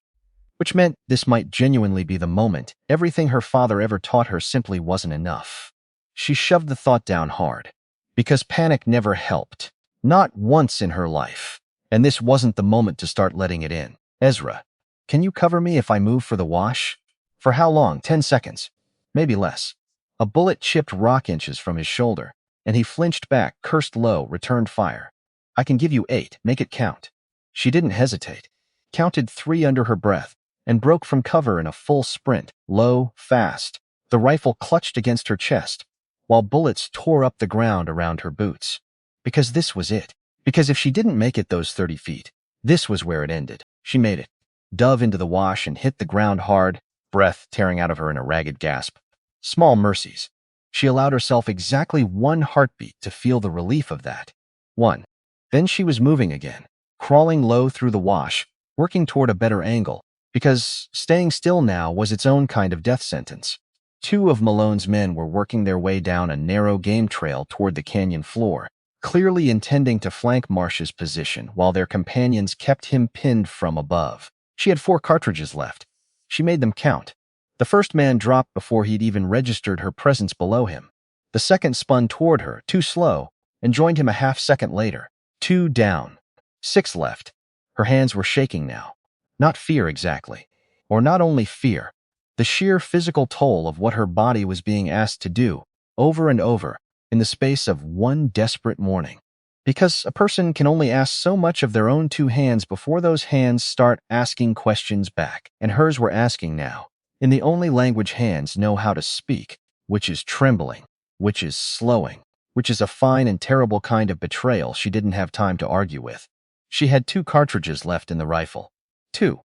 Which meant this might genuinely be the moment everything her father ever taught her simply wasn't enough. She shoved the thought down hard, because panic never helped. Not once in her life. And this wasn't the moment to start letting it in. "Ezra, can you cover me if I move for the wash?" "For how long? 10 seconds. Maybe less." A bullet chipped rock inches from his shoulder, and he flinched back, cursed low, returned fire. "I can give you 8. Make it count." She didn't hesitate. Counted 3 under her breath, and broke from cover in a full sprint, low, fast. The rifle clutched against her chest, while bullets tore up the ground around her boots. Because this was it. Because if she didn't make it those 30 feet, this was where it ended. She made it. Dove into the wash and hit the ground hard, breath tearing out of her in a ragged gasp. Small mercies. She allowed herself exactly 1 heartbeat to feel the relief of that. 1. Then she was moving again, crawling low through the wash, working toward a better angle, because staying still now was its own kind of death sentence. 2 of Malone's men were working their way down a narrow game trail toward the canyon floor, clearly intending to flank Marsh's position while their companions kept him pinned from above. She had 4 cartridges left. She made them count. The first man dropped before he'd even registered her presence below him. The second spun toward her, too slow, and joined him a half-second later. 2 down. 6 left. Her hands were shaking now. Not fear exactly. Or not only fear. The sheer physical toll of what her body was being asked to do, over and over, in the space of one desperate morning. Because a person can only ask so much of their own two hands before those hands start asking questions back, and hers were asking now, in the only language hands know how to speak, which is trembling, which is slowing, which is a fine and terrible kind of betrayal she didn't have time to argue with. She had 2 cartridges left in the rifle. 2.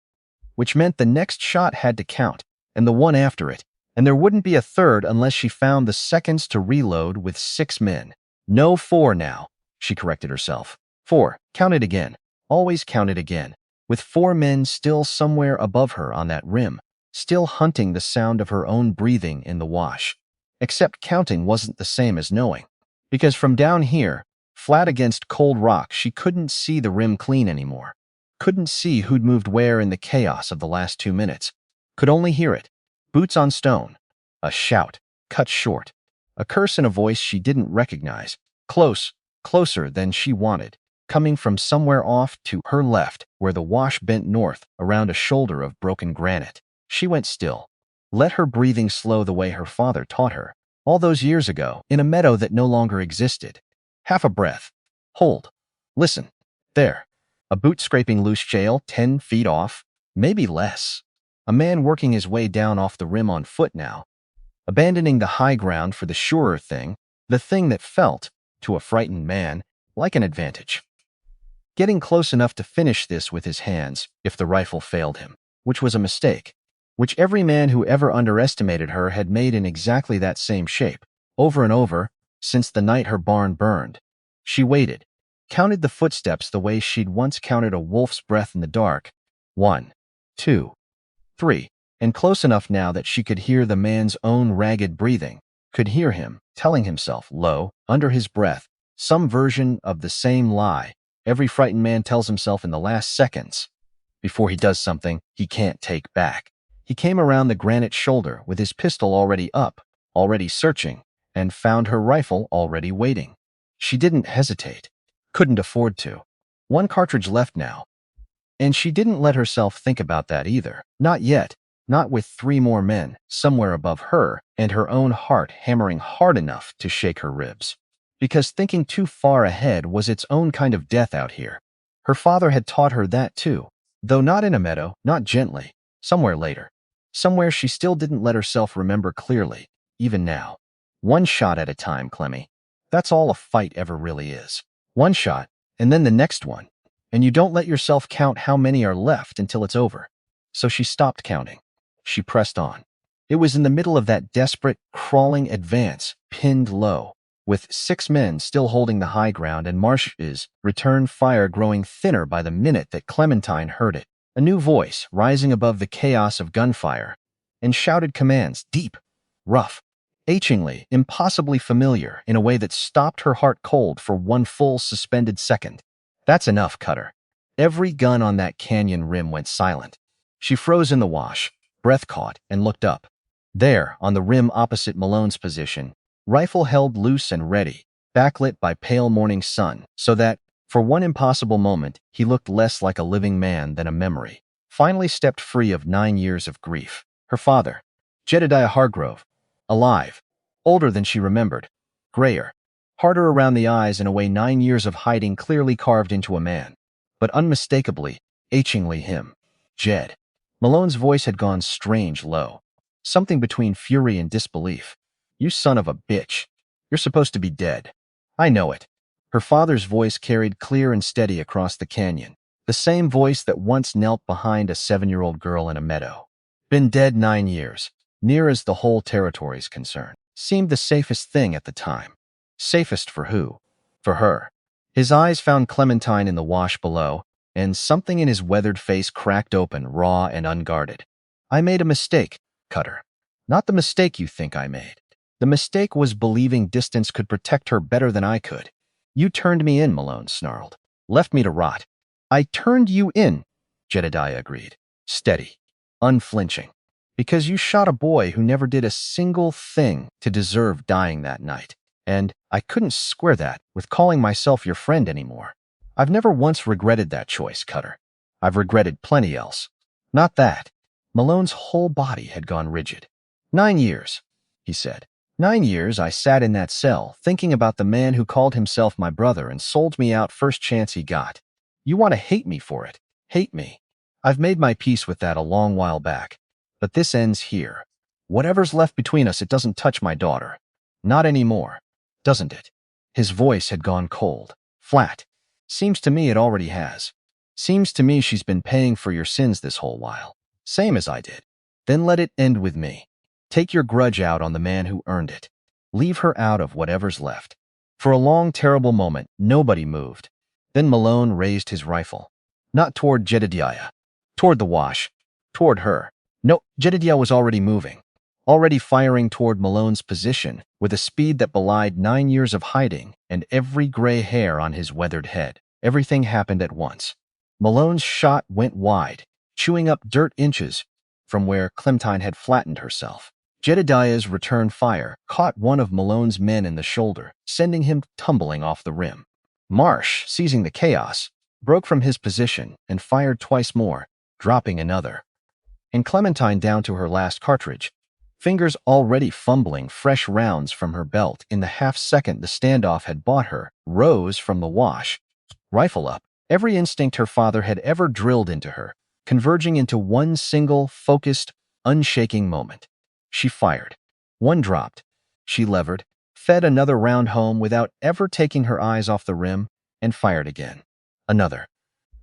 Which meant the next shot had to count, and the one after it, and there wouldn't be a third unless she found the seconds to reload with 6 men. No 4 now, she corrected herself. 4. Count it again. Always count it again. With 4 men still somewhere above her on that rim, still hunting the sound of her own breathing in the wash. Except counting wasn't the same as knowing. Because from down here, flat against cold rock, she couldn't see the rim clean anymore. Couldn't see who'd moved where in the chaos of the last 2 minutes. Could only hear it. Boots on stone. A shout, cut short. A curse in a voice she didn't recognize. Close, closer than she wanted, coming from somewhere off to her left, where the wash bent north around a shoulder of broken granite. She went still. Let her breathing slow the way her father taught her, all those years ago, in a meadow that no longer existed. Half a breath. Hold. Listen. There. A boot scraping loose shale 10 feet off, maybe less. A man working his way down off the rim on foot now, abandoning the high ground for the surer thing, the thing that felt, to a frightened man, like an advantage. Getting close enough to finish this with his hands, if the rifle failed him, which was a mistake, which every man who ever underestimated her had made in exactly that same shape, over and over, since the night her barn burned. She waited, counted the footsteps the way she'd once counted a wolf's breath in the dark. 1, 2, 3, and close enough now that she could hear the man's own ragged breathing, could hear him telling himself, low, under his breath, some version of the same lie every frightened man tells himself in the last seconds, before he does something he can't take back. He came around the granite shoulder with his pistol already up, already searching, and found her rifle already waiting. She didn't hesitate, couldn't afford to. 1 cartridge left now. And she didn't let herself think about that either. Not yet. Not with 3 more men, somewhere above her, and her own heart hammering hard enough to shake her ribs. Because thinking too far ahead was its own kind of death out here. Her father had taught her that too, though not in a meadow, not gently, somewhere later. Somewhere she still didn't let herself remember clearly, even now. 1 shot at a time, Clemmy. That's all a fight ever really is. 1 shot, and then the next one. And you don't let yourself count how many are left until it's over. So she stopped counting. She pressed on. It was in the middle of that desperate, crawling advance, pinned low, with 6 men still holding the high ground and Marsh's return fire growing thinner by the minute that Clementine heard it. A new voice rising above the chaos of gunfire, and shouted commands, deep, rough, achingly, impossibly familiar in a way that stopped her heart cold for 1 full suspended second. That's enough, Cutter. Every gun on that canyon rim went silent. She froze in the wash, breath caught, and looked up. There, on the rim opposite Malone's position, rifle held loose and ready, backlit by pale morning sun, so that, for 1 impossible moment, he looked less like a living man than a memory. Finally stepped free of 9 years of grief. Her father, Jedediah Hargrove, alive, older than she remembered, grayer, harder around the eyes in a way 9 years of hiding clearly carved into a man, but unmistakably, achingly him. Jed. Malone's voice had gone strange low, something between fury and disbelief. You son of a bitch. You're supposed to be dead. I know it. Her father's voice carried clear and steady across the canyon, the same voice that once knelt behind a 7-year-old girl in a meadow. Been dead 9 years, near as the whole territory's concerned. Seemed the safest thing at the time. Safest for who? For her. His eyes found Clementine in the wash below, and something in his weathered face cracked open, raw and unguarded. I made a mistake, Cutter. Not the mistake you think I made. The mistake was believing distance could protect her better than I could. You turned me in, Malone snarled. Left me to rot. I turned you in, Jedediah agreed. Steady. Unflinching. Because you shot a boy who never did a single thing to deserve dying that night. And I couldn't square that with calling myself your friend anymore. I've never once regretted that choice, Cutter. I've regretted plenty else. Not that. Malone's whole body had gone rigid. 9 years, he said. 9 years I sat in that cell, thinking about the man who called himself my brother and sold me out first chance he got. You want to hate me for it. Hate me. I've made my peace with that a long while back. But this ends here. Whatever's left between us, it doesn't touch my daughter. Not anymore. Doesn't it? His voice had gone cold. Flat. Seems to me it already has. Seems to me she's been paying for your sins this whole while. Same as I did. Then let it end with me. Take your grudge out on the man who earned it. Leave her out of whatever's left. For a long, terrible moment, nobody moved. Then Malone raised his rifle. Not toward Jedediah. Toward the wash. Toward her. No, Jedediah was already moving. Already firing toward Malone's position with a speed that belied 9 years of hiding and every gray hair on his weathered head. Everything happened at once. Malone's shot went wide, chewing up dirt inches from where Clementine had flattened herself. Jedediah's return fire caught one of Malone's men in the shoulder, sending him tumbling off the rim. Marsh, seizing the chaos, broke from his position and fired twice more, dropping another. And Clementine down to her last cartridge, fingers already fumbling fresh rounds from her belt in the half-second the standoff had bought her, rose from the wash, rifle up, every instinct her father had ever drilled into her, converging into one single, focused, unshaking moment. She fired. One dropped. She levered, fed another round home without ever taking her eyes off the rim, and fired again. Another.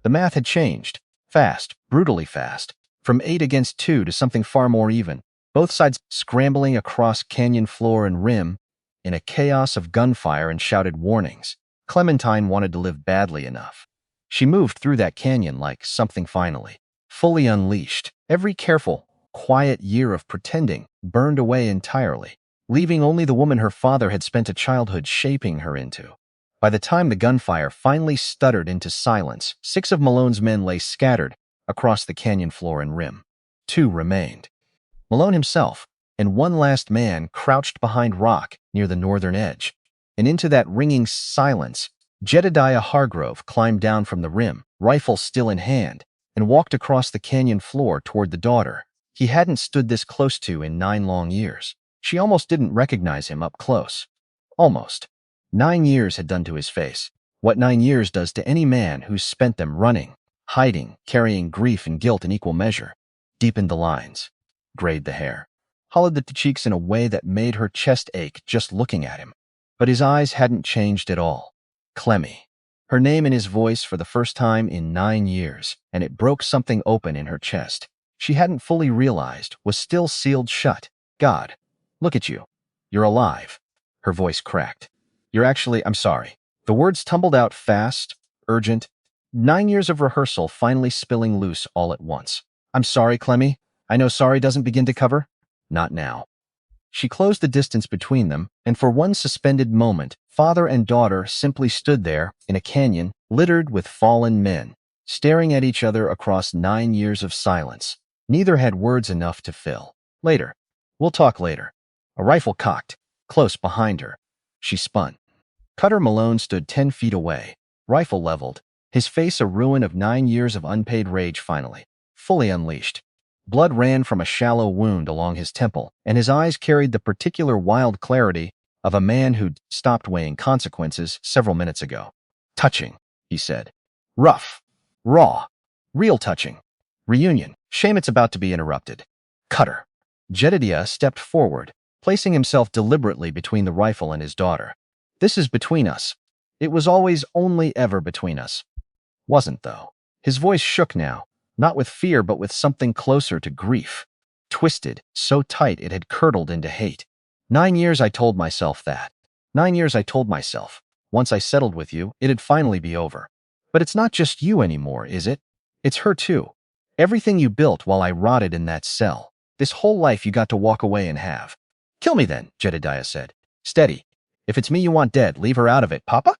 The math had changed. Fast, brutally fast. From 8 against 2 to something far more even. Both sides scrambling across canyon floor and rim in a chaos of gunfire and shouted warnings. Clementine wanted to live badly enough. She moved through that canyon like something finally, fully unleashed. Every careful, quiet year of pretending burned away entirely, leaving only the woman her father had spent a childhood shaping her into. By the time the gunfire finally stuttered into silence, 6 of Malone's men lay scattered across the canyon floor and rim. 2 remained. Malone himself, and one last man crouched behind rock near the northern edge. And into that ringing silence, Jedediah Hargrove climbed down from the rim, rifle still in hand, and walked across the canyon floor toward the daughter he hadn't stood this close to in 9 long years. She almost didn't recognize him up close. Almost. 9 years had done to his face what 9 years does to any man who's spent them running, hiding, carrying grief and guilt in equal measure. Deepened the lines. Grayed the hair. Hollowed the cheeks in a way that made her chest ache just looking at him. But his eyes hadn't changed at all. Clemmy. Her name in his voice for the first time in 9 years, and it broke something open in her chest. She hadn't fully realized was still sealed shut. God, look at you. You're alive. Her voice cracked. I'm sorry. The words tumbled out fast, urgent. 9 years of rehearsal finally spilling loose all at once. I'm sorry, Clemmy. I know sorry doesn't begin to cover. Not now. She closed the distance between them, and for one suspended moment, father and daughter simply stood there in a canyon littered with fallen men, staring at each other across 9 years of silence. Neither had words enough to fill. Later. We'll talk later. A rifle cocked, close behind her. She spun. Cutter Malone stood 10 feet away, rifle leveled, his face a ruin of 9 years of unpaid rage finally, fully unleashed. Blood ran from a shallow wound along his temple, and his eyes carried the particular wild clarity of a man who'd stopped weighing consequences several minutes ago. Touching, he said. Rough. Raw. Real touching. Reunion. Shame it's about to be interrupted. Cutter. Jedediah stepped forward, placing himself deliberately between the rifle and his daughter. This is between us. It was always only ever between us. Wasn't, though. His voice shook now, not with fear but with something closer to grief. Twisted, so tight it had curdled into hate. 9 years I told myself that. 9 years I told myself. Once I settled with you, it'd finally be over. But it's not just you anymore, is it? It's her too. Everything you built while I rotted in that cell. This whole life you got to walk away and have. Kill me then, Jedediah said. Steady. If it's me you want dead, leave her out of it, Papa?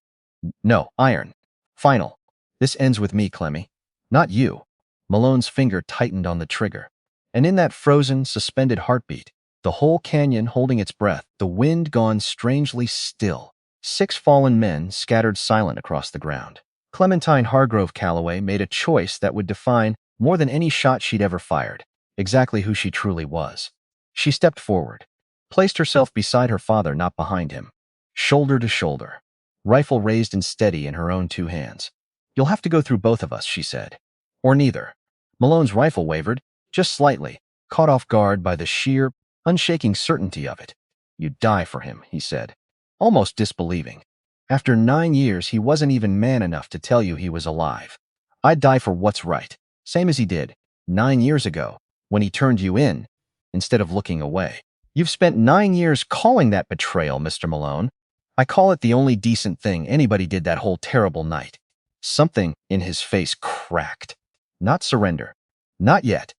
No, iron. Final. This ends with me, Clemmy. Not you. Malone's finger tightened on the trigger. And in that frozen, suspended heartbeat, the whole canyon holding its breath, the wind gone strangely still. 6 fallen men scattered silent across the ground. Clementine Hargrove Calloway made a choice that would define, more than any shot she'd ever fired, exactly who she truly was. She stepped forward. placed herself beside her father, not behind him, shoulder to shoulder, rifle raised and steady in her own 2 hands. "You'll have to go through both of us," she said. "Or neither." Malone's rifle wavered, just slightly, caught off guard by the sheer, unshaking certainty of it. "You'd die for him," he said, almost disbelieving. "After 9 years, he wasn't even man enough to tell you he was alive. I'd die for what's right, same as he did 9 years ago, when he turned you in, instead of looking away. You've spent 9 years calling that betrayal, Mr. Malone. I call it the only decent thing anybody did that whole terrible night." Something in his face cracked. Not surrender. Not yet.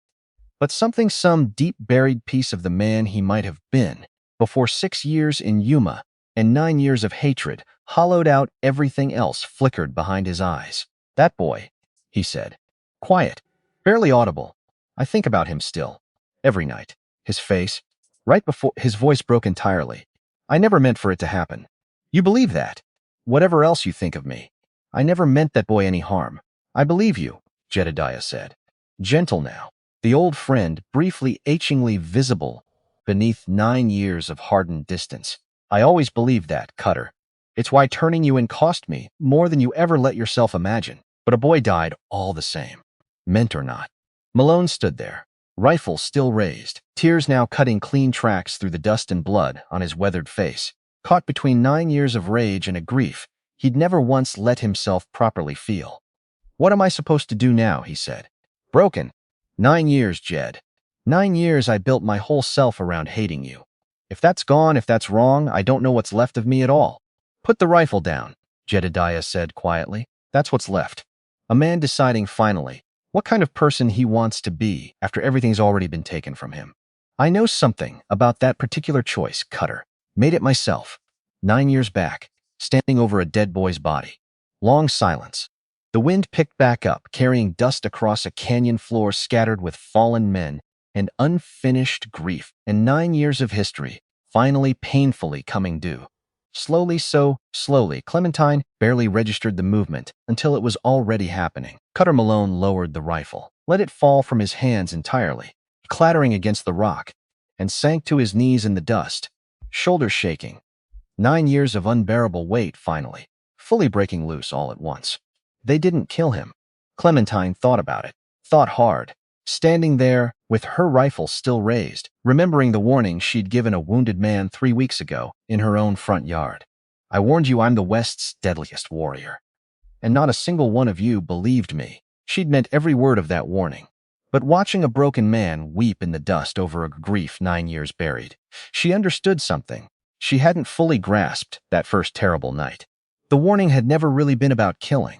But something, some deep-buried piece of the man he might have been, before 6 years in Yuma and 9 years of hatred, hollowed out everything else, flickered behind his eyes. "That boy," he said. Quiet, barely audible. "I think about him still. Every night. His face." Right before his voice broke entirely. "I never meant for it to happen." "You believe that? Whatever else you think of me. I never meant that boy any harm." "I believe you," Jedediah said. Gentle now, the old friend briefly achingly visible beneath 9 years of hardened distance. "I always believed that, Cutter. It's why turning you in cost me more than you ever let yourself imagine. But a boy died all the same, meant or not." Malone stood there, rifle still raised, tears now cutting clean tracks through the dust and blood on his weathered face, caught between 9 years of rage and a grief he'd never once let himself properly feel. "What am I supposed to do now?" he said. "Broken. 9 years, Jed. 9 years I built my whole self around hating you. If that's gone, if that's wrong, I don't know what's left of me at all." "Put the rifle down," Jedediah said quietly. "That's what's left." A man deciding finally what kind of person he wants to be after everything's already been taken from him. "I know something about that particular choice, Cutter. Made it myself. 9 years back, standing over a dead boy's body." Long silence. The wind picked back up, carrying dust across a canyon floor scattered with fallen men and unfinished grief, and 9 years of history, finally painfully coming due. Slowly, so slowly, Clementine barely registered the movement until it was already happening. Cutter Malone lowered the rifle, let it fall from his hands entirely, clattering against the rock, and sank to his knees in the dust, shoulders shaking. 9 years of unbearable weight finally, fully breaking loose all at once. They didn't kill him. Clementine thought about it, thought hard, standing there with her rifle still raised, remembering the warning she'd given a wounded man 3 weeks ago in her own front yard. "I warned you I'm the West's deadliest warrior. And not a single one of you believed me." She'd meant every word of that warning. But watching a broken man weep in the dust over a grief 9 years buried, she understood something she hadn't fully grasped that first terrible night. The warning had never really been about killing.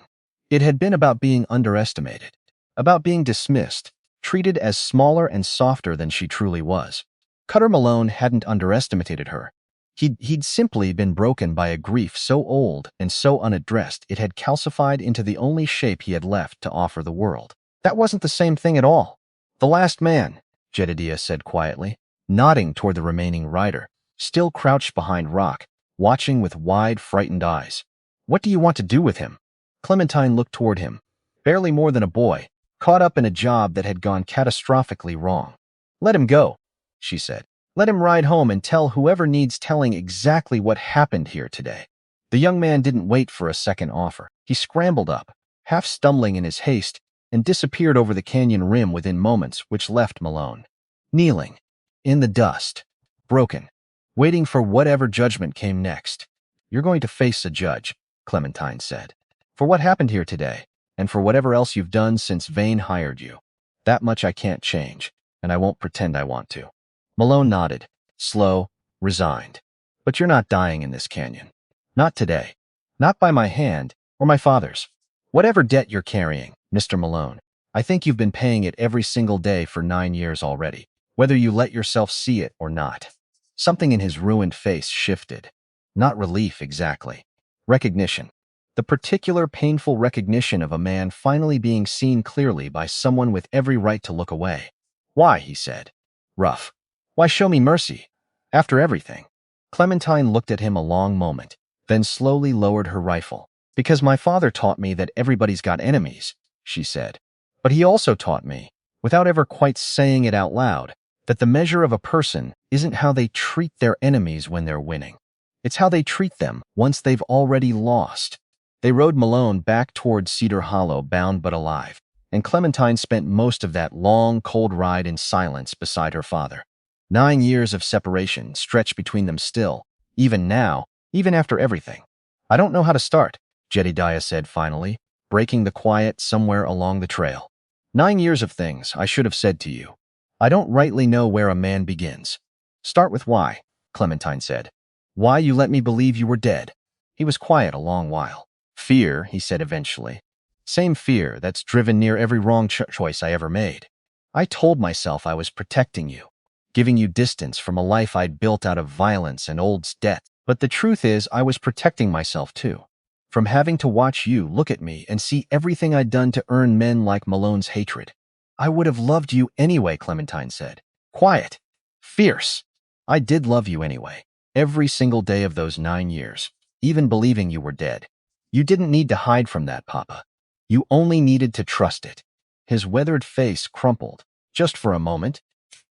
It had been about being underestimated, about being dismissed, treated as smaller and softer than she truly was. Cutter Malone hadn't underestimated her. He'd simply been broken by a grief so old and so unaddressed it had calcified into the only shape he had left to offer the world. That wasn't the same thing at all. "The last man," Jedediah said quietly, nodding toward the remaining rider, still crouched behind rock, watching with wide, frightened eyes. "What do you want to do with him?" Clementine looked toward him, barely more than a boy, caught up in a job that had gone catastrophically wrong. "Let him go," she said. "Let him ride home and tell whoever needs telling exactly what happened here today." The young man didn't wait for a second offer. He scrambled up, half stumbling in his haste, and disappeared over the canyon rim within moments, which left Malone kneeling, in the dust, broken, waiting for whatever judgment came next. "You're going to face a judge," Clementine said, "for what happened here today, and for whatever else you've done since Vane hired you. That much I can't change, and I won't pretend I want to." Malone nodded, slow, resigned. "But you're not dying in this canyon. Not today. Not by my hand, or my father's. Whatever debt you're carrying, Mr. Malone, I think you've been paying it every single day for 9 years already, whether you let yourself see it or not." Something in his ruined face shifted. Not relief exactly. Recognition. The particular painful recognition of a man finally being seen clearly by someone with every right to look away. "Why?" he said. Rough. "Why show me mercy? After everything?" Clementine looked at him a long moment, then slowly lowered her rifle. "Because my father taught me that everybody's got enemies," she said. "But he also taught me, without ever quite saying it out loud, that the measure of a person isn't how they treat their enemies when they're winning. It's how they treat them once they've already lost. They rode Malone back towards Cedar Hollow, bound but alive, and Clementine spent most of that long, cold ride in silence beside her father. 9 years of separation stretched between them still, even now, even after everything. I don't know how to start, Jedediah said finally, breaking the quiet somewhere along the trail. 9 years of things I should have said to you. I don't rightly know where a man begins. Start with why, Clementine said. Why you let me believe you were dead. He was quiet a long while. Fear, he said eventually. Same fear that's driven near every wrong choice I ever made. I told myself I was protecting you, giving you distance from a life I'd built out of violence and old debt. But the truth is, I was protecting myself too, from having to watch you look at me and see everything I'd done to earn men like Malone's hatred. I would have loved you anyway, Clementine said. Quiet. Fierce. I did love you anyway. Every single day of those 9 years, even believing you were dead. You didn't need to hide from that, Papa. You only needed to trust it. His weathered face crumpled, just for a moment.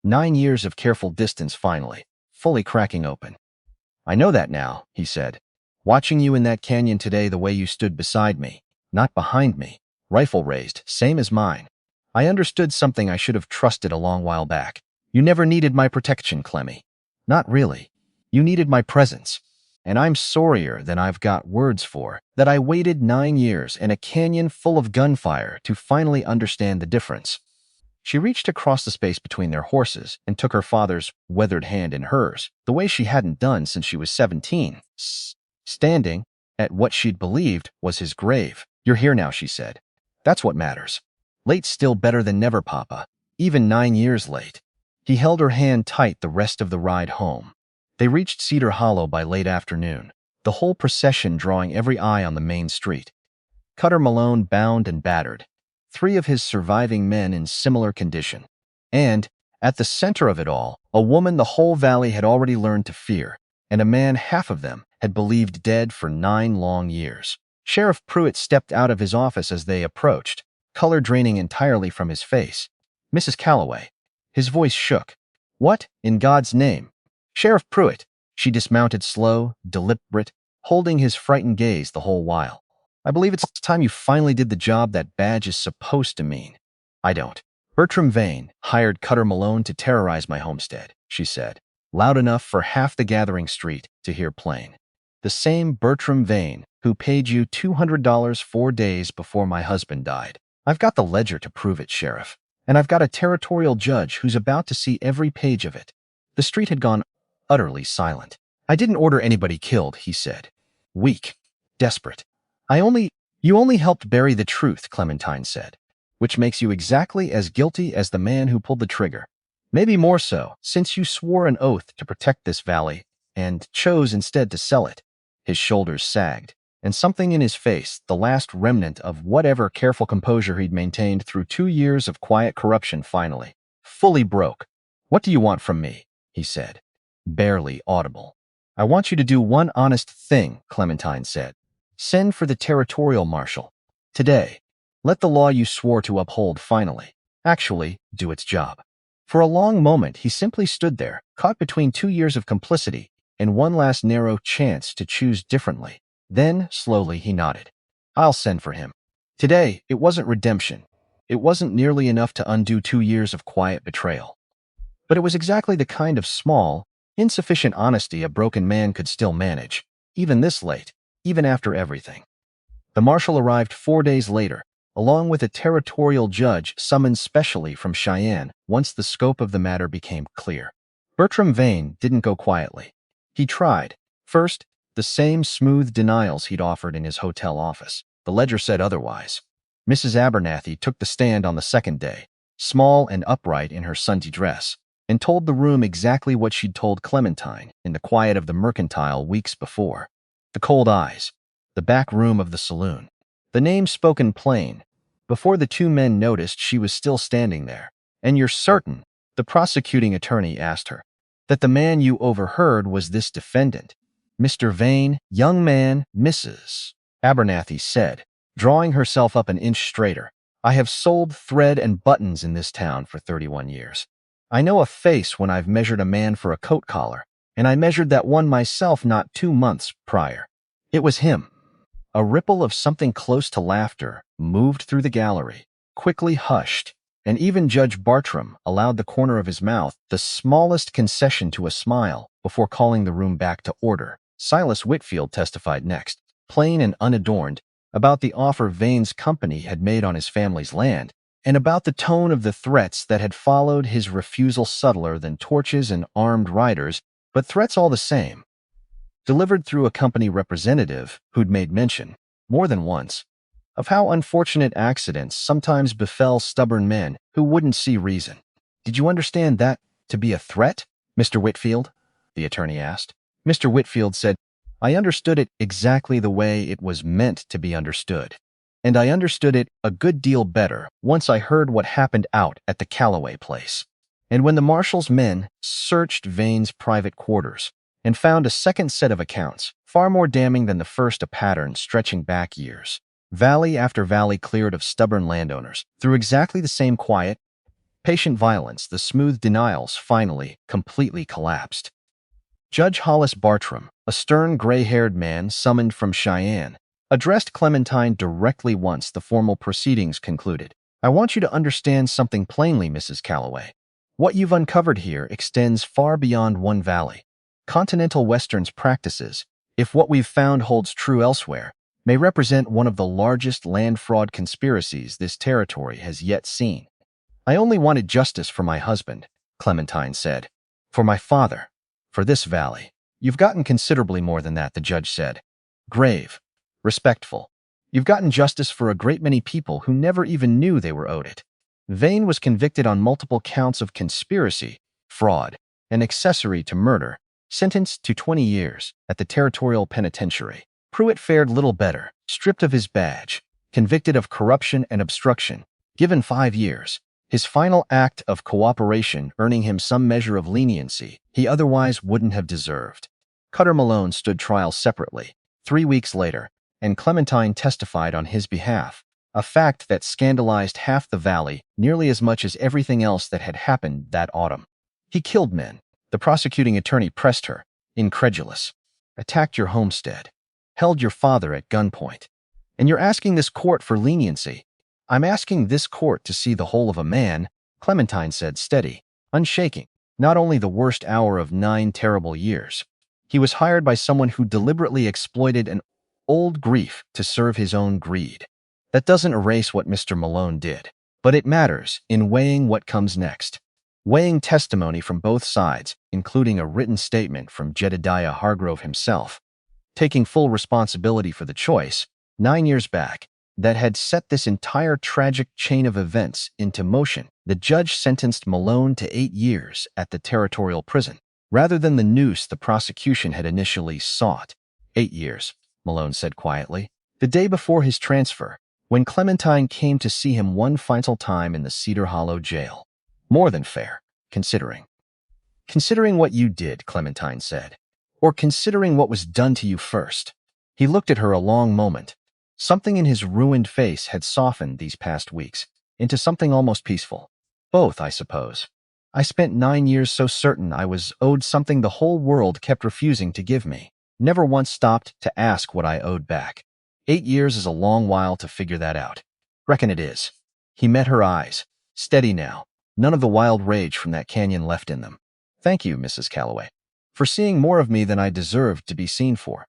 9 years of careful distance finally, fully cracking open. I know that now, he said. Watching you in that canyon today the way you stood beside me, not behind me, rifle raised, same as mine. I understood something I should have trusted a long while back. You never needed my protection, Clemmy. Not really. You needed my presence. And I'm sorrier than I've got words for that I waited 9 years in a canyon full of gunfire to finally understand the difference. She reached across the space between their horses and took her father's weathered hand in hers, the way she hadn't done since she was 17, standing at what she'd believed was his grave. You're here now, she said. That's what matters. Late's still better than never, Papa. Even 9 years late. He held her hand tight the rest of the ride home. They reached Cedar Hollow by late afternoon, the whole procession drawing every eye on the main street. Cutter Malone bound and battered, 3 of his surviving men in similar condition. And, at the center of it all, a woman the whole valley had already learned to fear, and a man half of them had believed dead for 9 long years. Sheriff Pruitt stepped out of his office as they approached, color draining entirely from his face. Mrs. Calloway. His voice shook. What, in God's name? Sheriff Pruitt. She dismounted slow, deliberate, holding his frightened gaze the whole while. I believe it's time you finally did the job that badge is supposed to mean. I don't. Bertram Vane hired Cutter Malone to terrorize my homestead, she said, loud enough for half the gathering street to hear plain. The same Bertram Vane who paid you $200 4 days before my husband died. I've got the ledger to prove it, Sheriff, and I've got a territorial judge who's about to see every page of it. The street had gone utterly silent. I didn't order anybody killed, he said. Weak. Desperate. You only helped bury the truth, Clementine said, which makes you exactly as guilty as the man who pulled the trigger. Maybe more so, since you swore an oath to protect this valley and chose instead to sell it. His shoulders sagged, and something in his face, the last remnant of whatever careful composure he'd maintained through 2 years of quiet corruption finally, fully broke. What do you want from me? He said, barely audible. I want you to do one honest thing, Clementine said. Send for the territorial marshal. Today. Let the law you swore to uphold finally, actually, do its job. For a long moment, he simply stood there, caught between 2 years of complicity and one last narrow chance to choose differently. Then, slowly, he nodded. I'll send for him. Today, it wasn't redemption. It wasn't nearly enough to undo 2 years of quiet betrayal. But it was exactly the kind of small, insufficient honesty a broken man could still manage, even this late, even after everything. The marshal arrived 4 days later, along with a territorial judge summoned specially from Cheyenne once the scope of the matter became clear. Bertram Vane didn't go quietly. He tried. First, the same smooth denials he'd offered in his hotel office. The ledger said otherwise. Mrs. Abernathy took the stand on the second day, small and upright in her Sunday dress, and told the room exactly what she'd told Clementine in the quiet of the Mercantile weeks before. The cold eyes, the back room of the saloon, the name spoken plain. Before the 2 men noticed she was still standing there. And you're certain, the prosecuting attorney asked her, that the man you overheard was this defendant? Mr. Vane, young man, Mrs. Abernathy said, drawing herself up an inch straighter. I have sold thread and buttons in this town for 31 years. I know a face when I've measured a man for a coat collar, and I measured that one myself not 2 months prior. It was him. A ripple of something close to laughter moved through the gallery, quickly hushed, and even Judge Bartram allowed the corner of his mouth the smallest concession to a smile before calling the room back to order. Silas Whitfield testified next, plain and unadorned, about the offer Vane's company had made on his family's land, and about the tone of the threats that had followed his refusal, subtler than torches and armed riders, but threats all the same, delivered through a company representative who'd made mention, more than once, of how unfortunate accidents sometimes befell stubborn men who wouldn't see reason. "Did you understand that to be a threat, Mr. Whitfield?" the attorney asked. Mr. Whitfield said, "I understood it exactly the way it was meant to be understood. And I understood it a good deal better once I heard what happened out at the Calloway place. And when the marshal's men searched Vane's private quarters and found a second set of accounts, far more damning than the first, a pattern stretching back years. Valley after valley cleared of stubborn landowners, through exactly the same quiet, patient violence, the smooth denials finally completely collapsed. Judge Hollis Bartram, a stern gray-haired man summoned from Cheyenne, addressed Clementine directly once the formal proceedings concluded. "I want you to understand something plainly, Mrs. Calloway. What you've uncovered here extends far beyond one valley. Continental Western's practices, if what we've found holds true elsewhere, may represent one of the largest land fraud conspiracies this territory has yet seen." "I only wanted justice for my husband," Clementine said. "For my father. For this valley." "You've gotten considerably more than that," the judge said. Grave, respectful. "You've gotten justice for a great many people who never even knew they were owed it." Vane was convicted on multiple counts of conspiracy, fraud, and accessory to murder, sentenced to 20 years at the Territorial Penitentiary. Pruitt fared little better, stripped of his badge, convicted of corruption and obstruction, given 5 years. His final act of cooperation earning him some measure of leniency he otherwise wouldn't have deserved. Cutter Malone stood trial separately, 3 weeks later, and Clementine testified on his behalf, a fact that scandalized half the valley nearly as much as everything else that had happened that autumn. "He killed men," the prosecuting attorney pressed her, incredulous. "Attacked your homestead. Held your father at gunpoint. And you're asking this court for leniency." "I'm asking this court to see the whole of a man," Clementine said, steady, unshaking. "Not only the worst hour of 9 terrible years. He was hired by someone who deliberately exploited an old grief to serve his own greed. That doesn't erase what Mr. Malone did, but it matters in weighing what comes next. Weighing testimony from both sides, including a written statement from Jedediah Hargrove himself, taking full responsibility for the choice, 9 years back, that had set this entire tragic chain of events into motion. The judge sentenced Malone to 8 years at the Territorial Prison, rather than the noose the prosecution had initially sought. 8 years, Malone said quietly. The day before his transfer, when Clementine came to see him one final time in the Cedar Hollow jail. "More than fair, considering." "Considering what you did," Clementine said. "Or considering what was done to you first." He looked at her a long moment. Something in his ruined face had softened these past weeks into something almost peaceful. "Both, I suppose. I spent 9 years so certain I was owed something the whole world kept refusing to give me. Never once stopped to ask what I owed back. 8 years is a long while to figure that out." "Reckon it is." He met her eyes, steady now, none of the wild rage from that canyon left in them. "Thank you, Mrs. Calloway, for seeing more of me than I deserved to be seen for."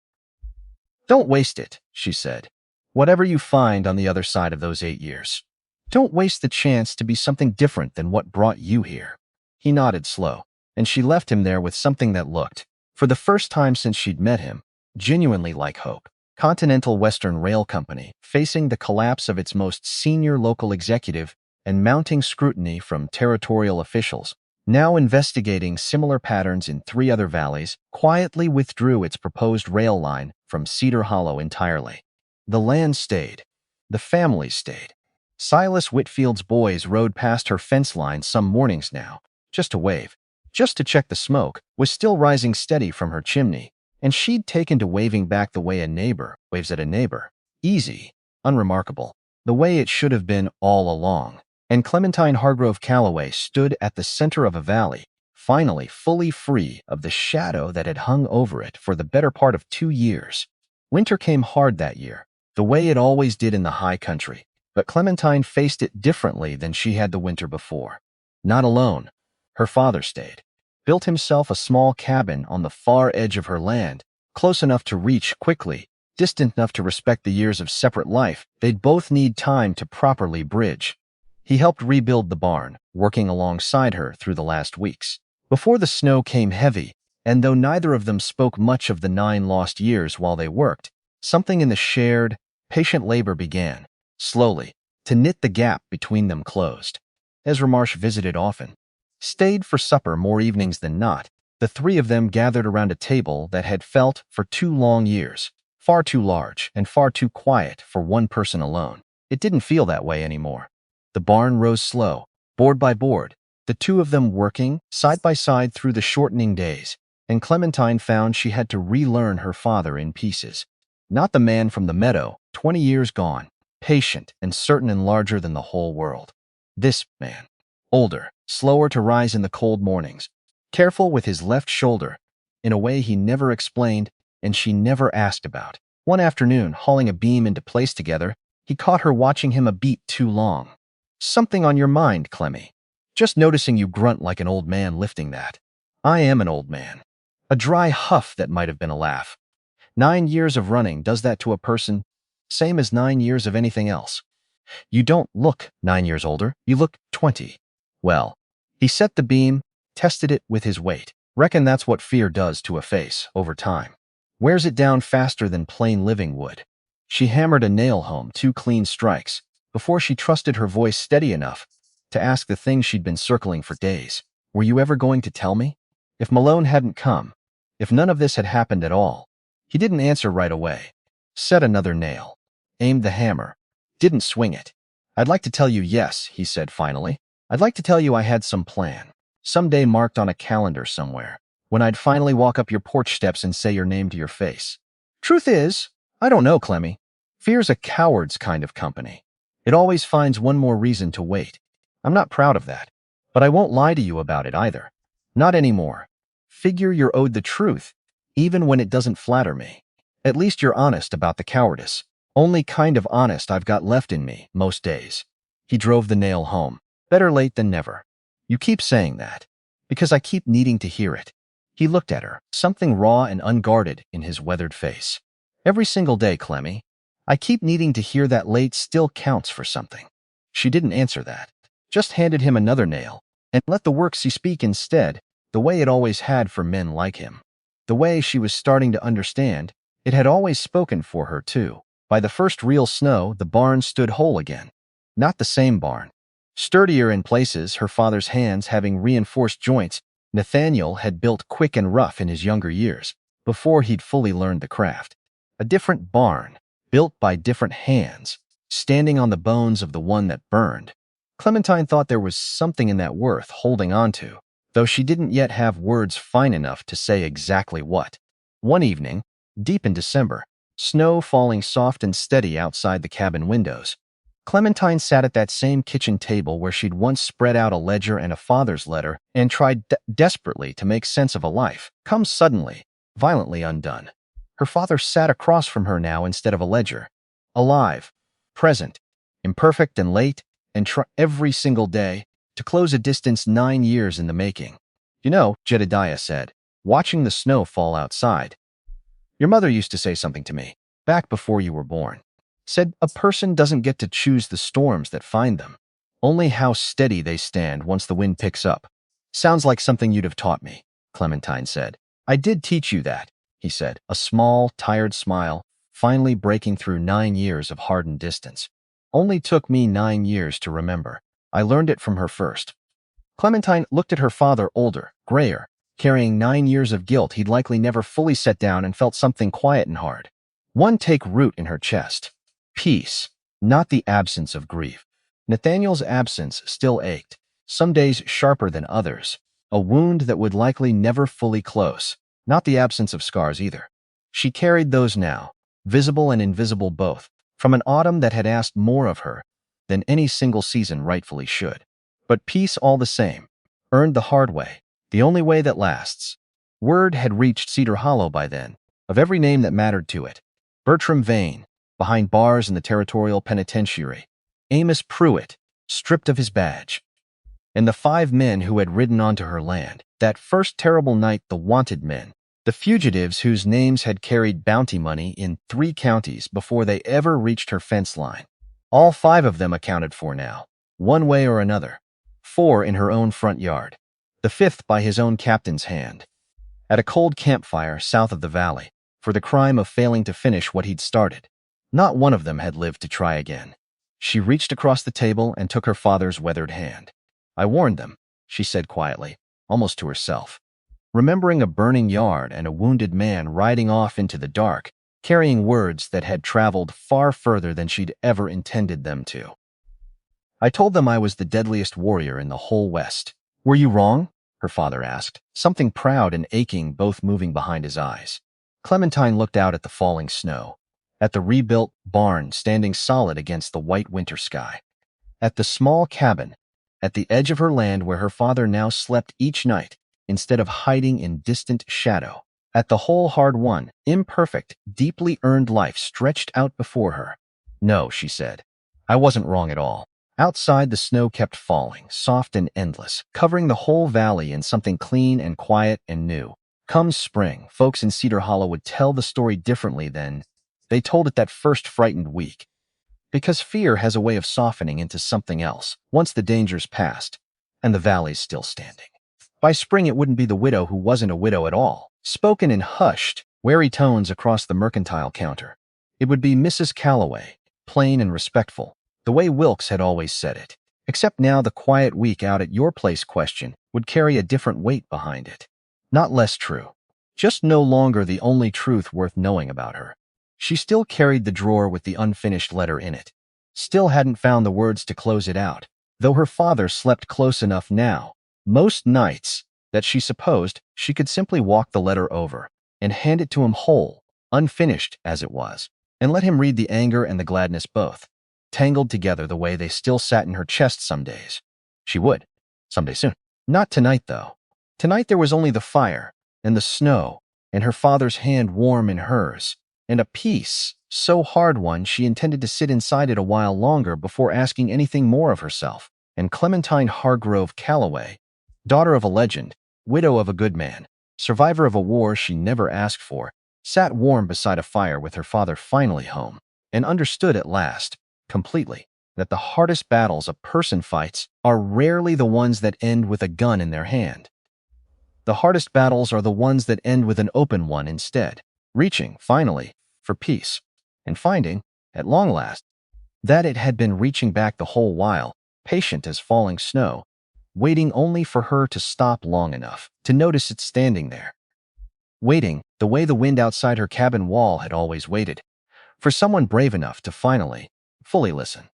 "Don't waste it," she said. "Whatever you find on the other side of those 8 years. Don't waste the chance to be something different than what brought you here." He nodded slow, and she left him there with something that looked, for the first time since she'd met him, genuinely like hope. Continental Western Rail Company, facing the collapse of its most senior local executive and mounting scrutiny from territorial officials, now investigating similar patterns in 3 other valleys, quietly withdrew its proposed rail line from Cedar Hollow entirely. The land stayed. The family stayed. Silas Whitfield's boys rode past her fence line some mornings now, just to wave, just to check the smoke was still rising steady from her chimney, and she'd taken to waving back the way a neighbor waves at a neighbor. Easy, unremarkable, the way it should have been all along. and Clementine Calloway stood at the center of a valley, finally fully free of the shadow that had hung over it for the better part of 2 years. Winter came hard that year, the way it always did in the high country, but Clementine faced it differently than she had the winter before. Not alone. Her father stayed, built himself a small cabin on the far edge of her land, close enough to reach quickly, distant enough to respect the years of separate life they'd both need time to properly bridge. He helped rebuild the barn, working alongside her through the last weeks. Before the snow came heavy, and though neither of them spoke much of the 9 lost years while they worked, something in the shared, patient labor began, slowly, to knit the gap between them closed. Ezra Marsh visited often, stayed for supper more evenings than not. The three of them gathered around a table that had felt, for 2 long years, far too large and far too quiet for one person alone. It didn't feel that way anymore. The barn rose slow, board by board, the two of them working side by side through the shortening days, and Clementine found she had to relearn her father in pieces. Not the man from the meadow, 20 years gone, patient and certain and larger than the whole world. This man, older, slower to rise in the cold mornings, careful with his left shoulder, in a way he never explained and she never asked about. One afternoon, hauling a beam into place together, he caught her watching him a beat too long. "Something on your mind, Clemmy. Just noticing you grunt like an old man lifting that." "I am an old man." A dry huff that might have been a laugh. 9 years of running does that to a person, same as 9 years of anything else. You don't look 9 years older, you look 20. Well, he set the beam, tested it with his weight. Reckon that's what fear does to a face over time. Wears it down faster than plain living would. She hammered a nail home 2 clean strikes before she trusted her voice steady enough to ask the thing she'd been circling for days. "Were you ever going to tell me?" If Malone hadn't come, if none of this had happened at all, he didn't answer right away. Set another nail. Aimed the hammer. Didn't swing it. "I'd like to tell you yes," he said finally. "I'd like to tell you I had some plan. Someday marked on a calendar somewhere, when I'd finally walk up your porch steps and say your name to your face. Truth is, I don't know, Clemmy. Fear's a coward's kind of company. It always finds one more reason to wait. I'm not proud of that, but I won't lie to you about it either. Not anymore. Figure you're owed the truth, even when it doesn't flatter me. At least you're honest about the cowardice. Only kind of honest I've got left in me most days." He drove the nail home. "Better late than never. You keep saying that, because I keep needing to hear it." He looked at her, something raw and unguarded in his weathered face. "Every single day, Clemmy. I keep needing to hear that late still counts for something." She didn't answer that, just handed him another nail, and let the work speak instead, the way it always had for men like him. The way she was starting to understand, it had always spoken for her too. By the first real snow, the barn stood whole again. Not the same barn. Sturdier in places, her father's hands having reinforced joints Nathaniel had built quick and rough in his younger years, before he'd fully learned the craft. A different barn, built by different hands, standing on the bones of the one that burned. Clementine thought there was something in that worth holding on to, though she didn't yet have words fine enough to say exactly what. One evening, deep in December, snow falling soft and steady outside the cabin windows, Clementine sat at that same kitchen table where she'd once spread out a ledger and a father's letter and tried desperately to make sense of a life, come suddenly, violently undone. Her father sat across from her now instead of a ledger. Alive, present, imperfect and late, and every single day, to close a distance 9 years in the making. "You know," Jedediah said, watching the snow fall outside, "your mother used to say something to me, back before you were born. Said a person doesn't get to choose the storms that find them, only how steady they stand once the wind picks up." "Sounds like something you'd have taught me," Clementine said. "I did teach you that," he said, a small, tired smile, finally breaking through 9 years of hardened distance. "Only took me 9 years to remember. I learned it from her first." Clementine looked at her father, older, grayer, carrying 9 years of guilt he'd likely never fully set down, and felt something quiet and hard. One take root in her chest. Peace, not the absence of grief. Nathaniel's absence still ached, some days sharper than others, a wound that would likely never fully close, not the absence of scars either. She carried those now, visible and invisible both, from an autumn that had asked more of her, than any single season rightfully should. But peace all the same, earned the hard way, the only way that lasts. Word had reached Cedar Hollow by then, of every name that mattered to it. Bertram Vane, behind bars in the Territorial Penitentiary. Amos Pruitt, stripped of his badge. And the 5 men who had ridden onto her land, that first terrible night, the wanted men. The fugitives whose names had carried bounty money in 3 counties before they ever reached her fence line. All 5 of them accounted for now, one way or another. 4 in her own front yard, the 5th by his own captain's hand. At a cold campfire south of the valley, for the crime of failing to finish what he'd started. Not one of them had lived to try again. She reached across the table and took her father's weathered hand. "I warned them," she said quietly, almost to herself. Remembering a burning yard and a wounded man riding off into the dark, carrying words that had traveled far further than she'd ever intended them to. "I told them I was the deadliest warrior in the whole West." "Were you wrong?" her father asked, something proud and aching both moving behind his eyes. Clementine looked out at the falling snow, at the rebuilt barn standing solid against the white winter sky, at the small cabin at the edge of her land where her father now slept each night instead of hiding in distant shadow, at the whole hard-won, imperfect, deeply earned life stretched out before her. "No," she said, "I wasn't wrong at all." Outside, the snow kept falling, soft and endless, covering the whole valley in something clean and quiet and new. Come spring, folks in Cedar Hollow would tell the story differently than they told it that first frightened week. Because fear has a way of softening into something else once the danger's past and the valley's still standing. By spring, it wouldn't be the widow who wasn't a widow at all, spoken in hushed, wary tones across the mercantile counter. It would be Mrs. Calloway, plain and respectful, the way Wilkes had always said it. Except now the quiet week out at your place question would carry a different weight behind it. Not less true, just no longer the only truth worth knowing about her. She still carried the drawer with the unfinished letter in it, still hadn't found the words to close it out, though her father slept close enough now, most nights, that she supposed she could simply walk the letter over and hand it to him whole, unfinished as it was, and let him read the anger and the gladness both, tangled together the way they still sat in her chest some days. She would, someday soon. Not tonight, though. Tonight there was only the fire and the snow and her father's hand warm in hers, and a peace so hard-won she intended to sit inside it a while longer before asking anything more of herself. And Clementine Hargrove Calloway, daughter of a legend, widow of a good man, survivor of a war she never asked for, sat warm beside a fire with her father finally home, and understood at last, completely, that the hardest battles a person fights are rarely the ones that end with a gun in their hand. The hardest battles are the ones that end with an open one instead, reaching, finally, for peace, and finding, at long last, that it had been reaching back the whole while, patient as falling snow, waiting only for her to stop long enough to notice it standing there. Waiting the way the wind outside her cabin wall had always waited, for someone brave enough to finally, fully listen.